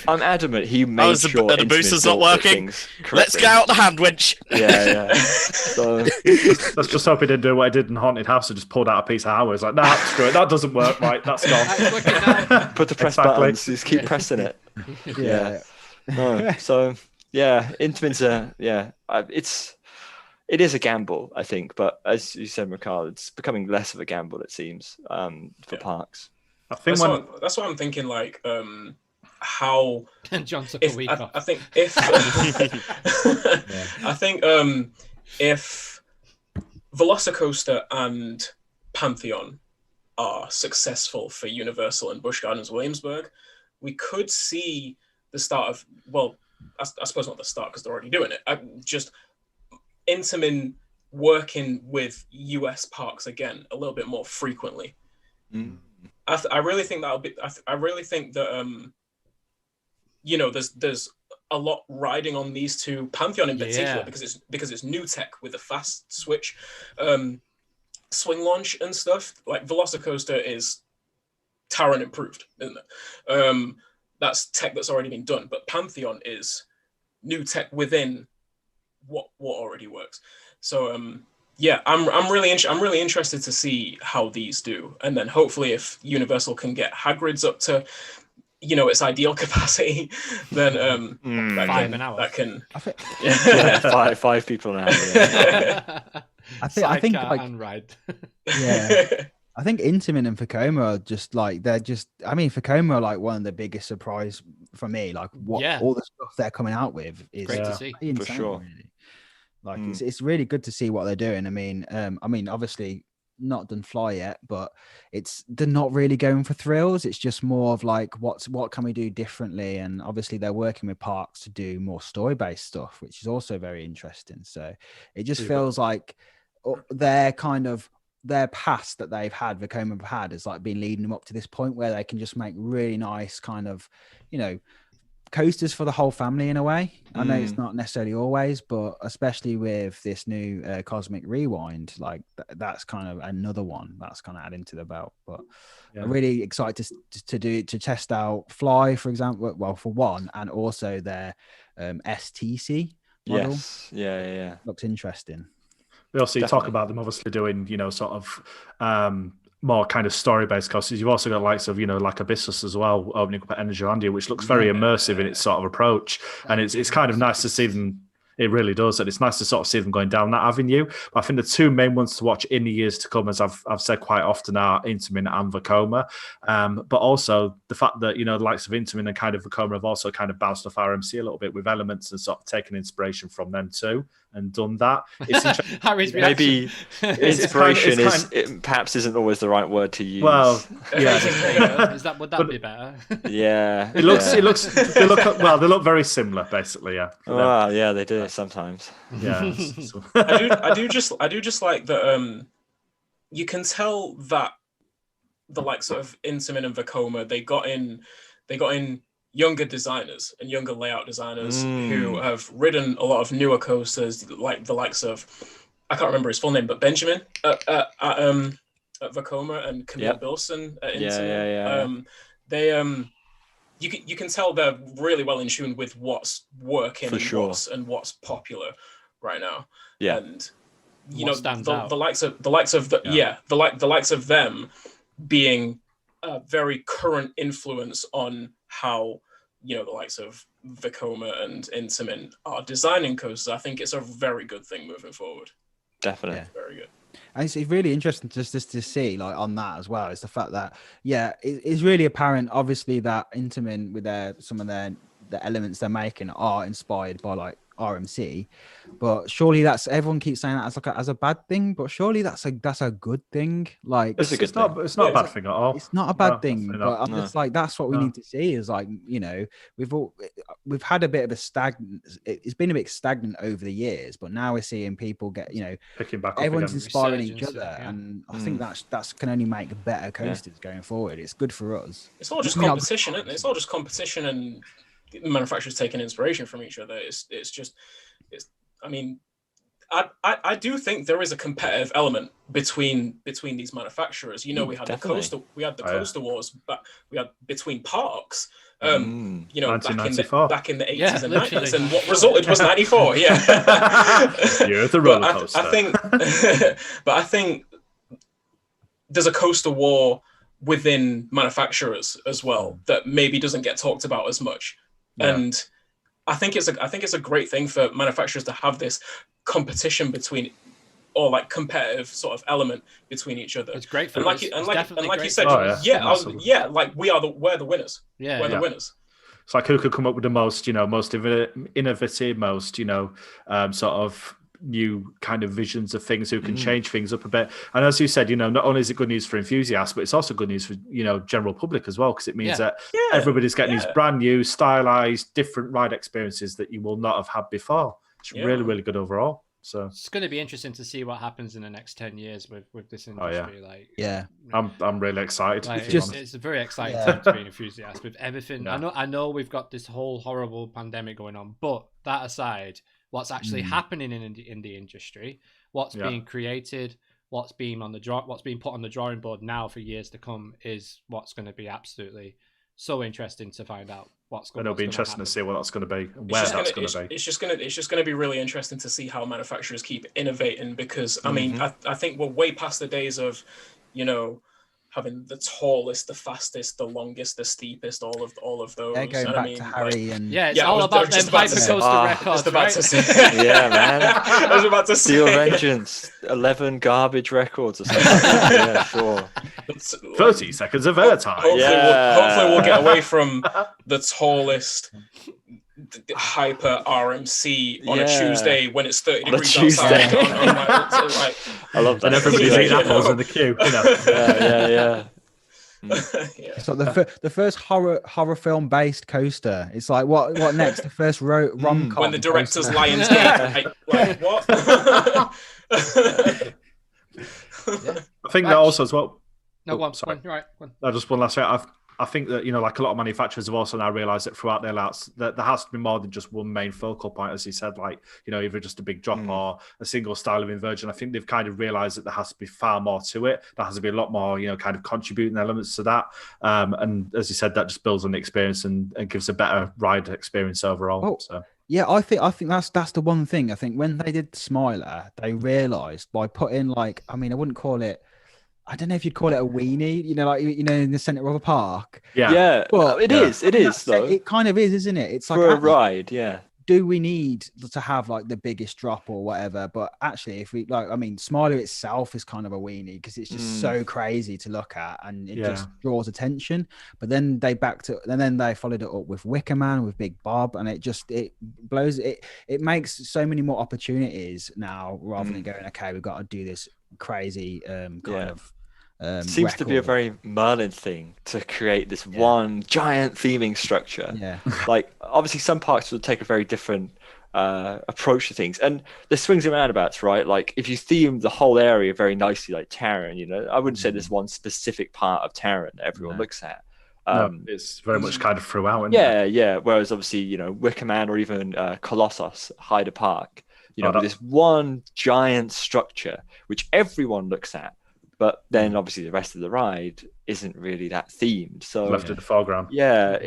I'm adamant he made sure the booster's not working. Let's get out the hand winch. Yeah. So let's just hope he didn't do what I did in Haunted House and just pulled out a piece of hardware. It's like, nah, screw it. That doesn't work. Right, that's gone. Put the press buttons. Just keep pressing it. Yeah. So. Yeah, Intamin's it is a gamble, I think, but as you said, Mikhile, it's becoming less of a gamble, it seems, for parks. I think that's what I'm thinking. Like, how John took a week off. I think if if Velocicoaster and Pantheon are successful for Universal and Busch Gardens Williamsburg, we could see the start of, well, I suppose not the start because they're already doing it. Just Intamin working with US parks again a little bit more frequently. I really think that'll be. I really think that there's a lot riding on these two, Pantheon in particular, because it's new tech with a fast switch, swing launch and stuff. Like Velocicoaster is Taron improved, isn't it? That's tech that's already been done, but Pantheon is new tech within what already works. So I'm really interested to see how these do, and then hopefully if Universal can get Hagrid's up to its ideal capacity, then 5 an hour. That can five people an hour. Yeah. I think like ride. Yeah. I think Intamin and Vekoma are just like, Vekoma are like one of the biggest surprise for me. Like all the stuff they're coming out with is great to see, insane, for sure. Really. Like it's really good to see what they're doing. I mean, obviously not done Fly yet, but they're not really going for thrills. It's just more of like, what can we do differently? And obviously they're working with parks to do more story-based stuff, which is also very interesting. So it just feels like their past that they've had, Vekoma have had, has like been leading them up to this point where they can just make really nice kind of, coasters for the whole family in a way. I know it's not necessarily always, but especially with this new Cosmic Rewind, like that's kind of another one that's kind of adding to the belt. But I'm really excited to test out Fly, for example. Well, for one, and also their STC model. Yes, yeah. Looks interesting. We also talk about them obviously doing, sort of more kind of story-based coasters. You've also got likes of, like Abyssus as well, opening up at Energylandia, which looks very immersive in its sort of approach. And it's kind of nice to see them. It really does. And it's nice to sort of see them going down that avenue. But I think the two main ones to watch in the years to come, as I've said quite often, are Intamin and Vekoma. But also the fact that, the likes of Intamin and kind of Vekoma have also kind of bounced off RMC a little bit with elements and sort of taken inspiration from them too and done that. It's interesting. Maybe inspiration perhaps isn't always the right word to use. Well, yeah. Would that be better? Yeah. They look very similar, basically. Yeah. Well, yeah, they do sometimes. Yeah. I do just like that. You can tell that the likes of Intamin and Vekoma, they got in younger designers and younger layout designers who have ridden a lot of newer coasters, like the likes of, I can't remember his full name, but Benjamin at Vekoma and Camille Bilson at Intamin. you can tell they're really well in tune with what's working For and sure. what's popular right now. Yeah. And you What know, stands the out. likes of the likes of them being a very current influence on how, you know, the likes of Vekoma and Intamin are designing coasters. I think it's a very good thing moving forward. Definitely. Yeah. Very good. And it's really interesting just to see like on that as well is the fact that it's really apparent obviously that Intamin with some of the elements they're making are inspired by like RMC, but surely that's everyone keeps saying that as like as a bad thing, but surely that's a good thing. Like It's a good thing. It's not a bad thing at all. it's not a bad No, thing, definitely but not. I'm just like that's what we No. need to see is like, you know, we've had a bit of a stagnant. It's been a bit stagnant over the years, but now we're seeing people get, you know, Picking back up everyone's again. inspiring each Resurgence, other, yeah. and I think that's can only make better coasters going forward. It's good for us. It's all just I mean, competition, isn't it? It's all just competition and manufacturers taking inspiration from each other. I mean, I do think there is a competitive element between these manufacturers. You know, we had Definitely. the coaster wars, but we had between parks. You know, back in 1994. the 80s Yeah, and literally. 90s, and what resulted was 94. Yeah, You're the roller coaster. I think there's a coaster war within manufacturers as well that maybe doesn't get talked about as much. Yeah. And I think it's a great thing for manufacturers to have this competition between, or like competitive sort of element between each other. It's great for And like us. you, and It's like, definitely and like you great said, for Oh, us. yeah. like we're the winners. Yeah, We're yeah. the winners. It's like who could come up with the most, you know, most innovative, most, you know, sort of new kind of visions of things, who can change things up a bit. And as you said, you know, not only is it good news for enthusiasts, but it's also good news for, you know, general public as well, because it means that everybody's getting these brand new, stylized, different ride experiences that you will not have had before. It's really, really good overall. So it's going to be interesting to see what happens in the next 10 years with this industry. I'm really excited. Like, to be honest. it's a very exciting time to be an enthusiast with everything. I know we've got this whole horrible pandemic going on, but that aside, what's actually happening in the industry, what's being created, what's being put on the drawing board now for years to come is what's going to be absolutely so interesting to find out what's going. And it'll be interesting to see what that's going to be, and where that's going to be. It's just going to be really interesting to see how manufacturers keep innovating, because I mean, I think we're way past the days of, you know, having the tallest, the fastest, the longest, the steepest, all of those. They're going back to Harry and it's all about them hypercoaster records, right? Yeah, man. I was about to say. Steel Vengeance, 11 garbage records or something. Yeah, sure. 30 seconds of airtime. Hopefully we'll get away from the tallest hyper RMC on a Tuesday when it's 30 degrees outside. I love that. And everybody's eating apples in the queue. You know? Yeah. It's like the first horror film based coaster. It's like what next? The first rom-com when the director's coaster. Lionsgate. Like what? I think that also as well. No, go on. Sorry. Go on. You're right. Go on. No, just one last thing. I think that, you know, like a lot of manufacturers have also now realised that throughout their layouts that there has to be more than just one main focal point, as you said, like, you know, either just a big drop or a single style of inversion. I think they've kind of realised that there has to be far more to it. There has to be a lot more, you know, kind of contributing elements to that. And as you said, that just builds on the experience and gives a better ride experience overall. Oh. So. Yeah, I think that's the one thing. I think when they did Smiler, they realised by putting like, I mean, I wouldn't call it, I don't know if you'd call it a weenie, you know, like, you know, in the centre of a park. Yeah. Well, it is though. It kind of is, isn't it? It's like for a ride, do we need to have like the biggest drop or whatever? But actually, if we like, I mean, Smiler itself is kind of a weenie because it's just so crazy to look at and it just draws attention. But then they followed it up with Wicker Man, with Big Bob, and it blows it. It makes so many more opportunities now rather than going, okay, we've got to do this crazy kind of. Seems to be a very Merlin thing to create this one giant theming structure. Yeah. Like, obviously some parks will take a very different approach to things, and there's swings and roundabouts, right? Like, if you theme the whole area very nicely, like Terran, you know, I wouldn't say there's one specific part of Terran that everyone looks at. It's very much kind of throughout. Yeah. Whereas obviously, you know, Wicker Man or even Colossus, Hyder Park, you know, this one giant structure which everyone looks at. but then obviously the rest of the ride isn't really that themed. So Left in the foreground. yeah,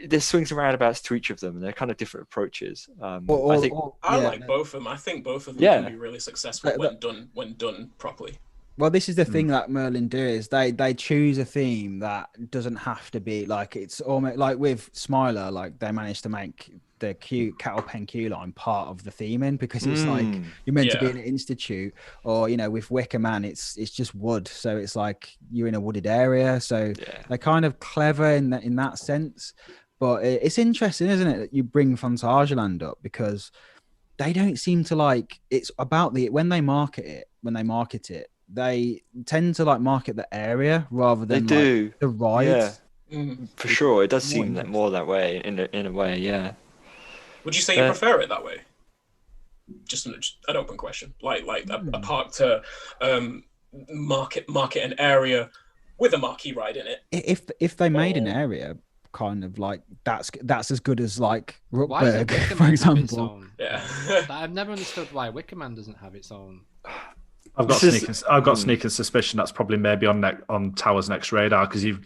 there's swings and roundabouts to each of them, and they're kind of different approaches. I think I like both of them. I think both of them can be really successful when done properly. Well, this is the thing that Merlin do is they choose a theme that doesn't have to be like, it's almost like with Smiler, like they managed to make the cattle pen queue line part of the theming, because it's like you're meant to be in an institute, or with Wicker Man it's just wood, so it's like you're in a wooded area, so they're kind of clever in that sense. But it's interesting, isn't it, that you bring Fantasyland up, because they don't seem to like, it's about when they market it, they tend to like market the area rather than the rides. For sure, it does seem that more that way in a way. Yeah. Would you say you prefer it that way? Just an open question. Like a park to market an area with a marquee ride in it. If they made an area kind of like that's as good as like Ruckberg, for example. I've never understood why Wickerman doesn't have its own. I've got sneaking suspicion that's probably maybe on Tower's next radar, because you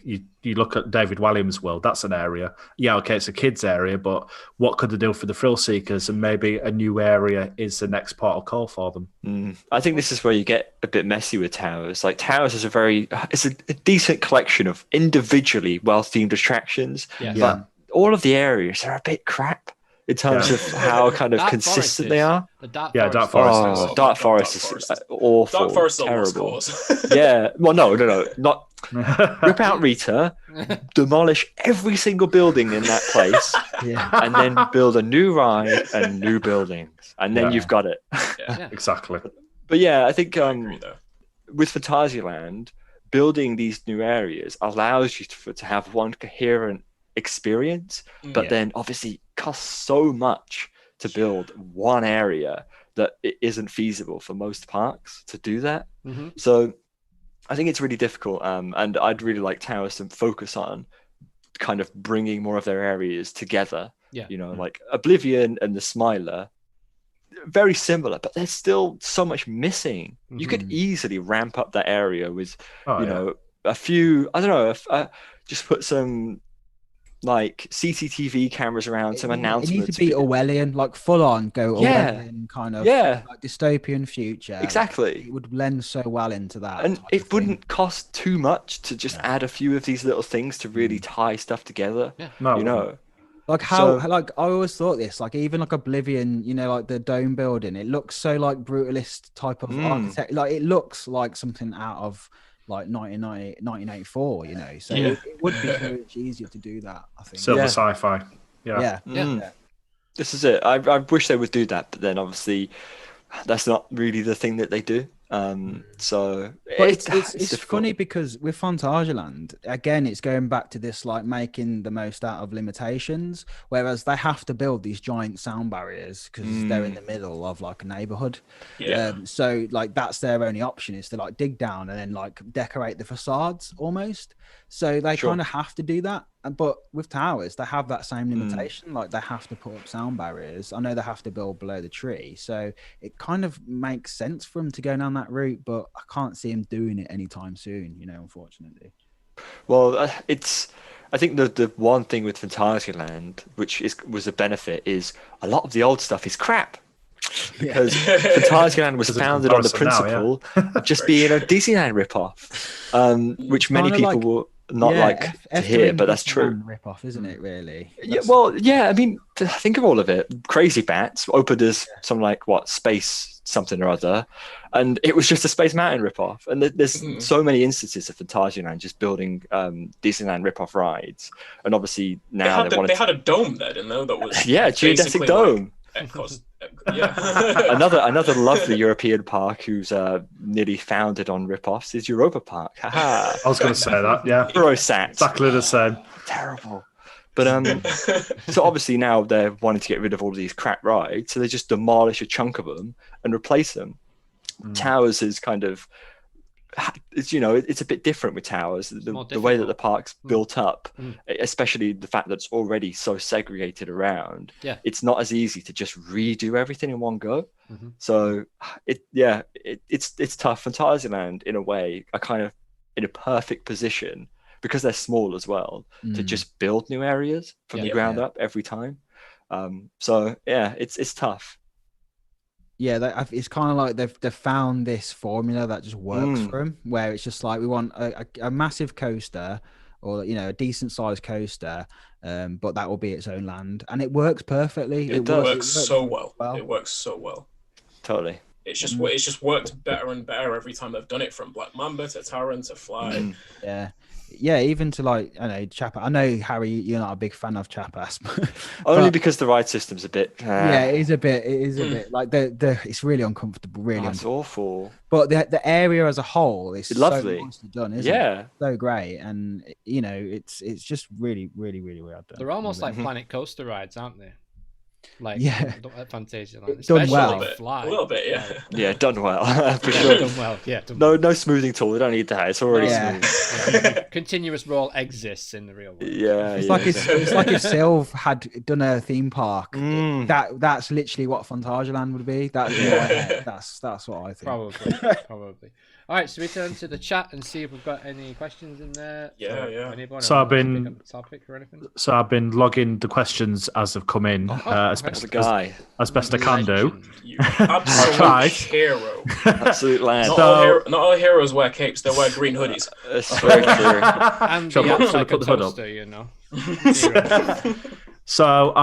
look at David Walliams' world, that's an area. Yeah, okay, it's a kids area, but what could they do for the thrill seekers? And maybe a new area is the next part of call for them. I think this is where you get a bit messy with Towers. Like Towers is it's a decent collection of individually well-themed attractions, but all of the areas are a bit crap in terms of how kind of consistent they are. The Dark Forest. Forest. Dark Forest is awful. Dark Forest is terrible. Yeah. Well, no, not rip out Rita, demolish every single building in that place, and then build a new ride and new buildings, and then you've got it. Exactly. But yeah, I think with Fantasyland, building these new areas allows you to have one coherent experience, but then obviously costs so much to build one area that it isn't feasible for most parks to do that. So I think it's really difficult, and I'd really like Towers to focus on kind of bringing more of their areas together. Like Oblivion and the Smiler, very similar, but there's still so much missing. You could easily ramp up that area with a few, I don't know, just put some like CCTV cameras around, some announcements. It needs to be Orwellian, like full on go Orwellian kind of like dystopian future. Exactly. It would blend so well into that. And it wouldn't cost too much to just add a few of these little things to really tie stuff together. Like like I always thought this, like even like Oblivion, like the dome building, it looks so like brutalist type of architect. Like it looks like something out of like 1984, so it would be so much easier to do that, I think. Silver sci-fi. This is it. I wish they would do that, but then obviously that's not really the thing that they do. So it's funny because with Fantasyland, again, it's going back to this like making the most out of limitations, whereas they have to build these giant sound barriers because they're in the middle of like a neighborhood. So like that's their only option, is to like dig down and then like decorate the facades almost. So they kind of have to do that. But with Towers, they have that same limitation. Like they have to put up sound barriers. I know they have to build below the tree. So it kind of makes sense for them to go down that route, but I can't see them doing it anytime soon, unfortunately. Well, I think the one thing with Fantasyland, which was a benefit, is a lot of the old stuff is crap. Because Fantasyland was founded on the principle of just being a Disneyland ripoff, which many people will not like to hear, but that's true. Ripoff, isn't it? Really? I mean, think of all of it. Crazy Bats opened as some like space something or other, and it was just a Space Mountain ripoff. And there's so many instances of Fantasyland just building Disneyland ripoff rides, and obviously now they had a dome there, didn't they? That was geodesic dome. Like, another lovely European park who's nearly founded on ripoffs is Europa Park. I was going to say that. Eurosat. Exactly the same. Terrible. But so obviously now they're wanting to get rid of all of these crap rides, so they just demolish a chunk of them and replace them. Towers is kind of it's it's a bit different with towers. The way that the park's built up, especially the fact that it's already so segregated around. Yeah, it's not as easy to just redo everything in one go. So it's tough. Fantasyland, in a way, are kind of in a perfect position because they're small as well to just build new areas from the ground up every time. So yeah, it's tough. Yeah, it's kind of like they've found this formula that just works for them, where it's just like we want a massive coaster, or a decent sized coaster, but that will be its own land, and it works perfectly. It works so well. It works so well. Totally. It's just worked better and better every time they've done it, from Black Mamba to Taran to Fly. Yeah, even to like, I know, Chapas. I know, Harry, you're not a big fan of Chapas. Only because the ride system's a bit. Yeah, it is a bit like it's really uncomfortable. Really, it's awful. But the area as a whole is lovely. So nicely done, isn't it? So great, and it's just really, really, really well done. They're almost like Planet Coaster rides, aren't they? Like Fantasia, like, done well. Fly. A little bit, yeah. Yeah, done well for sure. Done well, yeah. No smoothing tool. They don't need that. It's already smooth. Continuous roll exists in the real world. Yeah, it's like if Sylve had done a theme park. That's literally what Fantasialand would be. That's what I think. Probably. All right, so we turn to the chat and see if we've got any questions in there. So I've been topic or anything. So I've been logging the questions as they've come in, as best I can do. You absolute hero. Absolute land. Not all heroes wear capes; they wear green hoodies. That's very true. And the toaster, So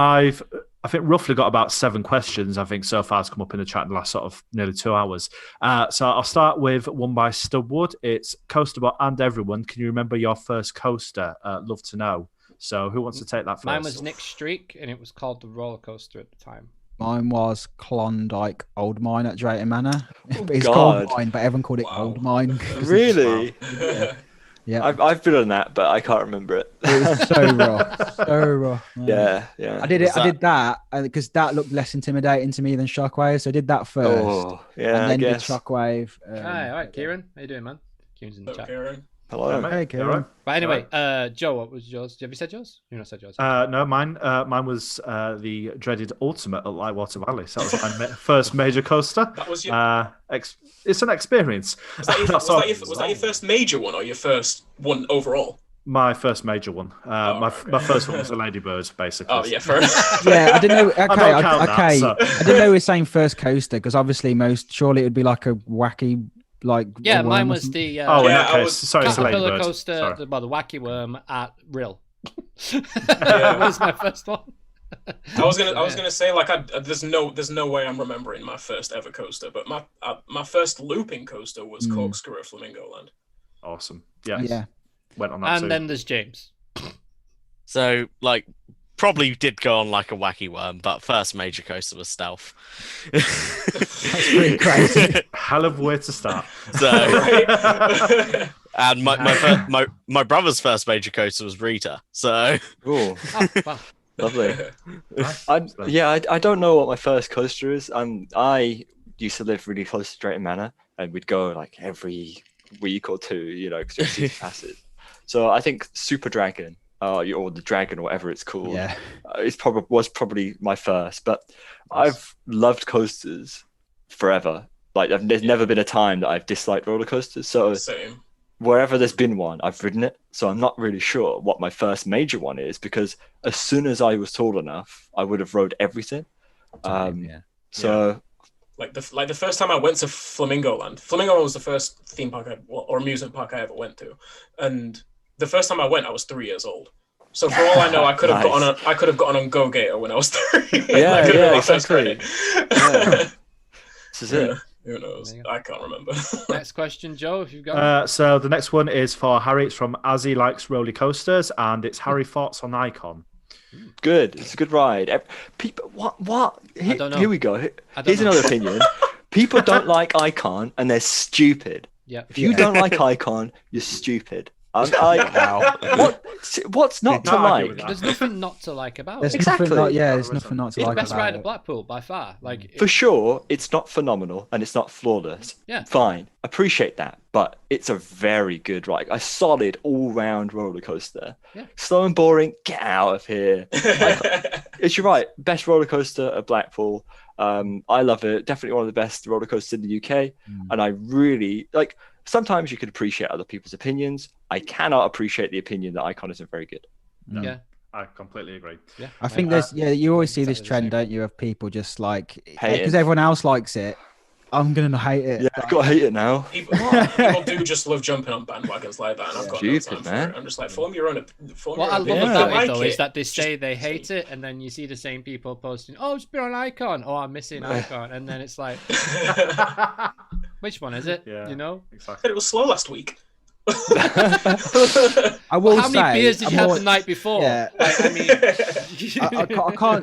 I think roughly got about 7 questions, I think, so far has come up in the chat in the last sort of nearly 2 hours. So I'll start with one by Stubwood. It's Coasterbot and everyone. Can you remember your first coaster? Love to know. So who wants to take that first? Mine was Nick Streak, and it was called the roller coaster at the time. Mine was Klondike Old Mine at Drayton Manor. It's called Mine, but everyone called it Old Mine. Really? Yeah. I've been on that, but I can't remember it. It was so rough. Yeah. I did that because that looked less intimidating to me than Shockwave, so I did that first. Oh, yeah, and then I did guess. Shockwave. Hi, all right, Kieran, how you doing, man? Kieran's in the chat. Kieran. Hello. Mate. Hey, Kieran. But anyway, Joe, what was yours? Have you said yours? You've not said yours. No, mine was the dreaded Ultimate at Lightwater Valley. So that was my first major coaster. That was your... it's an experience. Was that your first major one, or your first one overall? My first major one. My first one was a Ladybird, basically. Oh yeah, first. Yeah, I didn't know. Okay, I didn't know we were saying first coaster because obviously surely it would be like a wacky. Mine was the in that case, sorry, it's a caterpillar Ladybird. coaster, the wacky worm at Rill. That was my first one. I was gonna say there's no way I'm remembering my first ever coaster, but my first looping coaster was Corkscrew at Flamingo Land. Awesome. Yes. Yeah. Went on that and then there's James. So probably did go on like a wacky worm, but first major coaster was Stealth. That's pretty crazy. Hell of a way to start. So, and my brother's first major coaster was Rita. So, Ooh. Wow. Lovely. I don't know what my first coaster is. I used to live really close to Drayton Manor, and we'd go like every week or two, because it was season passes. So I think Super Dragon, or the Dragon, or whatever it's called, was probably my first. But I've loved coasters forever. There's never been a time that I've disliked roller coasters. So Same. Wherever there's been one, I've ridden it. So I'm not really sure what my first major one is, because as soon as I was tall enough, I would have rode everything. So. Like the first time I went to Flamingo Land was the first theme park or amusement park I ever went to, and the first time I went, I was 3 years old. So for all I know, I could have gotten on Go Gator when I was 3. Exactly. This is it. Who knows? I can't remember. Next question, Joe, if you've got. So the next one is for Harry. It's from Azzy Likes Roller Coasters, and it's Harry thoughts on Icon. Good. It's a good ride. People, what? I don't know. Here we go. Here's another opinion. People don't like Icon, and they're stupid. Yeah. If you don't like Icon, you're stupid. What's not to Can't argue with like? that. There's nothing not to like about There's it. Exactly. nothing not, yeah, there's nothing not to It's the like best about ride it. at Blackpool by far. Like For sure, it's not phenomenal and it's not flawless. Yeah. Fine, appreciate that, but it's a very good ride, a solid all-round roller coaster. Yeah. Slow and boring, get out of here. It's you're right, best roller coaster at Blackpool. I love it. Definitely one of the best roller coasters in the UK, and I really like. Sometimes you could appreciate other people's opinions. I cannot appreciate the opinion that Icon isn't very good. No, Yeah. I completely agree. Yeah. I think there's you always see this exactly the trend, same. don't you, of people just like Hating. because everyone else likes it, I'm gonna hate it. Yeah, I've got to hate it now. People do just love jumping on bandwagons like that, and I've got no Stupid, time for man. it. I'm just like, form your own. What I love Yeah. about like it though it, is that they say just they hate it, and then you see the same people posting, "Oh, it's been on Icon," "Oh, I'm missing Icon," and then it's like, which one is it? Yeah. You know? Exactly. It was slow last week. I will How say, many beers did I'm you have more- the night before? Yeah. Like, I mean,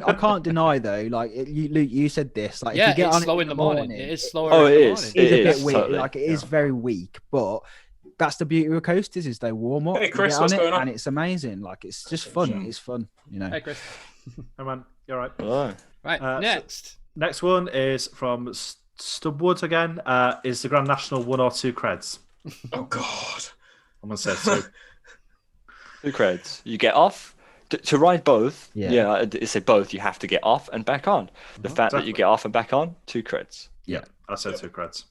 I can't deny though. Like Luke, you said this. Like, yeah, if you get it's on slow it in the morning. It is slower. Oh, in it the is. morning. It is a It bit is, weird. totally. Like, it is very weak, but that's the beauty of coasters is they warm up. Hey, you Chris, get on what's it, going on? And it's amazing. Like, it's just fun. It's fun. You know. Hey, Chris. Hey, man, you're right. Oh. Right, So- next. Next one is from Stubwood again. Is the Grand National 1 or 2 creds? Oh God. I'm gonna say 2. 2 creds. You get off to ride both. Yeah. Yeah, I say both. You have to get off and back on. The fact that you exactly. get off and back on, 2 creds. Yeah, I said 2 creds.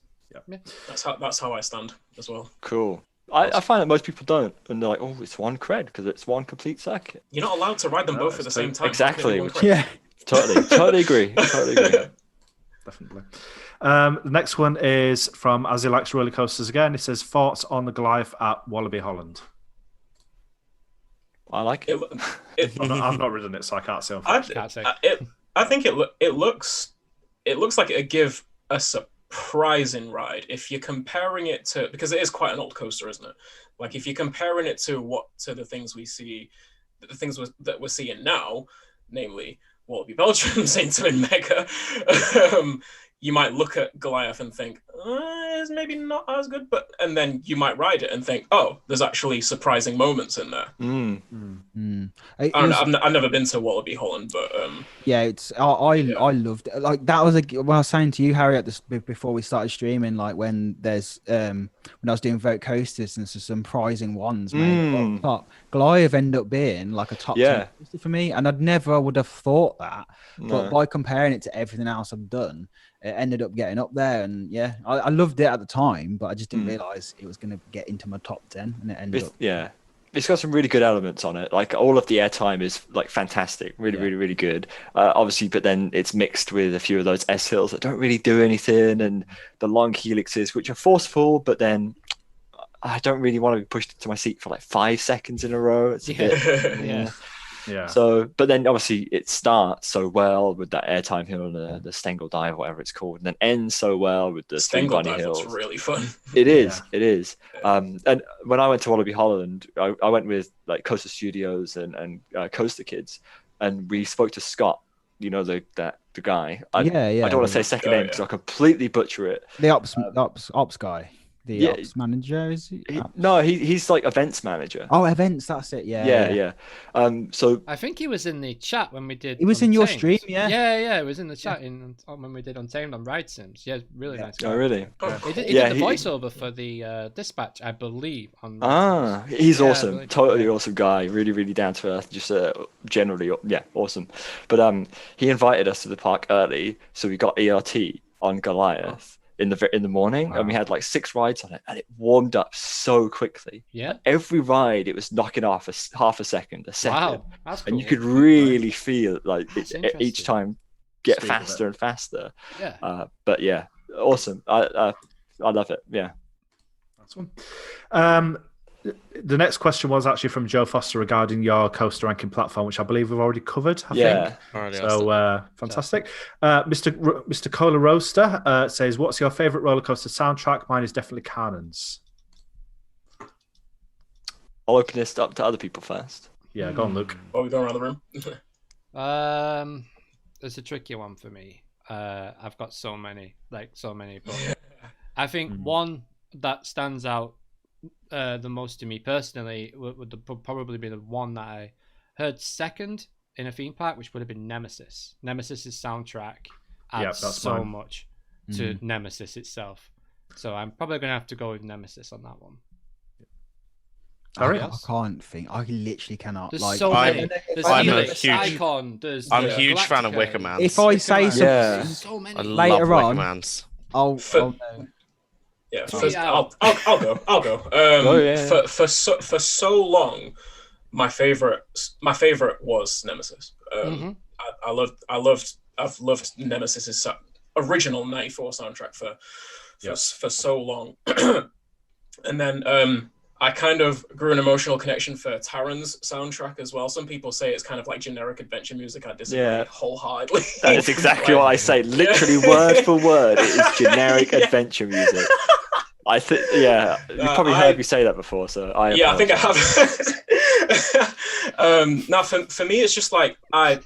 Yeah. That's how I stand as well. Cool. I find that most people don't, and they're like, "Oh, it's 1 cred because it's 1 complete circuit." You're not allowed to ride them No, both at the it's same two. time. Exactly. Yeah. Totally agree. Totally agree. Definitely. The next one is from As He Likes Roller Coasters again. It says thoughts on the Goliath at Wallaby Holland. I like it. I've not ridden it, so I can't say. Can't say. I think it looks like it'd give a surprising ride if you're comparing it to, because it is quite an old coaster, isn't it? Like if you're comparing it to the things we see, that we're seeing now, namely Wallaby Belgium, Saint Timon Mega, you might look at Goliath and think, it's maybe not as good, and then you might ride it and think, oh, there's actually surprising moments in there. I don't know, I've never been to Wallaby Holland, but yeah, it's I loved it. Like that was when I was saying to you, Harry, before we started streaming, like when there's when I was doing vote coasters and some prizing ones, mate. Top Goliath ended up being like a top 10 coaster for me, and I'd never would have thought that, but by comparing it to everything else I've done, it ended up getting up there. And yeah, I loved it at the time, but I just didn't realize it was going to get into my top 10, and it ended up. Yeah. It's got some really good elements on it. Like all of the airtime is like fantastic, really good. Obviously, but then it's mixed with a few of those S hills that don't really do anything, and the long helixes which are forceful, but then I don't really want to be pushed into my seat for like 5 seconds in a row. It's a bit, Yeah. So, but then obviously it starts so well with that airtime hill and the Stengel dive, whatever it's called, and then ends so well with the Three Stengel Bunny dive Hills. looks really fun. It is. And when I went to Wallaby Holland, I went with like Coaster Studios and Coaster Kids, and we spoke to Scott. You know the guy. I don't want to say second name because I'll completely butcher it. The ops guy. The ops manager, is he? He's like events manager. Oh, events, that's it. Yeah. So I think he was in the chat when we did. He was in your Untamed. stream, yeah. Yeah, it was in the chat when we did Untamed on Ride Sims. Yeah, really nice guy. Oh, really? He did the voiceover for the Dispatch, I believe. He's awesome. Really Totally awesome guy. Really down to earth. Just generally, awesome. But he invited us to the park early, so we got ERT on Goliath in the morning, and we had like 6 rides on it, and it warmed up so quickly. Yeah. Every ride, it was knocking off half a second, a second. Wow, that's cool. And you could really feel like That's each time get faster and faster. Yeah. But yeah, awesome. I love it. Yeah. That's one. The next question was actually from Joe Foster regarding your coaster ranking platform, which I believe we've already covered. I think. So fantastic. Mr. Cola Roaster says, "What's your favorite roller coaster soundtrack?" Mine is definitely Cannon's. I'll open this up to other people first. Yeah, go on, Luke. While we go around the room. It's a tricky one for me. I've got so many, but I think one that stands out the most to me personally would probably be the one that I heard second in a theme park, which would have been Nemesis. Nemesis's soundtrack adds so much to Nemesis itself. So I'm probably going to have to go with Nemesis on that one. I can't think. I literally cannot. There's like, so many. There's I'm Helix, a huge- Icon. I'm a huge fan of Galactica. Wicker Man. if I say something, Yeah. So many. I love later Wicker on, Mans. I'll know. Yeah, Tweet I'll out. go. For so long, my favorite was Nemesis. I've loved Nemesis's original '94 soundtrack for so long, and then I kind of grew an emotional connection for Taran's soundtrack as well. Some people say it's kind of like generic adventure music. I disagree wholeheartedly. That is exactly what I say. Literally word for word, it is generic adventure music. I think, you've probably heard me say that before. So I think I have. Now, for me, it's just like I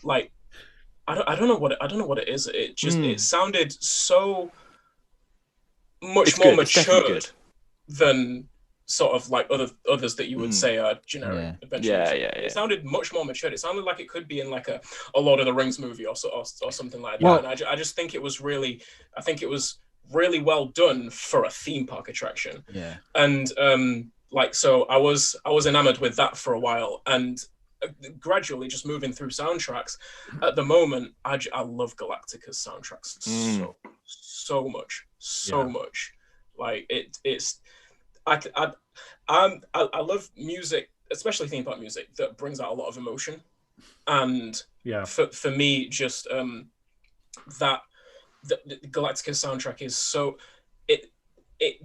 don't know what it is. It just it sounded so much more mature than sort of like others that you would say are generic adventure music. It sounded much more mature. It sounded like it could be in like a Lord of the Rings movie or something like that. Well, and I just think it was really well done for a theme park attraction. Yeah. And so I was enamored with that for a while, and gradually just moving through soundtracks. At the moment, I love Galactica's soundtracks so much. Like it's I love music, especially theme park music, that brings out a lot of emotion. And for me, just that the Galactica soundtrack is so it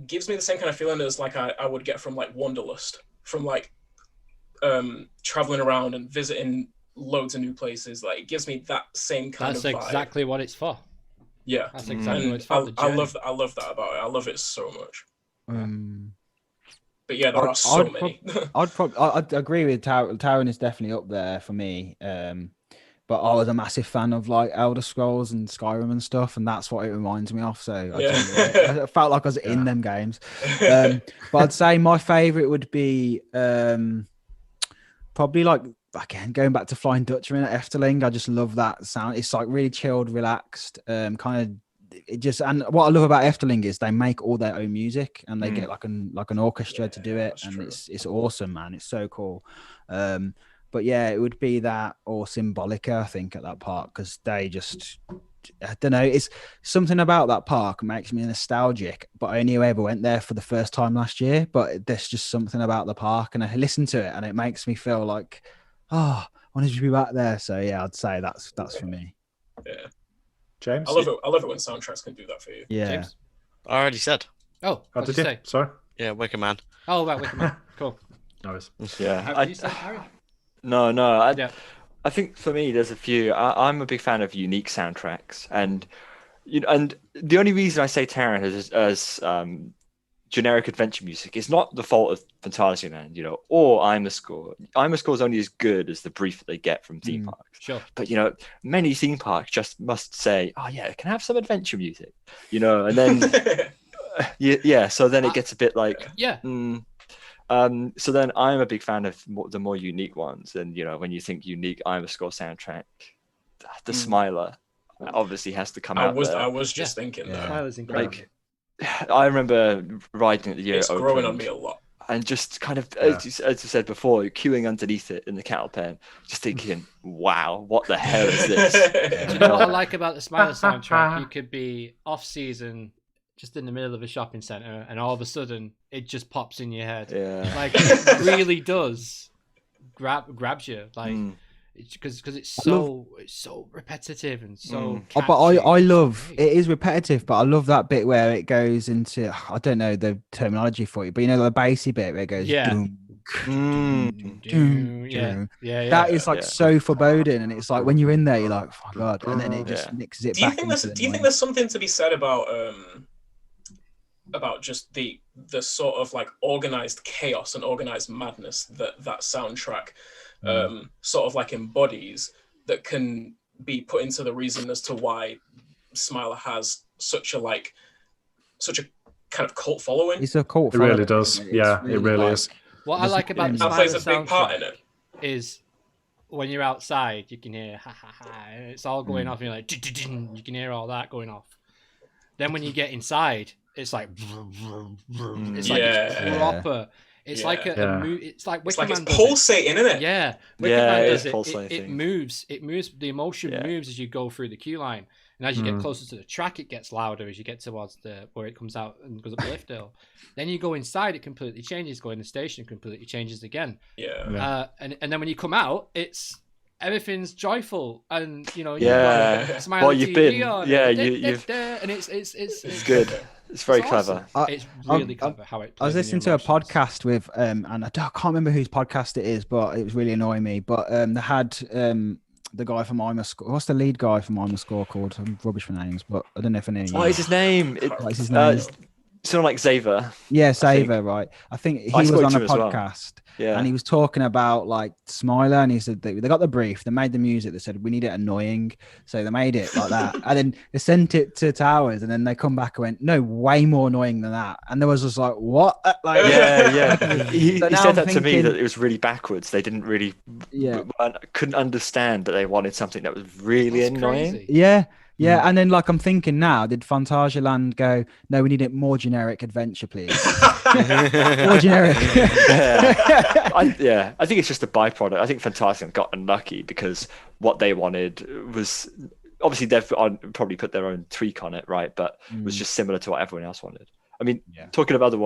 gives me the same kind of feeling as like I would get from like Wanderlust, from like traveling around and visiting loads of new places. Like it gives me that same kind of vibe. That's exactly what it's for. Yeah, that's exactly what it's for. I love that about it. I love it so much. But yeah, there are so many. I'd agree with Taran is definitely up there for me. But I was a massive fan of like Elder Scrolls and Skyrim and stuff, and that's what it reminds me of. So I felt like I was in them games. But I'd say my favorite would be probably like, again, going back to Flying Dutchman at Efteling. I just love that sound. It's like really chilled, relaxed, kind of. And what I love about Efteling is they make all their own music, and they get like an orchestra to do it, and it's awesome, man. It's so cool. But yeah, it would be that or Symbolica, I think, at that park, because they just, I don't know, it's something about that park makes me nostalgic. But I only ever went there for the first time last year. But there's just something about the park, and I listen to it, and it makes me feel like, I wanted to be back there. So yeah, I'd say that's for me. Yeah. James? I love it when soundtracks can do that for you. Yeah. James? I already said. Oh, what did you say? Sorry? Yeah, Wicker Man. Oh, about Wicker Man. Cool. Nice. Yeah. Have you said Harry? No. I think for me, there's a few. I'm a big fan of unique soundtracks, and and the only reason I say Taran as generic adventure music is not the fault of Fantasyland, or I'm a Score. I'm a Score is only as good as the brief that they get from theme parks. Sure. But many theme parks just must say, "Oh yeah, can I have some adventure music?" And then so then it gets a bit like so then I'm a big fan of the more unique ones, and when you think unique I'm a Score soundtrack, the Smiler obviously has to come out there. I was just thinking that. Smiler's incredible. Like, I remember riding it the year it's it growing opened, on me a lot, and just kind of as you said before, queuing underneath it in the cattle pen, just thinking, wow, what the hell is this? Do you know what I like about the Smiler soundtrack? You could be off season, just in the middle of a shopping center, and all of a sudden it just pops in your head. Like it really does grabs you, like because it's so repetitive and so catchy. But I love it is repetitive, but I love that bit where it goes into, I don't know the terminology for it, but the bassy bit where it goes that is like so foreboding, and it's like when you're in there you're like, oh my god, and then it just mixes it back. Do you think there's something to be said about just the sort of like organized chaos and organized madness that soundtrack sort of like embodies, that can be put into the reason as to why Smiler has such a kind of cult following. It's a cult It following. really does. It's Yeah, it really like- is. What I like about the That plays a Spider big part in soundtrack it. is when you're outside, you can hear ha ha ha, and it's all going off. And you're like, you can hear all that going off. Then when you get inside, it's like, it's like it's proper. It's like it's like It's Wicker like it's Man does pulsating, isn't it? Yeah, Wicker Yeah, Man it does is it. pulsating. It moves. It moves. The emotion moves as you go through the queue line, and as you get closer to the track, it gets louder as you get towards the where it comes out and goes up the lift hill. Then you go inside, it completely changes. Going to the station, it completely changes again. Yeah. And then when you come out, everything's joyful, and you know, Yeah. you've got Smiley Well, you've TV been- on, yeah, and you've- and it's good. It's very it's clever. awesome. It's really clever how it. I was plays in listening to your a emotions. podcast with, and I can't remember whose podcast it is, but it was really annoying me. But they had the guy from I'm a Score. What's the lead guy from I'm a Score called? I'm rubbish for names, but I don't know if any. What is his name? What's his name? Someone like Xavier. Yeah, think. Saver, right? I think he I was spoke on to a him as well. podcast. Yeah. And he was talking about like Smiler, and he said they got the brief, they made the music, they said we need it annoying, so they made it like that, and then they sent it to Towers, and then they come back and went, no, way more annoying than that, and there was just like, what? Like, yeah. He So now said I'm that to me thinking- that it was really backwards. They didn't really, couldn't understand that they wanted something that was really That's annoying. crazy. Yeah, and then like I'm thinking now, did Fantasia go? No, we need it more generic adventure, please. More generic. I think it's just a byproduct. I think Fantasia got unlucky because what they wanted was obviously they've probably put their own tweak on it, right? But it was just similar to what everyone else wanted. I mean, talking of other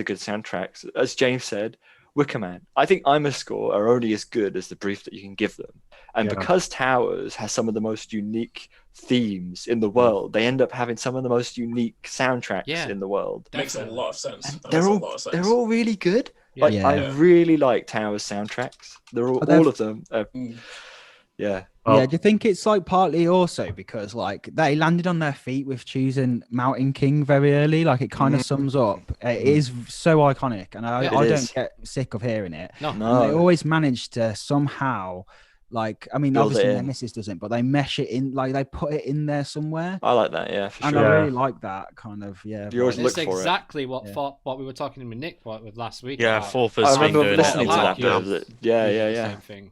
good soundtracks, as James said, Wicker Man. I think I'm a Score are only as good as the brief that you can give them. And because Towers has some of the most unique themes in the world, they end up having some of the most unique soundtracks in the world. Makes a lot of sense. They're all really good. Like I really like Towers soundtracks. They're all of them. Yeah. Yeah, do you think it's like partly also because like they landed on their feet with choosing Mountain King very early? Like it kind of sums up. It is so iconic, and I don't get sick of hearing it. No. And they always manage to somehow, like, I mean, Build it obviously in. Nemesis doesn't, but they mesh it in, like they put it in there somewhere. I like that, yeah, for And sure. I really like that kind of, You always And look it's for exactly what we were talking with Nick with last week. Yeah, about. Fourth I has been remember doing it a listening to lot that now. bit. Yeah. Same thing.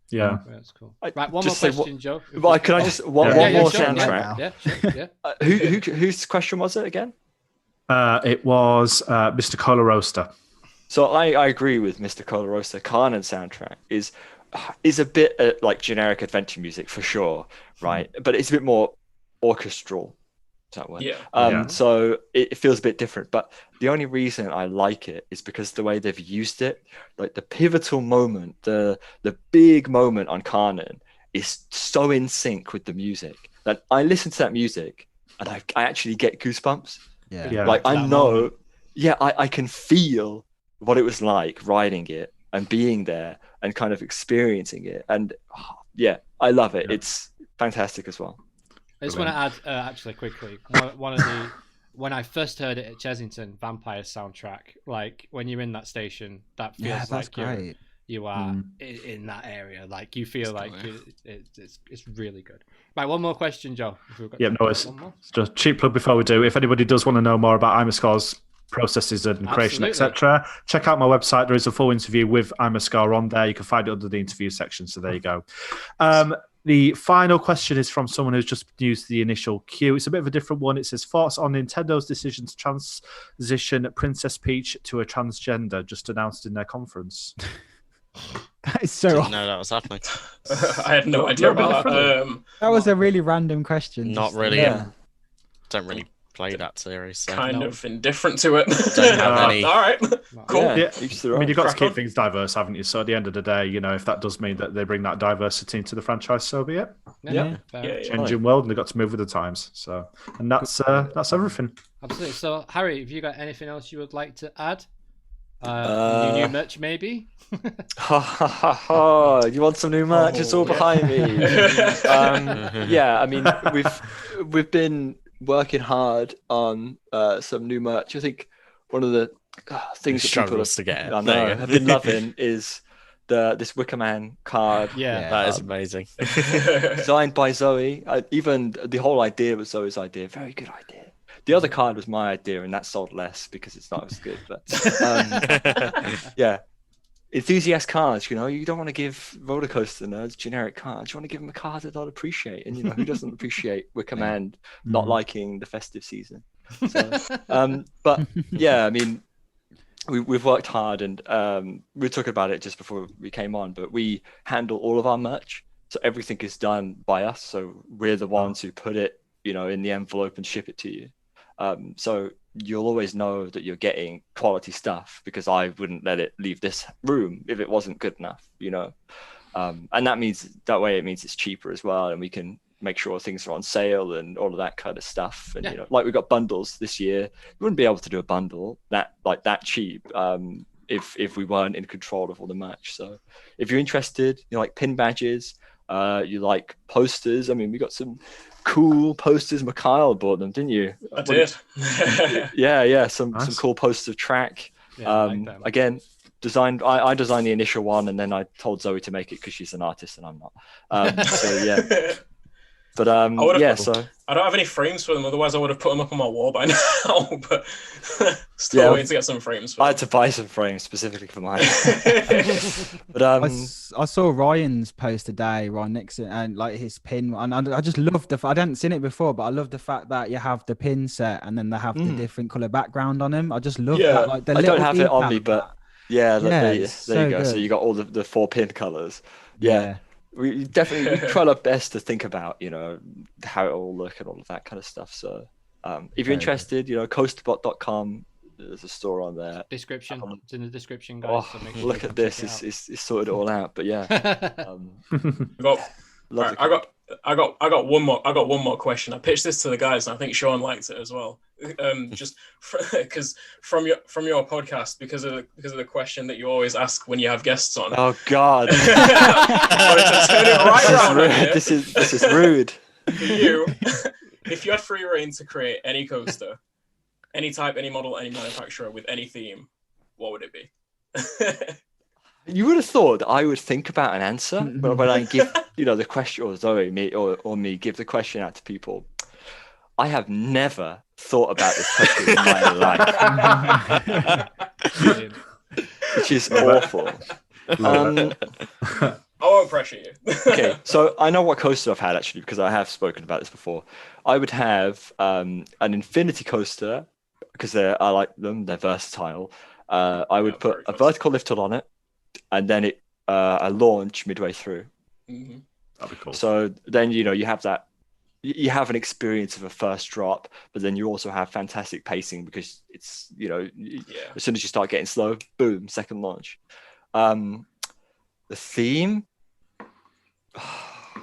Yeah. That's cool. I- Right, one more just say question, Joe. Well, can I just one Yeah, more sure, soundtrack? Yeah. Whose question was it again? It was Mr. Cola Roaster. So I agree with Mr. Cola Roaster. Carnan soundtrack is a bit like generic adventure music for sure, right? But it's a bit more orchestral. Is that word? Yeah. So it feels a bit different. But the only reason I like it is because the way they've used it, like the pivotal moment, the big moment on Carnan is so in sync with the music that I listen to that music and I actually get goosebumps. Yeah. Like I That know, moment. I can feel what it was like riding it and being there and kind of experiencing it. And I love it. Yeah. It's fantastic as well. I just want to add, actually, quickly, one of the when I first heard it at Chesington, Vampire soundtrack, like when you're in that station, that feels Yeah, that's like great. you are in that area. Like you feel like it's really good. Right, one more question, Joe. If we've got Yeah, time no, for it's one more. just a cheap plug before we do. If anybody does want to know more about Imascar's processes and creation, Absolutely. etc., check out my website. There is a full interview with Imascar on there. You can find it under the interview section. So there you go. The final question is from someone who's just used the initial queue. It's a bit of a different one. It says, thoughts on Nintendo's decision to transition Princess Peach to a transgender, just announced in their conference. That is so Didn't know that was happening. I had no idea about that. that was a really random question. Not Just- really. Yeah. Don't really play that series. So. Kind No. of indifferent to it. Don't have any. All right. Cool. Yeah, Yeah. each their I mean, own. you've got to Crack keep on. things diverse, haven't you? So at the end of the day, you know, if that does mean that they bring that diversity into the franchise, so be it. Yeah, fair. Yeah, yeah. Changing world, and they've got to move with the times. So, and that's everything. Absolutely. So, Harry, have you got anything else you would like to add? New merch, maybe? Ha ha ha ha! You want some new merch? It's all yeah. behind me. Yeah, I mean, we've been working hard on some new merch. I think one of the things that people Struggles to get it. I There you know, go. have been loving is this Wicker Man card. Yeah. That is amazing. Designed by Zoe. Even the whole idea was Zoe's idea. Very good idea. The other card was my idea, and that sold less because it's not as good. But yeah, enthusiast cards. You know, you don't want to give roller coaster nerds generic cards. You want to give them a card that they'll appreciate. And you know, who doesn't appreciate Command not liking the festive season? So, but yeah, I mean, we've worked hard, and we were talking about it just before we came on. But we handle all of our merch, so everything is done by us. So we're the ones who put it, you know, in the envelope and ship it to you. So you'll always know that you're getting quality stuff, because I wouldn't let it leave this room if it wasn't good enough, you know. And that means it's cheaper as well, and we can make sure things are on sale and all of that kind of stuff. And you know, like we got bundles this year. We wouldn't be able to do a bundle that cheap if we weren't in control of all the merch. So if you're interested, you know, like pin badges, you like posters. I mean, we got some cool posters. Mikhile bought them, didn't you? I did. Yeah. Some Nice. cool posters of track. Yeah, I like them. Again, I designed the initial one, and then I told Zoe to make it because she's an artist and I'm not. So yeah. But so I don't have any frames for them, otherwise I would have put them up on my wall by now. But still waiting to get some frames for them. I had to buy some frames specifically for mine. But I saw Ryan's post today, Ryan Nixon, and like his pin, and I just love I hadn't seen it before, but I love the fact that you have the pin set and then they have the different color background on them. I just love that. Like I don't have it on me, detail but yeah, there you go. good. So you got all the 4 pin colors. Yeah. We definitely try our best to think about, you know, how it will look and all of that kind of stuff. So if you're interested, you know, coasterbot.com, there's a store on there. Description. It's in the description, guys. So make sure look you at check this. it out. It's sorted it all out. But yeah. I got one more question. I pitched this to the guys, and I think Sean liked it as well. Just because from your podcast, because of the question that you always ask when you have guests on. Oh God! Turn it right around here. This is rude. For you, if you had free reign to create any coaster, any type, any model, any manufacturer with any theme, what would it be? You would have thought that I would think about an answer when I give, you know, the question, or Zoe, me give the question out to people. I have never thought about this question in my life, which is awful. I won't pressure you. Okay, so I know what coaster I've had actually, because I have spoken about this before. I would have an infinity coaster, because I like them, they're versatile. I would put a vertical lifter on it, and then a launch midway through. Mm-hmm. That'd be cool. So then, you know, you have that, you have an experience of a first drop, but then you also have fantastic pacing, because it's, you know, as soon as you start getting slow, boom, second launch. The theme,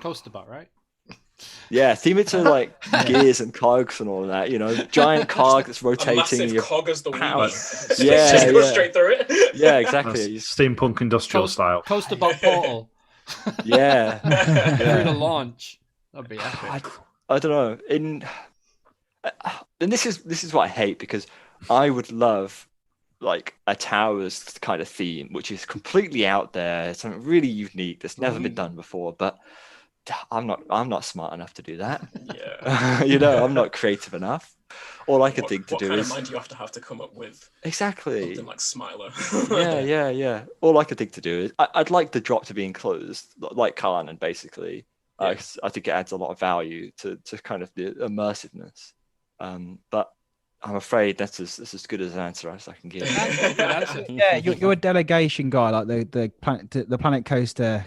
Coasterbot, right? yeah, theme it to like gears and cogs and all of that, you know, giant cog that's rotating. A massive your cog as the power. wheel. Yeah, Just go straight through it. Yeah, exactly. Steampunk industrial style. Coasterbot portal. Yeah. Through the launch. That'd be epic. I don't know. And this is what I hate, because I would love like a towers kind of theme, which is completely out there, something really unique that's never been done before. But I'm not smart enough to do that. Yeah. You know, I'm not creative enough. All I could think to do what kind is of mind do you have to come up with? Exactly. Something like Smiler. Yeah. All I could think to do is I'd like the drop to be enclosed, like Kalanen, basically. I think it adds a lot of value to kind of the immersiveness. But I'm afraid that's as good as an answer as I can give. Yeah, you're a delegation guy, like the Planet Coaster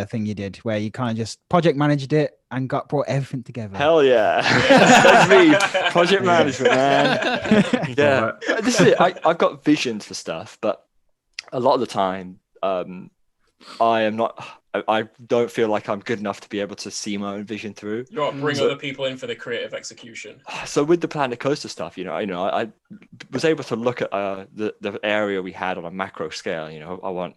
thing you did, where you kind of just project managed it and brought everything together. Hell yeah. That's me. Project management, man. Yeah. This is it. I've got visions for stuff, but a lot of the time, I don't feel like I'm good enough to be able to see my own vision through. You want to bring other people in for the creative execution. So with the Planet Coaster stuff, I was able to look at the area we had on a macro scale. You know, I want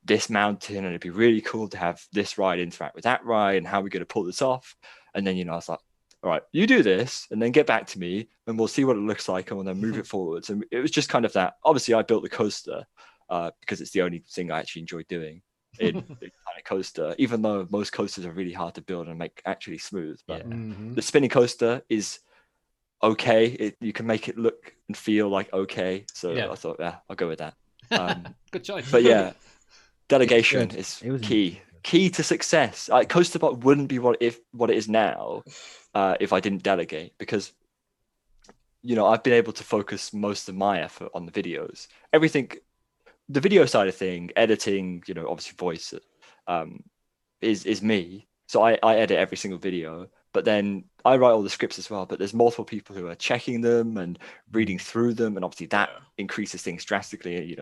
this mountain, and it'd be really cool to have this ride interact with that ride, and how we're going to pull this off. And then, I was like, all right, you do this, and then get back to me, and we'll see what it looks like, and we'll then move it forwards. And it was just kind of that. Obviously, I built the coaster because it's the only thing I actually enjoy doing in Planet Coaster, even though most coasters are really hard to build and make actually smooth. But the spinning coaster is okay. You can make it look and feel like okay. So Yeah. I thought, yeah, I'll go with that. Good choice. But yeah, delegation Good. is It was- key to success. CoasterBot wouldn't be what it is now if I didn't delegate, because I've been able to focus most of my effort on the videos. Everything, the video side of thing, editing, obviously voice, is me. So I edit every single video, but then I write all the scripts as well. But there's multiple people who are checking them and reading through them, and obviously that increases things drastically.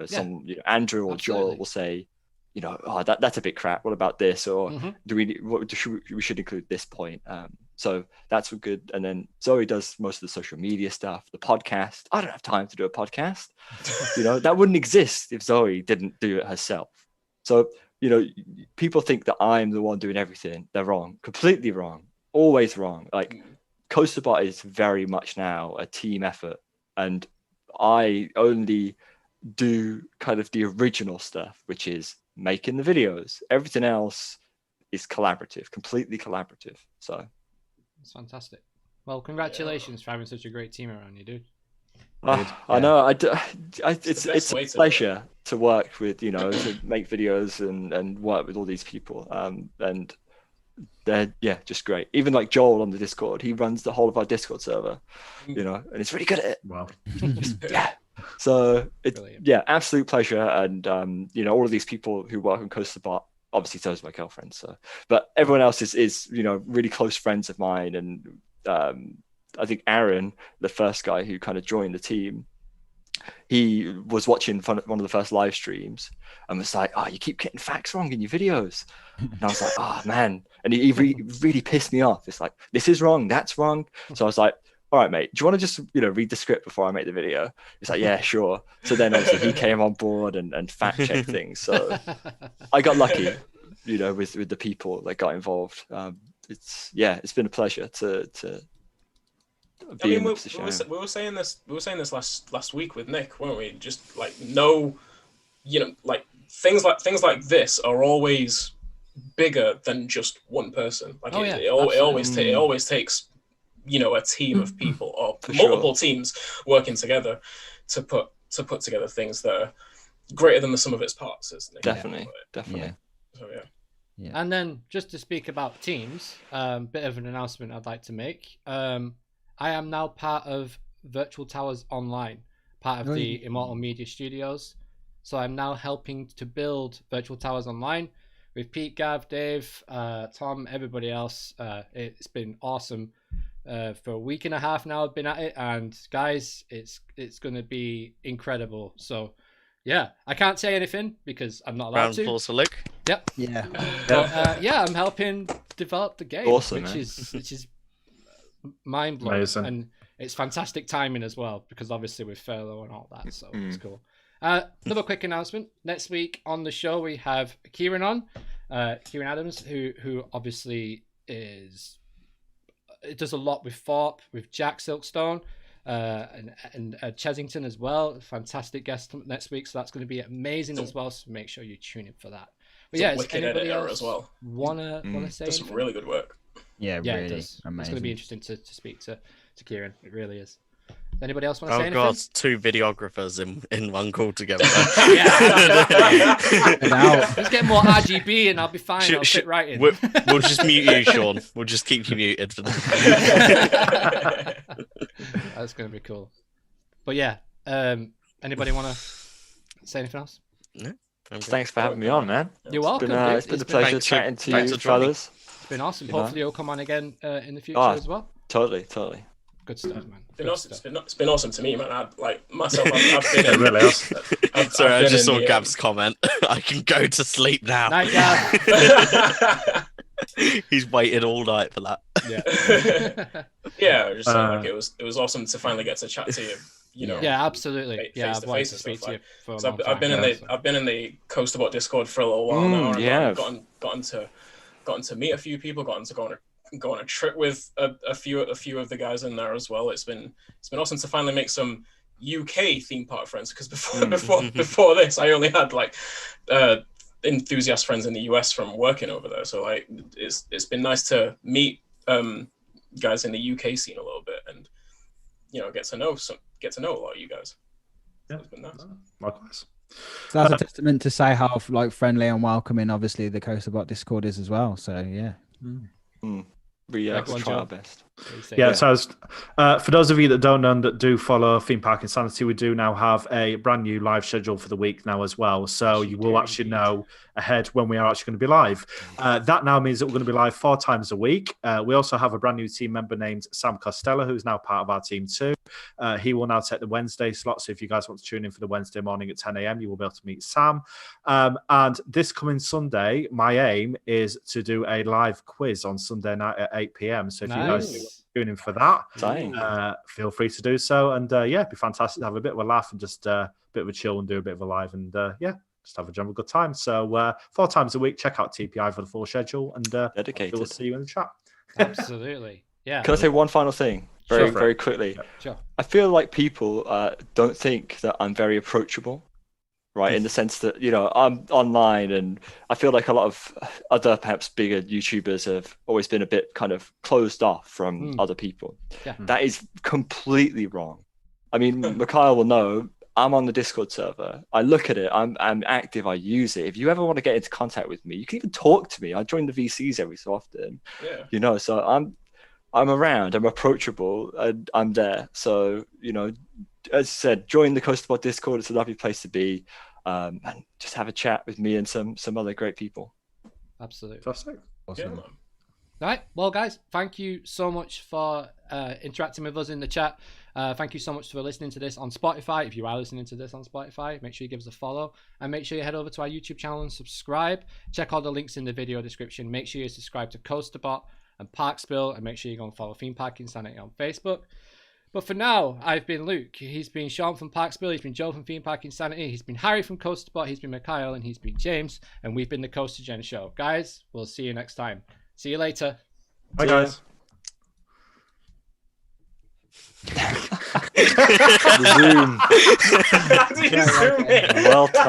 Andrew or Joel Absolutely. will say, oh, that's a bit crap. What about this? Or we should include this point. So that's good. And then Zoe does most of the social media stuff, the podcast. I don't have time to do a podcast. That wouldn't exist if Zoe didn't do it herself. So, people think that I'm the one doing everything. They're wrong, completely wrong, always wrong. Like CoasterBot is very much now a team effort, and I only do kind of the original stuff, which is making the videos. Everything else is collaborative, completely collaborative. So It's fantastic. Well, congratulations for having such a great team around you, dude. I know. It's best way a to pleasure to work with, to make videos and work with all these people. And they're just great. Even like Joel on the Discord, he runs the whole of our Discord server, and he's really good at it. Wow. Yeah. So it's Brilliant. absolute pleasure. And all of these people who work on CoasterBot, obviously so is my girlfriend. So, but everyone else is really close friends of mine. And I think Aaron, the first guy who kind of joined the team, he was watching one of the first live streams and was like, "Oh, you keep getting facts wrong in your videos." And I was like, "Oh man," and he really pissed me off. It's like, this is wrong, that's wrong. So I was like, "All right, mate, do you want to just read the script before I make the video?" He's like, "Yeah, sure." So then obviously he came on board and fact checked things. So I got lucky, with the people that got involved. It's been a pleasure to be in the position. We were saying this last week with Nick, weren't we? Just like like things like this are always bigger than just one person. Like it always takes a team of people or multiple teams working together to put together things that are greater than the sum of its parts. Definitely. So yeah. And then just to speak about teams, bit of an announcement I'd like to make. I am now part of Virtual Towers Online, part of the Immortal Media Studios. So I'm now helping to build Virtual Towers Online with Pete, Gav, Dave, Tom, everybody else. It's been awesome. For a week and a half now I've been at it, and guys, it's going to be incredible. So yeah, I can't say anything because I'm not allowed Round to. of applause for Luke. Yep. Yeah. But I'm helping develop the game, Awesome, which man. is mind blowing, Amazing. and it's fantastic timing as well because obviously with furlough and all that, so it's cool. Another quick announcement: next week on the show we have Kieran on, Kieran Adams, who obviously does a lot with Thorpe, with Jack Silkstone, and Chesington as well. Fantastic guest next week, so that's going to be amazing as well. So make sure you tune in for that. But yeah, is anybody else as well. wanna say Does some anything? really good work. Yeah, Yeah, really it does. amazing. It's going to be interesting to speak to Kieran. It really is. Anybody else want to say Oh anything? god, two videographers in one call together. Let's get more RGB and I'll be fine. I'll fit right in. We'll just mute you, Sean. We'll just keep you muted for that. That's going to be cool. But yeah, anybody want to say anything else? No. Thanks for having me on, man. You're welcome. It's been a pleasure chatting to you fellas. It's been awesome. Hopefully you'll come on again in the future as well. Totally. Good stuff, man. It's been awesome to me, man. I've been in, really is. Sorry, I just saw Gab's comment. I can go to sleep now. Night, Gab. He's waited all night for that. Yeah. Just like it was awesome to finally get to chat to you. Yeah, absolutely. Face I've to wanted face to and speak stuff, to you for a So long I've been time. in the CoasterBot Discord for a little while now. And yeah. gotten to meet a few people. Gotten to go on a trip with a few of the guys in there as well. It's been awesome to finally make some UK theme park friends, because before this I only had like enthusiast friends in the US from working over there. So like it's been nice to meet guys in the UK scene a little bit, and get to know a lot of you guys. Yeah, It's been nice. Likewise. So that's a testament to say how like friendly and welcoming, obviously, the CoasterBot Discord is as well. So yeah. We Go on, try Joe. our best. Yeah, so for those of you that don't know and that do follow Theme Park Insanity, we do now have a brand new live schedule for the week now as well. So you will actually know ahead when we are actually going to be live. That now means that we're going to be live 4 times a week. We also have a brand new team member named Sam Costello, who's now part of our team too. He will now take the Wednesday slot. So if you guys want to tune in for the Wednesday morning at 10 a.m., you will be able to meet Sam. And this coming Sunday, my aim is to do a live quiz on Sunday night at 8 p.m. So if you guys do tune in for that, feel free to do so. And it'd be fantastic to have a bit of a laugh and just a bit of a chill and do a bit of a live and just have a general good time. So 4 times a week, check out TPI for the full schedule and dedicated. We'll see you in the chat. Absolutely. Yeah. Can I say one final thing very quickly? Yeah. Sure. I feel like people don't think that I'm very approachable, right? In the sense that, I'm online, and I feel like a lot of other perhaps bigger YouTubers have always been a bit kind of closed off from other people. Yeah. That is completely wrong. I mean, Mikhile will know, I'm on the Discord server. I look at it. I'm active. I use it. If you ever want to get into contact with me, you can even talk to me. I join the VCs every so often. Yeah. So I'm around. I'm approachable. And I'm there. So as I said, join the CoasterBot Discord. It's a lovely place to be, and just have a chat with me and some other great people. Absolutely. Fantastic. Awesome. Yeah, man. All right. Well, guys, thank you so much for interacting with us in the chat. Thank you so much for listening to this on Spotify. If you are listening to this on Spotify, make sure you give us a follow and make sure you head over to our YouTube channel and subscribe. Check all the links in the video description. Make sure you subscribe to CoasterBot and ParkSpill, and make sure you go and follow Theme Park Insanity on Facebook. But for now, I've been Luke. He's been Sean from ParkSpill. He's been Joe from Theme Park Insanity. He's been Harry from CoasterBot. He's been Mikhile, and he's been James. And we've been the CoasterGen Show. Guys, we'll see you next time. See you later. Bye, guys. Zoom. How do you zoom in? Well timed.